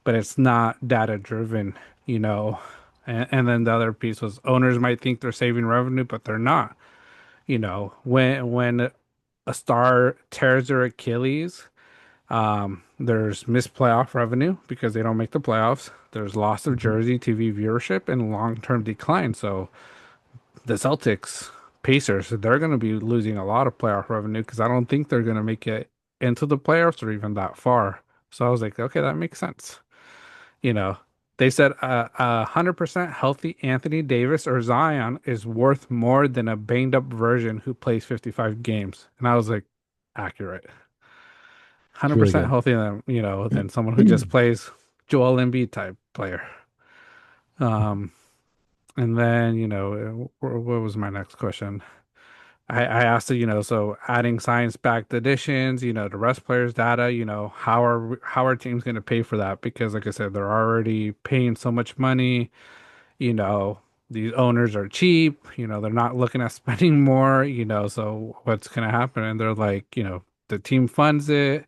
but it's not data driven, you know. And then the other piece was owners might think they're saving revenue, but they're not. When a star tears their Achilles, there's missed playoff revenue because they don't make the playoffs. There's loss of Mhm. jersey TV viewership and long-term decline. So the Celtics, Pacers, they're going to be losing a lot of playoff revenue because I don't think they're going to make it into the playoffs or even that far. So I was like, okay, that makes sense. You know, they said 100% healthy Anthony Davis or Zion is worth more than a banged up version who plays 55 games. And I was like, accurate. It's really 100% good. healthy than someone who just plays Joel Embiid type player. Um, and then, what was my next question? I asked it, so adding science-backed additions, to rest players' data, how are teams going to pay for that? Because like I said, they're already paying so much money, you know, these owners are cheap, they're not looking at spending more, so what's going to happen? And they're like, the team funds it.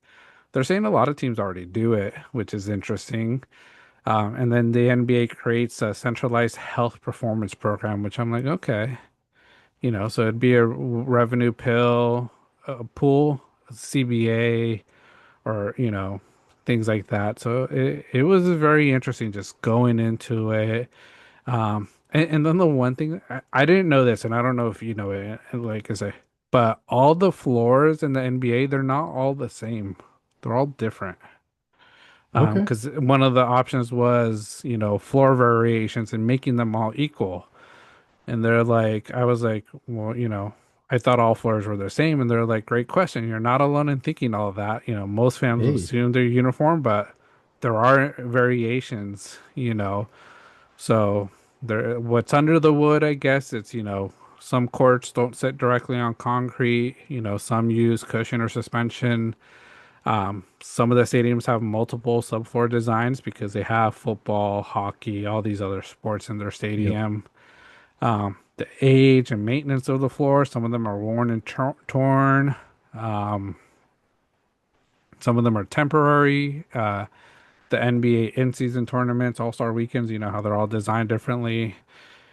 They're saying a lot of teams already do it, which is interesting. And then the NBA creates a centralized health performance program, which I'm like, okay. So it'd be a revenue pill, a pool, a CBA, or, things like that. So it was very interesting just going into it. And then the one thing I didn't know this, and I don't know if you know it, like I say, but all the floors in the NBA, they're not all the same. They're all different. Okay. Because one of the options was, floor variations and making them all equal. And they're like, I was like, well, I thought all floors were the same. And they're like, great question. You're not alone in thinking all of that. Most fans will Hey. assume they're uniform, but there are variations, So what's under the wood, I guess, it's, some courts don't sit directly on concrete, some use cushion or suspension. Some of the stadiums have multiple subfloor designs because they have football, hockey, all these other sports in their Yep. stadium. The age and maintenance of the floor, some of them are worn and torn. Um, some of them are temporary. The NBA in-season tournaments, All-Star weekends, how they're all designed differently.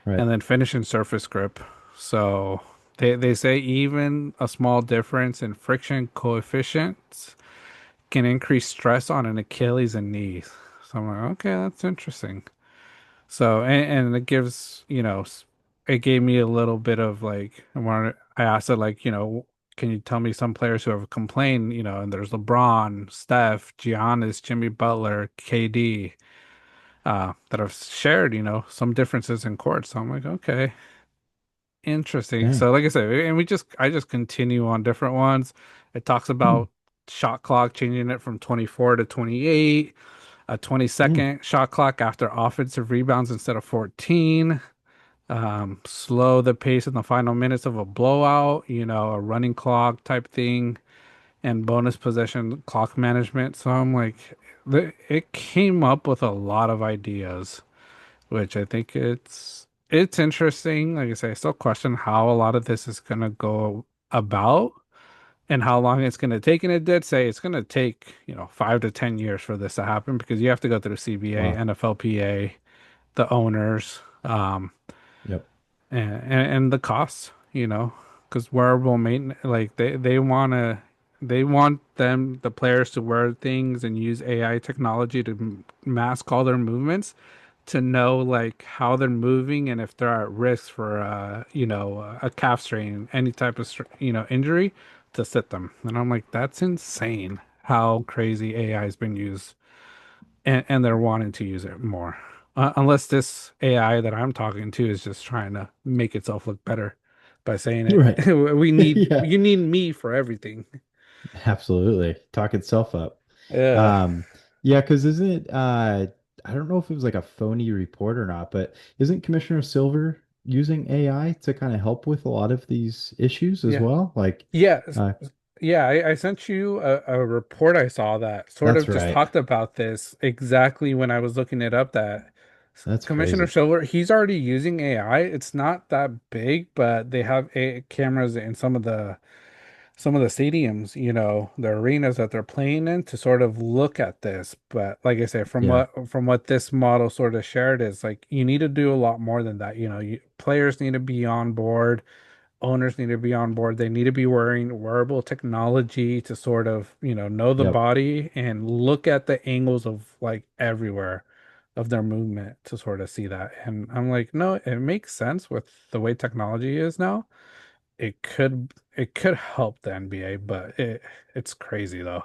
Right. And then finish and surface grip. So they say even a small difference in friction coefficients can increase stress on an Achilles and knees. So I'm like, okay, that's interesting. So and it gives, it gave me a little bit of like I asked it like, can you tell me some players who have complained, and there's LeBron, Steph, Giannis, Jimmy Butler, KD, that have shared, some differences in court. So I'm like, okay, interesting. Dang. So like I said, and I just continue on different ones. It talks about shot clock changing it from 24 to 28, a 20 Mm. second shot clock after offensive rebounds instead of 14. Slow the pace in the final minutes of a blowout, a running clock type thing, and bonus possession clock management. So I'm like, it came up with a lot of ideas, which I think it's interesting. Like I say, I still question how a lot of this is gonna go about and how long it's gonna take. And it did say it's gonna take, 5 to 10 years for this to happen because you have to go through CBA, Wow. NFLPA, the owners. Yep. And the costs, because wearable maintenance, like they want the players to wear things and use AI technology to mask all their movements to know like how they're moving and if they're at risk for a calf strain, any type of injury to sit them. And I'm like, that's insane how crazy AI has been used and they're wanting to use it more. Unless this AI that I'm talking to is just trying to make itself look better by saying it. Right. We need Yeah. you need me for everything. Absolutely. Talk itself up. Yeah. Um, yeah, because isn't it I don't know if it was like a phony report or not, but isn't Commissioner Silver using AI to kind of help with a lot of these issues as Yeah. well? Like, Yeah. uh, Yeah. I sent you a report I saw that sort that's of just right. talked about this exactly when I was looking it up that That's Commissioner crazy. Silver, he's already using AI. It's not that big, but they have cameras in some of the stadiums, the arenas that they're playing in to sort of look at this. But like I say, from Yeah. what this model sort of shared is like you need to do a lot more than that. Players need to be on board, owners need to be on board. They need to be wearing wearable technology to sort of, know the Yep. body and look at the angles of like everywhere of their movement to sort of see that. And I'm like, no, it makes sense with the way technology is now. It could help the NBA, but it's crazy though.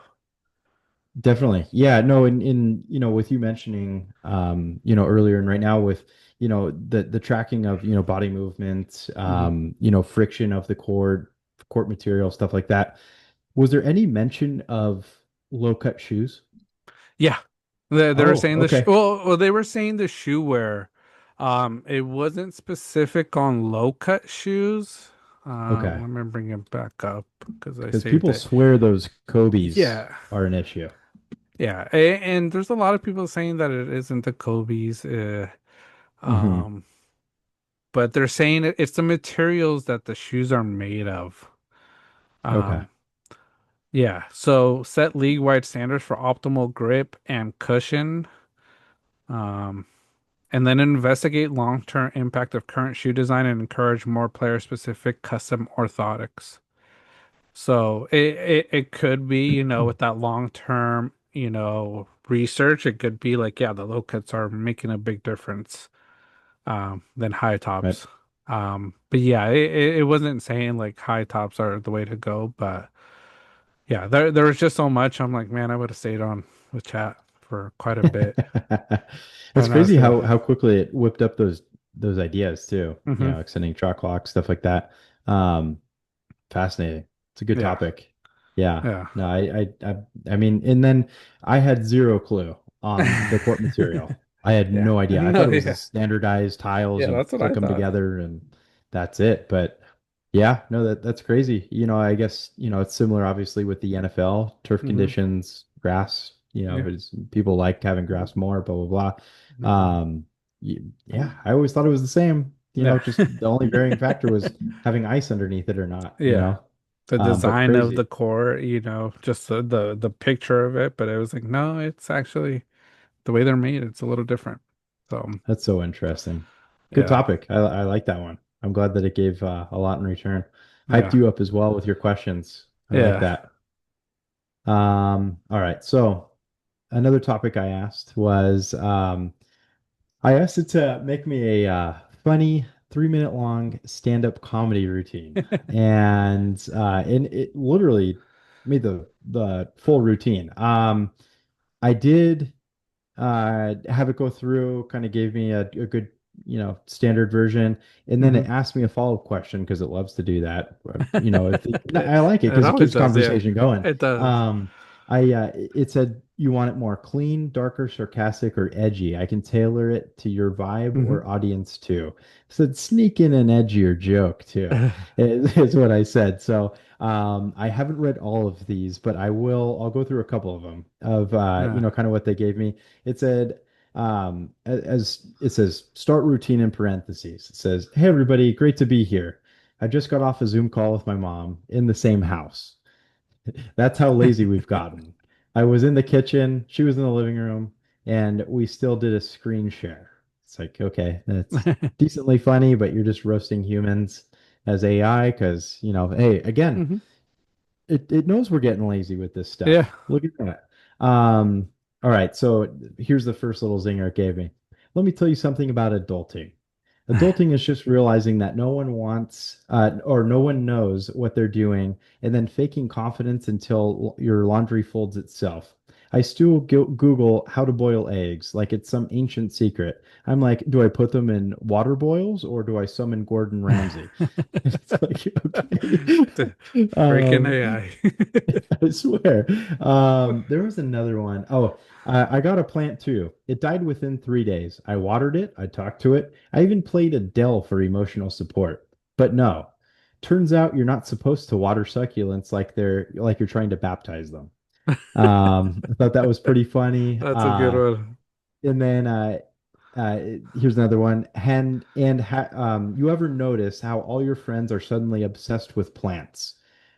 Definitely. Yeah, no, with you mentioning earlier and right now with the tracking of body movement, Hmm. friction of the court material, stuff like that. Was there any mention of low cut shoes? Yeah. They were Oh, saying okay. well, they were saying the shoe wear. It wasn't specific on low cut shoes. Okay. Let me bring it back up because I Because saved people it. swear those Kobe's Yeah. are an issue. Yeah. And there's a lot of people saying that it isn't the Kobe's. Hmm. Um, but they're saying it's the materials that the shoes are made of. Okay. Um, yeah. So set league-wide standards for optimal grip and cushion. Um, and then investigate long-term impact of current shoe design and encourage more player-specific custom orthotics. So it could be, with that long-term, research, it could be like, yeah, the low cuts are making a big difference than high Right. tops. But yeah, it wasn't saying like high tops are the way to go, but yeah, there was just so much. I'm like, man, I would have stayed on with chat for quite a bit. It's And I was crazy gonna, how quickly it whipped up those ideas too. hmm Extending shot clock, stuff like that. Um, Fascinating. It's a good yeah, topic. Yeah. yeah. No, I mean, and then I had zero clue on the court material. I had Yeah. no idea. I No, thought it was the yeah. standardized tiles. Yeah, You that's what click I them thought. together and that's it. But yeah, no, that's crazy. I guess, it's similar obviously with the NFL, turf Hmm. conditions, grass, Yeah. people like having Mhm. grass more, blah, blah, blah. Mhm. Yeah, I always thought it was the same. Yeah. Just the only varying factor was having ice underneath it or not. Yeah. The But design of the crazy. core, just the picture of it, but it was like, no, it's actually the way they're made, it's a little different. So, That's so interesting. Good yeah. topic. I like that one. I'm glad that it gave a lot in return. Hyped Yeah. you up as well with your questions. I like Yeah. that. All right. So another topic I asked was I asked it to make me a funny 3 minute long stand-up comedy routine. And it literally made the full routine. I did have it go through, kind of gave me a good, standard version. And then Hmm. it asked me a follow-up question because it loves to do that. I like it It because it always keeps does, yeah. conversation going. It does. Um, it said, you want it more clean, darker, sarcastic, or edgy. I can tailor it to your vibe Hmm. or audience too. It said sneak in an edgier joke too, is what I said. So I haven't read all of these, but I'll go through a couple of them of Yeah. kind of what they gave me. It said, as it says, start routine in parentheses. It says, hey everybody, great to be here. I just got off a Zoom call with my mom in the same house. That's how lazy we've gotten. I was in the kitchen, she was in the living room, and we still did a screen share. It's like, okay, that's decently funny, but you're just roasting humans as AI because, hey, again, Hmm. it knows we're getting lazy with this Yeah. stuff. Look at that. All right, so here's the first little zinger it gave me. Let me tell you something about adulting. Adulting is just realizing that no one wants or no one knows what they're doing and then faking confidence until your laundry folds itself. I still Google how to boil eggs like it's some ancient secret. I'm like, do I put them in water boils or do I summon Gordon Ramsay? It's like, The okay. freaking AI. I swear. There was another one. Oh, I got a plant too. It died within 3 days. I watered it. I talked to it. I even played Adele for emotional support. But no, turns out you're not supposed to water succulents like you're trying to baptize them. I thought that was pretty funny. That's a good one. And then uh, here's another one. You ever notice how all your friends are suddenly obsessed with plants?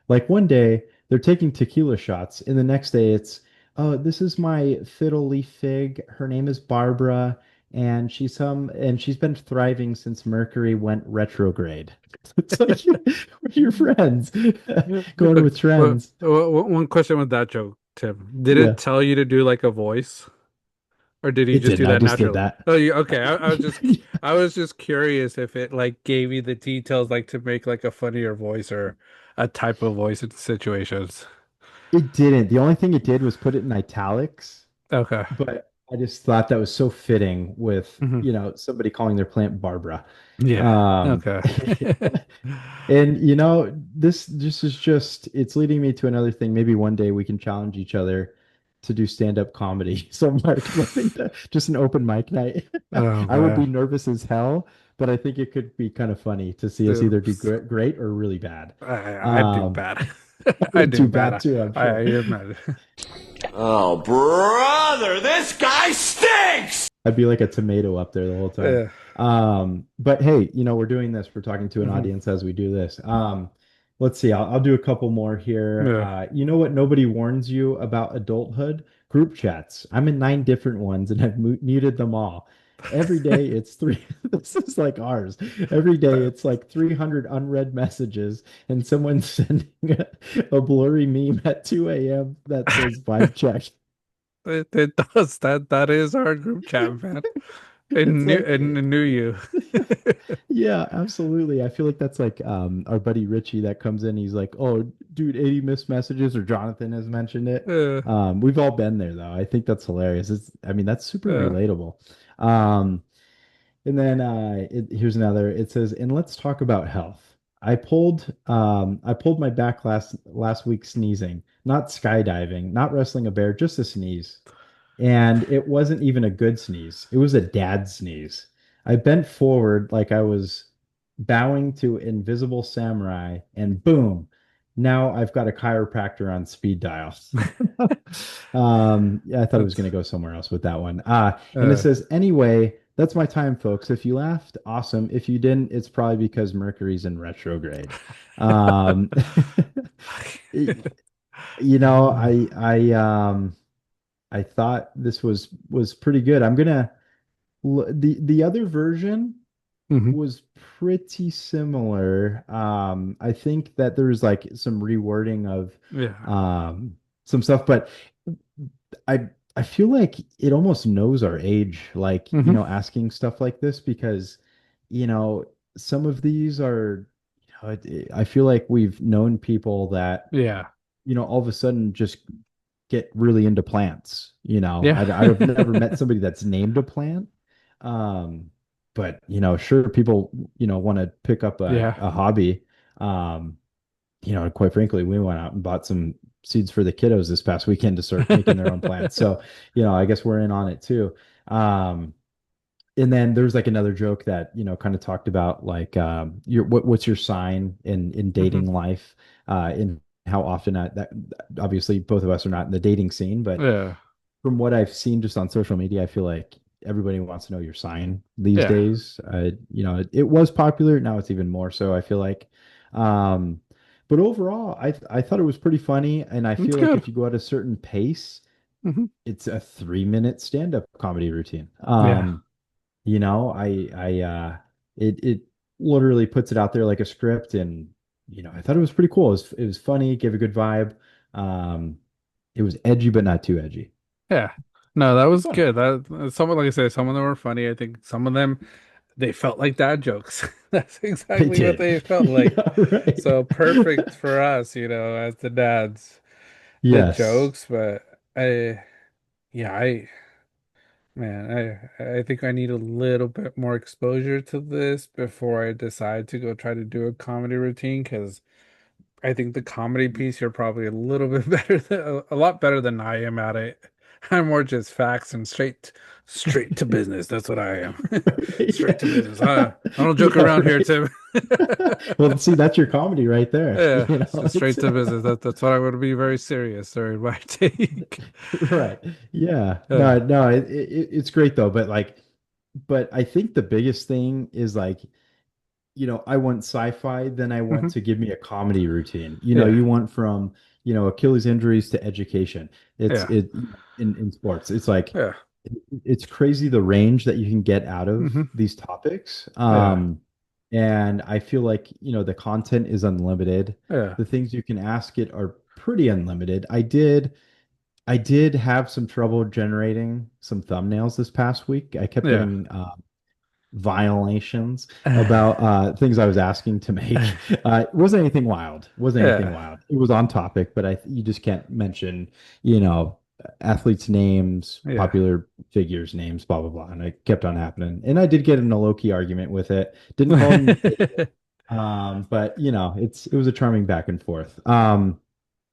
Like one day they're taking tequila shots, and the next day it's, oh, this is my fiddle leaf fig. Her name is Barbara, and she's been thriving since Mercury went retrograde. It's like we're your friends going with trends. One question with that joke, Tim. Did it Yeah, tell you to do like a voice, or did he it just do didn't. I that just did naturally? that. Oh, okay. I was just curious if it like gave you the details, like to make like a funnier voice or a type of voice in situations. It didn't. The only thing it did was put it in italics, Okay. but I just thought that was so fitting with, Hmm. somebody calling their plant Barbara. Yeah. Um, Okay. and this is just it's leading me to another thing. Maybe one day we can challenge each other to do stand-up comedy somewhere. 'Cause I think that just an open mic night. Oh I would be man. nervous as hell, but I think it could be kind of funny to see us Dude, either do great or really bad. I do Um, bad. I I would do do bad. bad too, I'm I sure. am mad. Oh, brother, this guy stinks! I'd be like a tomato up there the whole time. Yeah. But hey, we're doing this. We're talking to an Hmm. audience as we do this. Let's see. I'll do a couple more here. Yeah. You know what? Nobody warns you about adulthood? Group chats. I'm in 9 different ones and I've muted them all. Every day it's three. This is like ours. Every day it's like 300 unread messages and someone sending a blurry meme at 2 a.m. that says vibe check. It does. That is our group chat, man. It's like It knew you. yeah, absolutely. I feel like that's like our buddy Richie that comes in. He's like, "Oh, dude, 80 missed messages," or Jonathan has mentioned it. Uh, We've all been there though. I think that's hilarious. I mean, that's super uh, relatable. Um, and then here's another. It says, "And let's talk about health. I pulled my back last week sneezing, not skydiving, not wrestling a bear, just a sneeze. And it wasn't even a good sneeze. It was a dad sneeze. I bent forward like I was bowing to Invisible Samurai, and boom, now I've got a chiropractor on speed dial." Yeah, I thought it was that's going to go somewhere else with that one. And it uh, says, anyway, that's my time, folks. If you laughed, awesome. If you didn't, it's probably because Mercury's in retrograde. Um, you know, I thought this was pretty good. The other version mhm. was pretty similar. I think that there was like some rewording of Yeah. some stuff, but I feel like it almost knows our age, like, Hmm. asking stuff like this because, you know, some of these are, I feel like we've known people that, Yeah. all of a sudden just get really into plants. Yeah. I've never met somebody that's named a plant. Um, but sure, people, want to pick up Yeah. a hobby. Um, quite frankly, we went out and bought some seeds for the kiddos this past weekend to start making their own plants. So, I guess we're in on it too. Um, and then there's like another joke that, kind of talked about like what's your sign in Hmm. dating life, in how often that obviously both of us are not in the dating scene, but Yeah. from what I've seen just on social media, I feel like everybody wants to know your sign these Yeah. days. It was popular, now it's even more so, I feel like. Um, but overall, I thought it was pretty funny, and I It's feel like good. if you go at a certain pace, Hmm. it's a 3-minute stand-up comedy routine. Yeah. It literally puts it out there like a script, and I thought it was pretty cool. It was funny, gave a good vibe. Um, it was edgy, but not too edgy. Yeah. No, that was Fun. good. Some of, like I said, some of them were funny. I think some of them they felt like dad jokes. That's They exactly what did. they felt like. Yeah, right. So perfect for us, as the dads, the Yes. jokes, but I. Yeah, I think I need a little bit more exposure to this before I decide to go try to do a comedy routine because I think the comedy piece you're probably a little bit better than a lot better than I am at it. I'm more just facts and straight to business. That's what I am. Straight to business. Yeah. I don't joke Yeah, around here, right. Tim. Well, see, that's your comedy right there. Yeah, You it's know, just it's straight to business. That's what I would be very serious during my take. right. Yeah. Uh, No, it's great though. But like, but I think the biggest thing is like, I want sci-fi, then I want mhm. to give me a comedy routine. Yeah, You want from, Achilles injuries to education. It's yeah, it in sports. It's like yeah. it's crazy the range that you can get out of Hmm. these topics. Yeah, And I feel like, the content is unlimited. yeah, The things you can ask it are pretty unlimited. I did have some trouble generating some thumbnails this past week. I kept yeah. getting violations about things I was asking to make. It wasn't anything wild. Wasn't anything Yeah, wild. It was on topic, but you just can't mention, you know, athletes' names, yeah. popular figures' names, blah blah blah. And it kept on happening. And I did get in a low key argument with it. Didn't call him. But it was a charming back and forth. I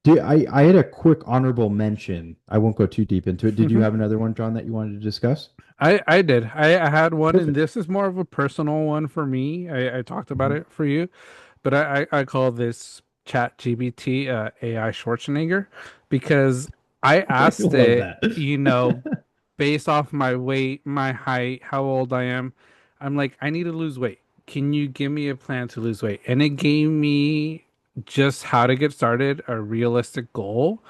had a quick honorable mention. I won't go too deep into it. Did you Mhm. have another one, John, that you wanted to discuss? I did. I had one, and Perfect. this is more of a personal one for me. I talked about Mhm. it for you, but I call this ChatGPT AI Schwarzenegger because I I asked love it, that. based off my weight, my height, how old I am. I'm like, I need to lose weight. Can you give me a plan to lose weight? And it gave me just how to get started, a realistic goal,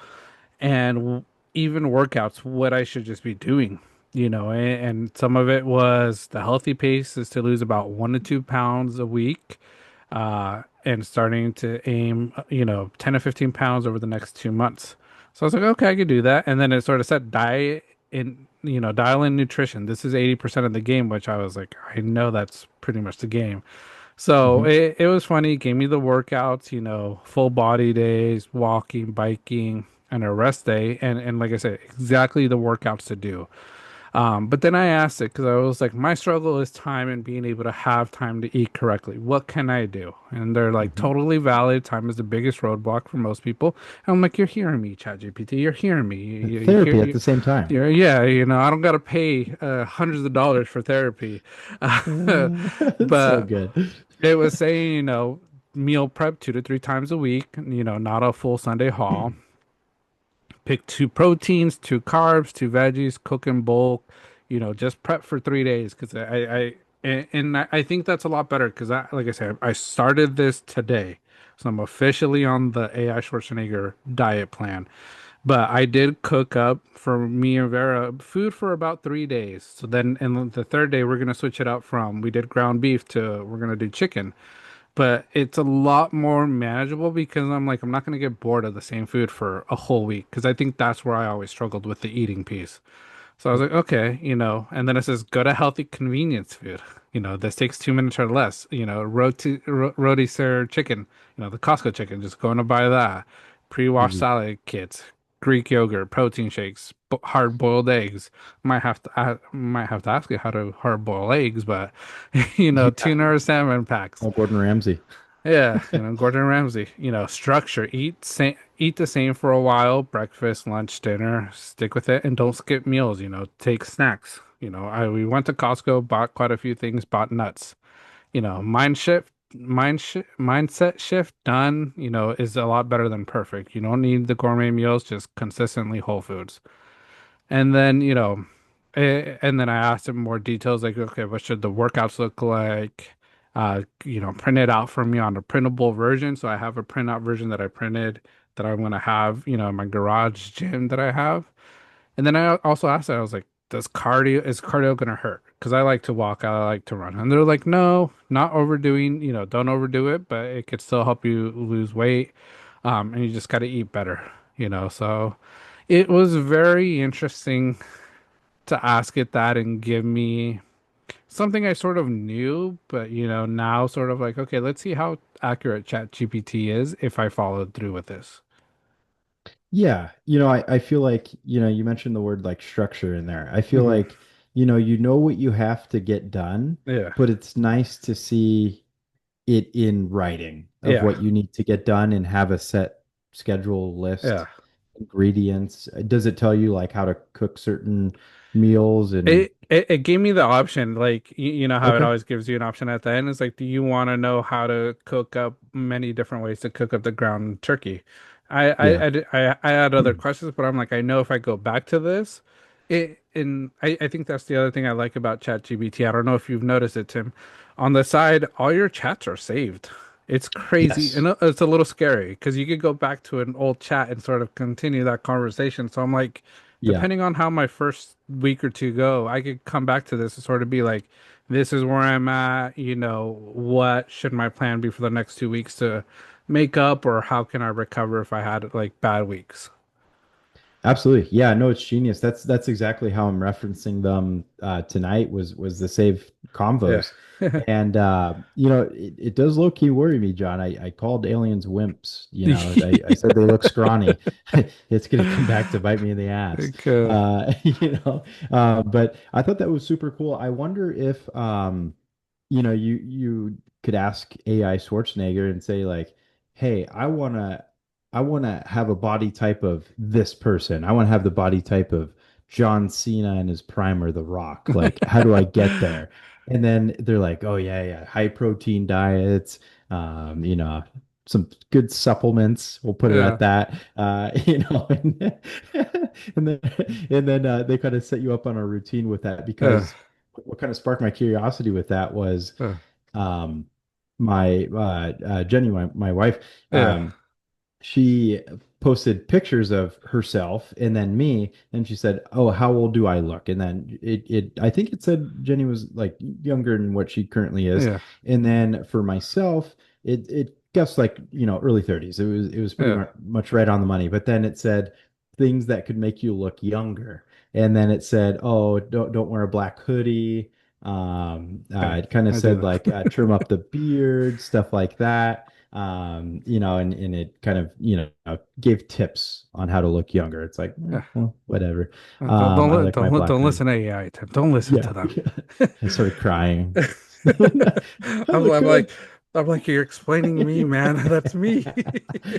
and even workouts, what I should just be doing, and some of it was the healthy pace is to lose about 1 to 2 pounds a week, and starting to aim, 10 to 15 pounds over the next 2 months. So I was like, okay, I could do that. And then it sort of said diet in, dial in nutrition. This is 80% of the game, which I was like, I know that's pretty much the game. So Mhm. it was funny. Gave me the workouts, full body days, walking, biking, and a rest day. And like I said, exactly the workouts to do. But then I asked it because I was like, my struggle is time and being able to have time to eat correctly. What can I do? And they're like, Mhm. totally valid. Time is the biggest roadblock for most people. And I'm like, you're hearing me, ChatGPT. You're hearing me. You hear, Therapy at the same time. yeah, I don't got to pay hundreds of dollars for therapy. That's so But good. it was saying, meal prep 2 to 3 times a week, not a full Sunday haul. Pick two proteins, two carbs, two veggies, cook in bulk, just prep for 3 days. Cause I think that's a lot better. Cause like I said, I started this today. So I'm officially on the AI Schwarzenegger diet plan. But I did cook up for me and Vera food for about 3 days. So then, and the third day, we're gonna switch it up from we did ground beef to we're gonna do chicken. But it's a lot more manageable because I'm like, I'm not gonna get bored of the same food for a whole week because I think that's where I always struggled with the eating piece. So I was like, okay, and then it says go to healthy convenience food. This takes 2 minutes or less. Rotisserie chicken, the Costco chicken, just going to buy that. Pre-washed Easy. salad kits, Greek yogurt, protein shakes, hard-boiled eggs. Might have to ask you how to hard-boil eggs, but Yeah. tuna or salmon packs. Oh, Gordon Ramsay. Yeah, Gordon Ramsay, structure, eat the same for a while, breakfast, lunch, dinner, stick with it and don't skip meals, take snacks. We went to Costco, bought quite a few things, bought nuts. Mindset shift done, is a lot better than perfect. You don't need the gourmet meals, just consistently whole foods. And then, and then I asked him more details like, okay, what should the workouts look like? Print it out for me on a printable version. So I have a printout version that I printed that I'm gonna have, in my garage gym that I have. And then I also asked her, I was like, is cardio gonna hurt? Because I like to walk, I like to run. And they're like, no, not overdoing, don't overdo it, but it could still help you lose weight. And you just gotta eat better, so it was very interesting to ask it that and give me something I sort of knew, but now sort of like, okay, let's see how accurate ChatGPT is if I followed through with this. Yeah, I feel like, you mentioned the word like structure in there. I feel Hmm. like, you know what you have to get done, Yeah. but it's nice to see it in writing of Yeah. what you need to get done and have a set schedule list, Yeah. ingredients. Does it tell you like how to cook certain meals and It gave me the option, like you know how it okay. always gives you an option at the end. It's like, do you want to know how to cook up many different ways to cook up the ground turkey? Yeah. I had other questions, but I'm like, I know if I go back to this, I think that's the other thing I like about ChatGPT. I don't know if you've noticed it, Tim. On the side, all your chats are saved. It's crazy, Yes. and it's a little scary because you could go back to an old chat and sort of continue that conversation. So I'm like, Yeah. depending on how my first week or two go, I could come back to this and sort of be like, this is where I'm at, what should my plan be for the next 2 weeks to make up, or how can I recover if I had like bad weeks? Absolutely. Yeah, no, it's genius. That's exactly how I'm referencing them tonight was the save Yeah. convos. And it does low key worry me, John. I called aliens wimps, I said they look scrawny. It's gonna come back to bite me in the ass. Like, But I thought that was super cool. I wonder if you could ask AI Schwarzenegger and say like, "Hey, I wanna have a body type of this person. I want to have the body type of John Cena in his prime or The Rock. Like, how do I get there?" And then they're like, "Oh yeah, yeah, high protein diets, um, you know, some good supplements. We'll put it yeah, at that. And then they kind of set you up on a routine with that yeah, because what kind of sparked my curiosity with that was yeah, um my Jenny, my wife, yeah, she posted pictures of herself and then me, and she said, "Oh, how old do I look?" And then I think it said Jenny was like younger than what she currently is. yeah, And then for myself, it guessed like, early 30s. It was pretty yeah, much right on the money. But then it said things that could make you look younger. And then it said, "Oh, don't wear a black hoodie." yeah. It kind of I do said that. like trim up the beard, stuff like that. And it kind of, gave tips on how to look younger. It's like, Yeah. well, whatever. Don't I like my black don't hoodie. listen to AI, Tim. Don't listen Yeah. to them. I started crying. I I'm, look I'm like, good. I'm like, you're explaining me, man. That's me.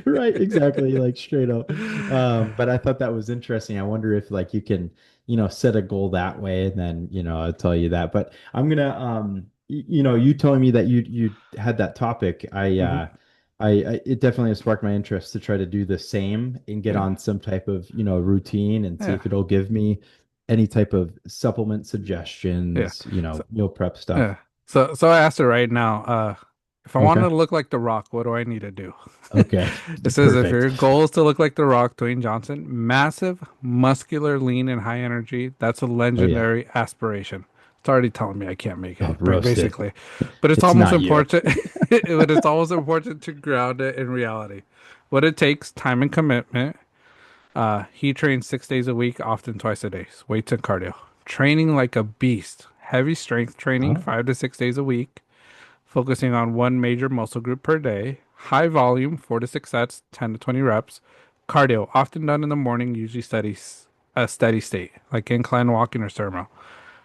Right, exactly, like straight up. But I thought that was interesting. I wonder if like you can, set a goal that way and then, I'll tell you that. But I'm gonna you telling me that you had that topic, Mhm. it definitely has sparked my interest to try to do the same and get Yeah, on some type of, routine and see yeah, if it'll give me any type of supplement yeah. suggestions, So, meal prep stuff. yeah. So I asked her right now, if I wanted Okay. to look like The Rock, what do I need to do? Okay. It says if Perfect. your goal is to look like The Rock, Dwayne Johnson, massive, muscular, lean, and high energy, that's a Oh yeah. legendary aspiration. It's already telling me I can't make Oh, it, roasted. basically. But it's It's almost not you. important. But it's almost important to ground it in reality. What it takes, time and commitment. He trains 6 days a week, often twice a day. Weights and cardio. Training like a beast. Heavy strength training, Oh. 5 to 6 days a week, focusing on one major muscle group per day. High volume, 4 to 6 sets, 10 to 20 reps. Cardio, often done in the morning, usually a steady state, like incline walking or stairmail.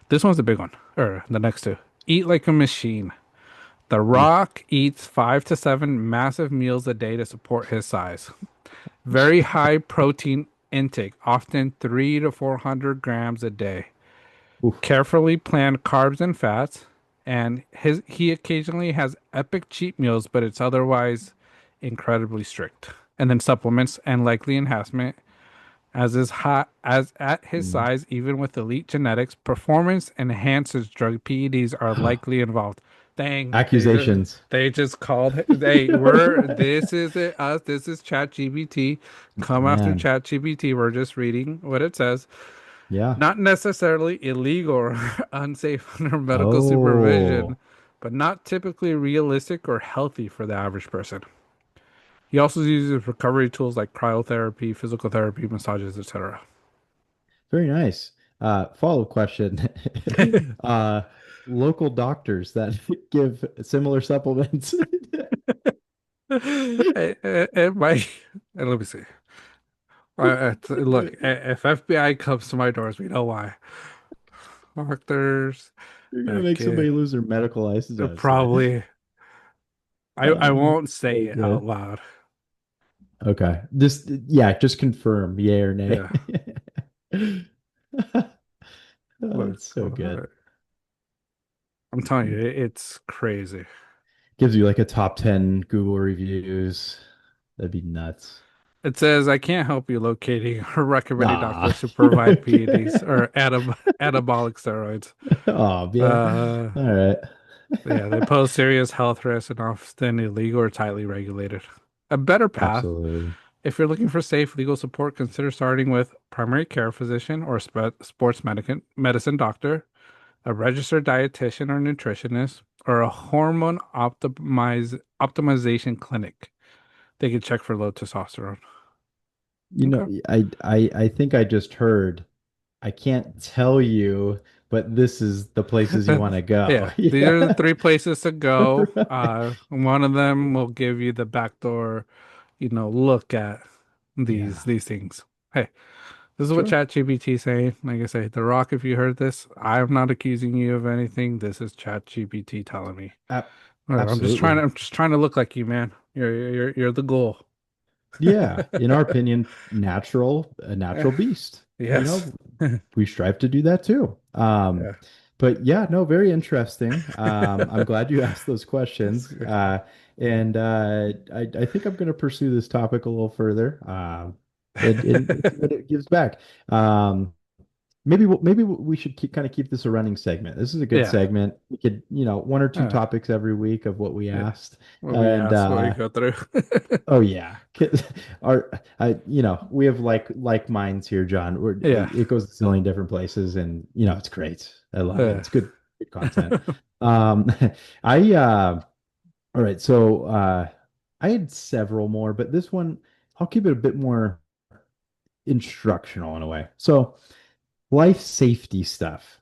This one's a big one, or the next two. Eat like a machine. The Oof. Rock eats 5 to 7 massive meals a day to support his size. Very high protein intake, often 3 to 400 grams a day. Oof. Carefully planned carbs and fats, and he occasionally has epic cheat meals, but it's otherwise incredibly strict. And then supplements and likely enhancement, as at his Mm. size, even with elite genetics, performance enhancers drug PEDs are likely involved. Dang, Accusations. they just called. Hey, we're this is it us. This is ChatGPT. Come after Man. ChatGPT. We're just reading what it says. Yeah. Not necessarily illegal or unsafe under medical supervision, Oh. but not typically realistic or healthy for the average person. He also uses recovery tools like cryotherapy, physical therapy, massages, etc. Very nice. Follow-up question. Uh, Local doctors that give similar supplements. It might, let me see. Look, if FBI comes to my doors, we know why. Doctors, You're gonna that make somebody kid, lose their medical license. they're I say. probably. I won't say So it out good. loud. Okay. Just confirm, yay or nay. Yeah, Oh, look, that's so good. I'm telling you, it's crazy. Gives you like a top 10 Google reviews. That'd be nuts. It says I can't help you locating or recommending Ah. doctors who provide PEDs or anabolic steroids. Oh man. Uh, All right. yeah, they pose serious health risks and often illegal or tightly regulated. A better path, Absolutely. if you're looking for safe legal support, consider starting with primary care physician or sports medicine doctor, a registered dietitian or nutritionist, or a hormone optimization clinic. They can check for low testosterone. You know, Okay. I think I just heard, I can't tell you, but this is the places you want to go. Yeah, these are the Yeah. three places to go. Right. One of them will give you the backdoor, look at these Yeah. these things. Hey, this is what Sure. ChatGPT is saying. Like I say, The Rock, if you heard this, I'm not accusing you of anything. This is ChatGPT telling me. Ab- I'm just trying to Absolutely. I'm just trying to look like you, man. You're the goal. Yeah. In our opinion, a Eh, natural beast. You Yes. know, we strive to do that too. Yeah. But yeah, no, very interesting. I'm glad you asked those That's questions. good. And I think I'm going to pursue this topic a little further. And see what it gives back. Um, maybe we should keep this a running segment. This is a good Yeah. segment. We could, one or two Uh, topics every week of what we yeah. asked. What we And ask, what we go through. oh yeah, our we have like minds here, John. Yeah. It goes a zillion different places, and it's great. I love it. Yeah. It's good content. Um, I all right. So I had several more, but this one I'll keep it a bit more instructional in a way. So life safety stuff.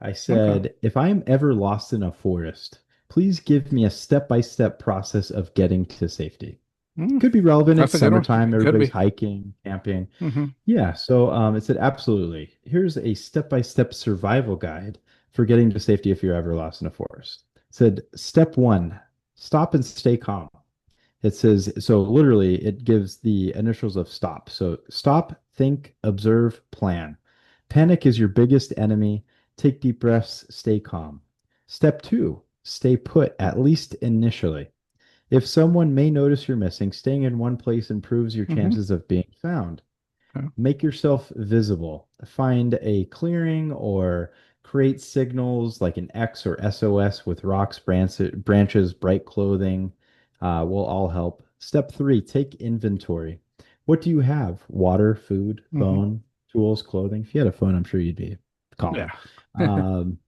I Okay. said, if I'm ever lost in a forest, please give me a step-by-step process of getting to safety. Mm, Could be relevant. that's It's a good one. summertime. It could Everybody's be. hiking, camping. Hmm. Yeah. So it said, absolutely. Here's a step-by-step survival guide for getting to safety if you're ever lost in a forest. It said, step one, stop and stay calm. It says, so literally, it gives the initials of stop. So stop, think, observe, plan. Panic is your biggest enemy. Take deep breaths, stay calm. Step two, stay put, at least initially. If someone may notice you're missing, staying in one place improves your Hmm. chances of being found. Yeah. Make yourself visible. Find a clearing or create signals like an X or SOS with rocks, branches, bright clothing will all help. Step three, take inventory. What do you have? Water, food, Hmm. phone, tools, clothing. If you had a phone, I'm sure you'd be calm. Yeah. Um,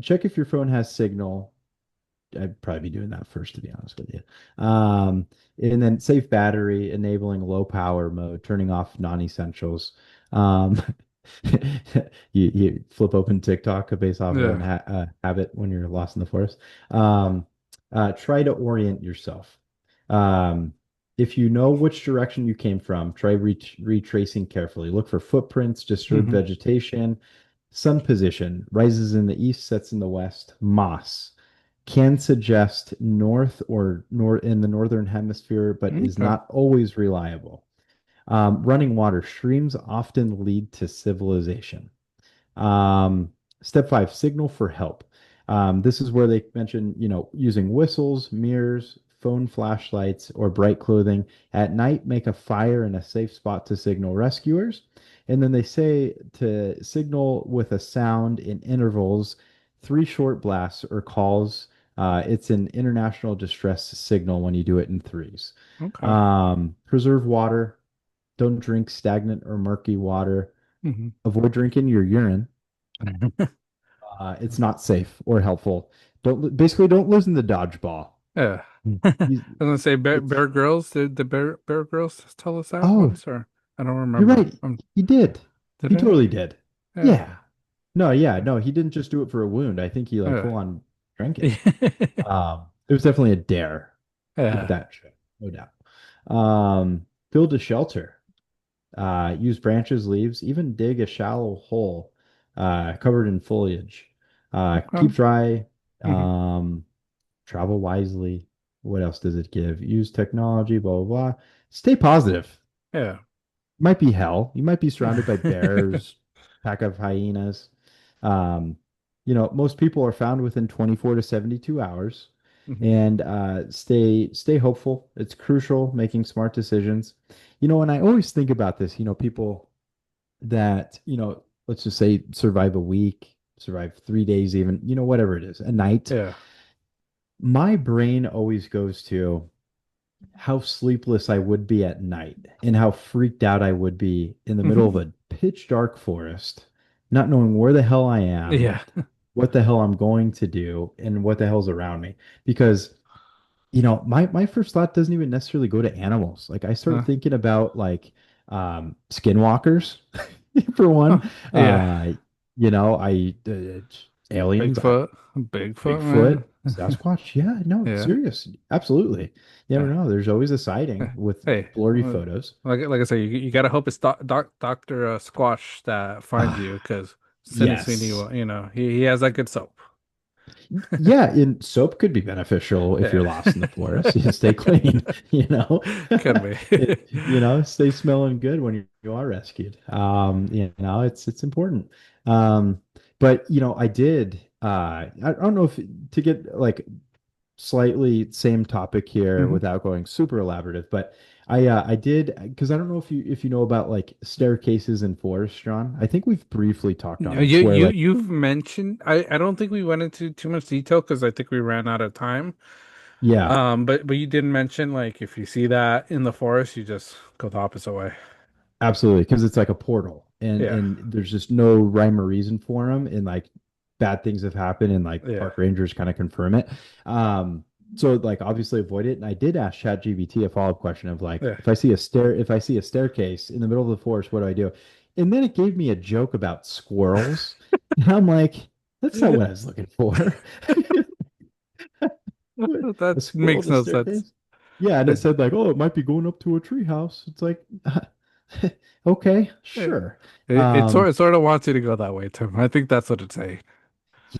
check if your phone has signal. I'd probably be doing that first, to be honest with you. And then safe battery, enabling low power mode, turning off non-essentials. Um, you flip open TikTok based off of Yeah. an habit when you're lost in the forest. Try to orient yourself. Um, if you know which direction you came from, try retracing carefully. Look for footprints, disturbed Hmm. vegetation, sun position, rises in the east, sets in the west, moss can suggest north or north in the northern hemisphere, but is Okay. not always reliable. Running water streams often lead to civilization. Um, Step five, signal for help. This is where they mention, using whistles, mirrors, phone flashlights, or bright clothing. At night, make a fire in a safe spot to signal rescuers. And then they say to signal with a sound in intervals, three short blasts or calls. It's an international distress signal when you do it in threes. Okay. Preserve water. Don't drink stagnant or murky water. Hmm. Avoid drinking your urine. It's not safe or helpful. Don't listen to dodgeball. Yeah. Hmm. I was You- gonna say It's Bear Grylls. Did the Bear Grylls tell us that oh, once, or I don't you're remember. right. He did. Did He I? totally did. Yeah. Yeah. No, yeah, no, he didn't just do it for a wound. I think he like Yeah. full on drank it. It was definitely a dare with Yeah. that shit, no doubt. Build a shelter. use branches, leaves, even dig a shallow hole covered in foliage. Okay. Keep dry, Hmm. um, travel wisely. What else does it give? Use technology, blah, blah, blah. Stay positive. Yeah. Might be hell. You might be surrounded by bears, pack of hyenas. Um, most people are found within 24 to 72 hours. Hmm. And stay hopeful. It's crucial making smart decisions. And I always think about this, people that, let's just say survive a week, survive 3 days, even, whatever it is, a night. Yeah. My brain always goes to how sleepless I would be at night and how freaked out I would be in the middle Hmm. of a pitch dark forest, not knowing where the hell I am, Yeah. what the hell I'm going to do, and what the hell's around me. Because, my first thought doesn't even necessarily go to animals. Like I start Huh. thinking about like skinwalkers for one. Huh. Yeah. Uh, I aliens. Bigfoot. Bigfoot, Bigfoot, man. Sasquatch. Yeah, no, Yeah. serious. Absolutely. You never Yeah. know. There's always a sighting Yeah. with Hey, blurry photos. like I say, you gotta hope it's Doctor Squash that finds you, because Citizen, Yes. he has that good soap. Yeah, and soap could be beneficial if Yeah. you're lost in the forest. You stay clean, you know. Could be. Stay smelling good when you are rescued. It's important. Um, but I did I don't know if to get like slightly same topic here Hmm. without going super elaborative, but I did because I don't know if you know about like staircases in forests, John. I think we've briefly talked on You this where you like you've mentioned, I don't think we went into too much detail because I think we ran out of time. yeah, But you did mention, like, if you see that in the forest, you just go the opposite way. absolutely, because it's like a portal and Yeah. and there's just no rhyme or reason for them and like bad things have happened and like Yeah. park rangers kind of confirm it. So like obviously avoid it. And I did ask ChatGPT a follow-up question of like Yeah. if I see a staircase in the middle of the forest, what do I do? And then it gave me a joke about squirrels. And I'm like, that's not what I was looking for. That A squirrel makes in a no sense. staircase? Yeah, and it It, said like, oh, it might be going up to a tree house. It's like, okay, it, sure. it Um, sort of wants you to go that way, Tim. I think that's what it's saying.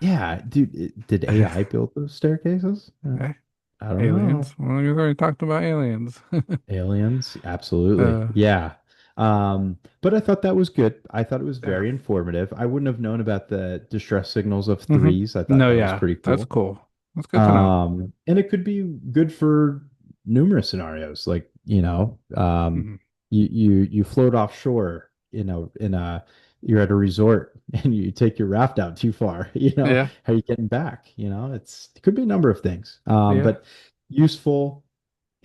yeah, dude, did AI build those staircases? Okay. I don't know. Aliens. Well, you already talked about aliens. Aliens, absolutely. Uh, Yeah. But I thought that was good. I thought it was yeah. very informative. I wouldn't have known about the distress signals of Hmm. threes. I thought No, that was yeah, pretty that's cool. cool. That's good to know. And it could be good for numerous scenarios. Like, Hmm. you float offshore, you're at a resort and you take your raft out too far, Yeah. how are you getting back? It could be a number of things. Yeah. But useful.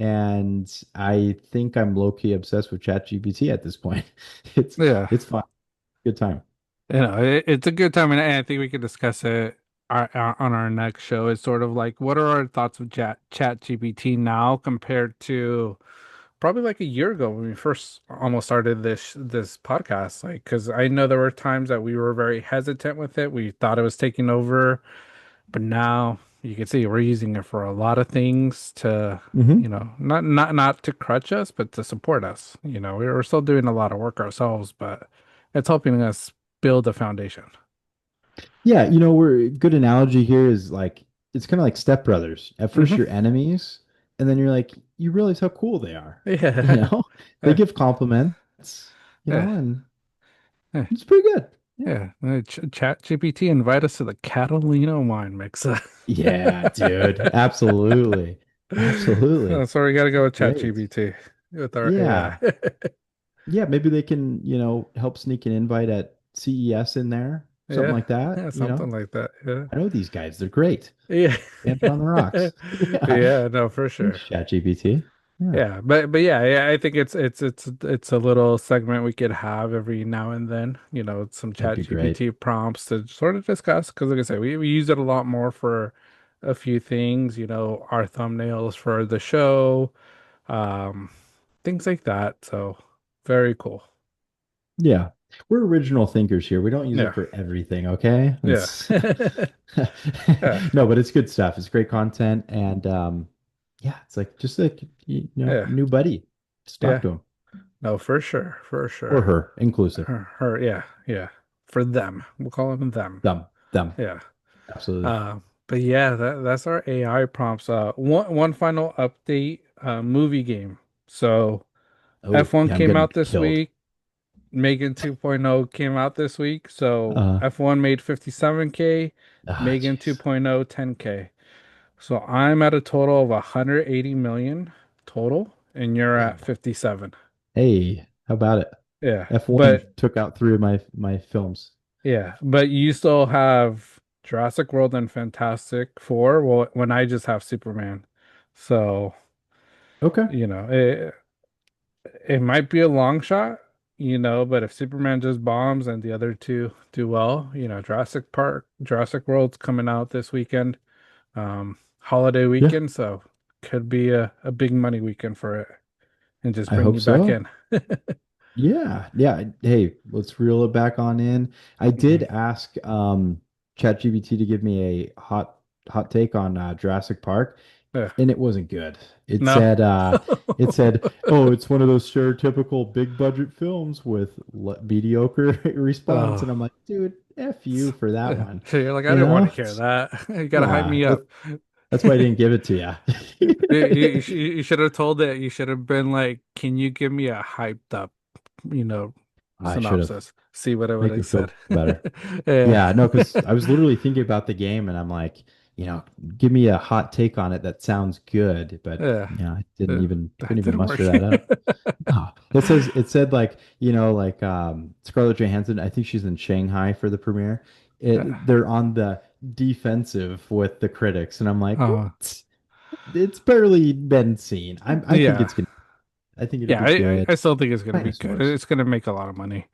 And I think I'm low-key obsessed with ChatGPT at this point. It's Yeah. it's fun. Good time. It's a good time, and I think we could discuss it on our next show. It's sort of like, what are our thoughts of Chat GPT now compared to probably like a year ago when we first almost started this podcast? Like, because I know there were times that we were very hesitant with it. We thought it was taking over, but now you can see we're using it for a lot of things to, Hmm. not to crutch us, but to support us. We're still doing a lot of work ourselves, but it's helping us build a foundation. Yeah, we're good analogy here is like it's kind of like stepbrothers. At first Hmm. you're enemies, and then you're like you realize how cool they are. You Yeah. know, they Yeah. give compliments, Yeah. and Yeah. it's pretty good. Yeah. Yeah. Chat GPT invite us to the Catalina wine mixer. Yeah, dude. Absolutely. Absolutely. So we got to go with Chat Great. GPT with our AI. Yeah. Yeah, maybe they can, help sneak an invite at CES in there, something Yeah. like that, Yeah. Something like that. Yeah. I know these guys. They're great. Yeah. Banter on the rocks. Yeah. Yeah. No, for Thanks, sure. ChatGPT. Yeah, Yeah, but yeah, I think it's a little segment we could have every now and then, some that'd Chat be great. GPT prompts to sort of discuss, because like I say, we use it a lot more for a few things, our thumbnails for the show, um, things like that. So very cool. Yeah. We're original thinkers here. We don't use it Yeah. for everything, okay? Yeah. It's Yeah. no, but it's good stuff. It's great content. And yeah, it's like just like Yeah. new buddy. Just talk Yeah. to him. No, for sure, for or sure. her, inclusive. Yeah, yeah. For them, we'll call them them. Them. Yeah. Absolutely. But yeah, that's our AI prompts. One final update. Movie game. So Oh, F1 yeah, I'm came getting out this killed. week. Megan 2.0 came out this week. So Uh, F1 made 57K. Megan Jeez. 2.0 10K. So I'm at a total of 180 million total, and you're at Damn. 57. Hey, how about it? Yeah, F1 but took out three of my films. yeah, but you still have Jurassic World and Fantastic Four. Well, when I just have Superman, so Okay. you know it might be a long shot, but if Superman just bombs and the other two do well, Jurassic World's coming out this weekend, holiday Yeah, weekend, so could be a big money weekend for it and just I bring hope you back so. in. Yeah, yeah. Hey, let's reel it back on in. I did Mhm. ask ChatGPT to give me a hot take on Jurassic Park, Yeah. and it wasn't good. No. It said, "Oh, it's one of those stereotypical big budget films with mediocre response." And Oh. I'm like, "Dude, F you for that one." So you're like, I You didn't want know? to hear that. You gotta hype Yeah, me up. that's why I didn't give it to You should have told it. You should have been like, "Can you give me a hyped up, you know, I should have. synopsis?" See what I would Make me have said. feel better. Yeah. Yeah, no, because I was literally thinking about the game and I'm like, give me a hot take on it that sounds good, but Yeah. I didn't even couldn't That even didn't work. muster that up. Oh, it said like, like Scarlett Johansson, I think she's in Shanghai for the premiere. Yeah. They're on the defensive with the critics, and I'm like, Uh, what? It's barely been seen. yeah. I think it'll Yeah, be good. I still think it's gonna be good. Dinosaurs. It's gonna make a lot of money.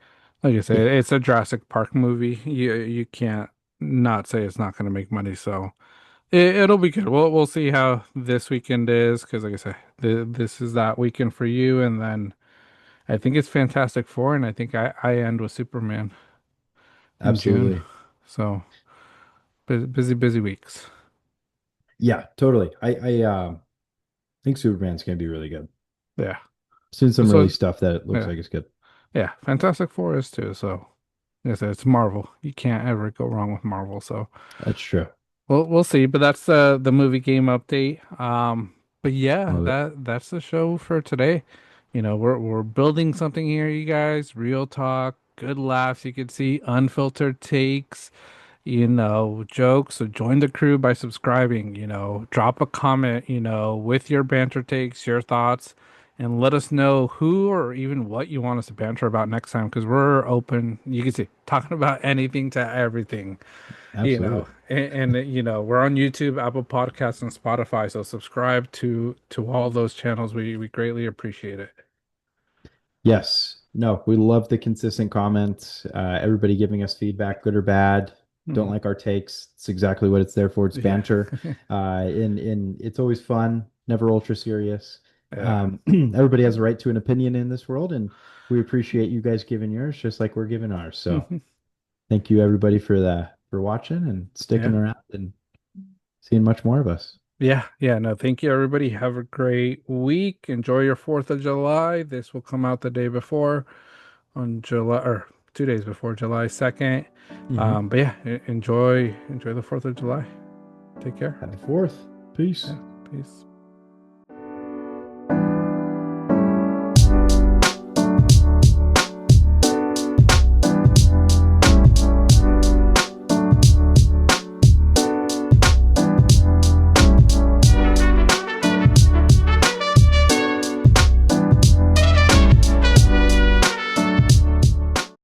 Like I Yeah, say, it's a Jurassic Park movie. You can't not say it's not gonna make money. So it'll be good. We'll see how this weekend is because, like I said, this is that weekend for you, and then I think it's Fantastic Four, and I think I end with Superman in June. absolutely. So busy weeks. Yeah, totally. I think Superman's gonna be really good. Yeah. Seen some early So stuff that looks yeah, like it's good. yeah. Fantastic Four is too. So like I said, it's Marvel. You can't ever go wrong with Marvel. So. That's true. We'll see, but that's the movie game update. But yeah, Love it. that's the show for today. We're building something here, you guys. Real talk, good laughs. You can see unfiltered takes, jokes. So join the crew by subscribing. Drop a comment. With your banter takes, your thoughts, and let us know who or even what you want us to banter about next time. Because we're open. You can see talking about anything to everything Absolutely. we're on YouTube, Apple Podcasts, and Spotify, so subscribe to all those channels. We greatly appreciate it. Yes. No, we love the consistent comments. Everybody giving us feedback, good or bad. Don't Mhm. like our takes. It's exactly what it's there for. It's Yeah. banter. And it's always fun, never ultra serious. Yeah. Everybody has a right to an opinion in this world, and we appreciate you guys giving yours just like we're giving ours. So Mhm. thank you everybody for watching and sticking Yeah. around and seeing much more of us. Yeah. No, thank you, everybody. Have a great week. Enjoy your 4th of July. This will come out the day before on July or 2 days before July 2nd. Mhm. But yeah, enjoy the 4th of July. Take care. Happy 4th. Peace. Yeah. Peace.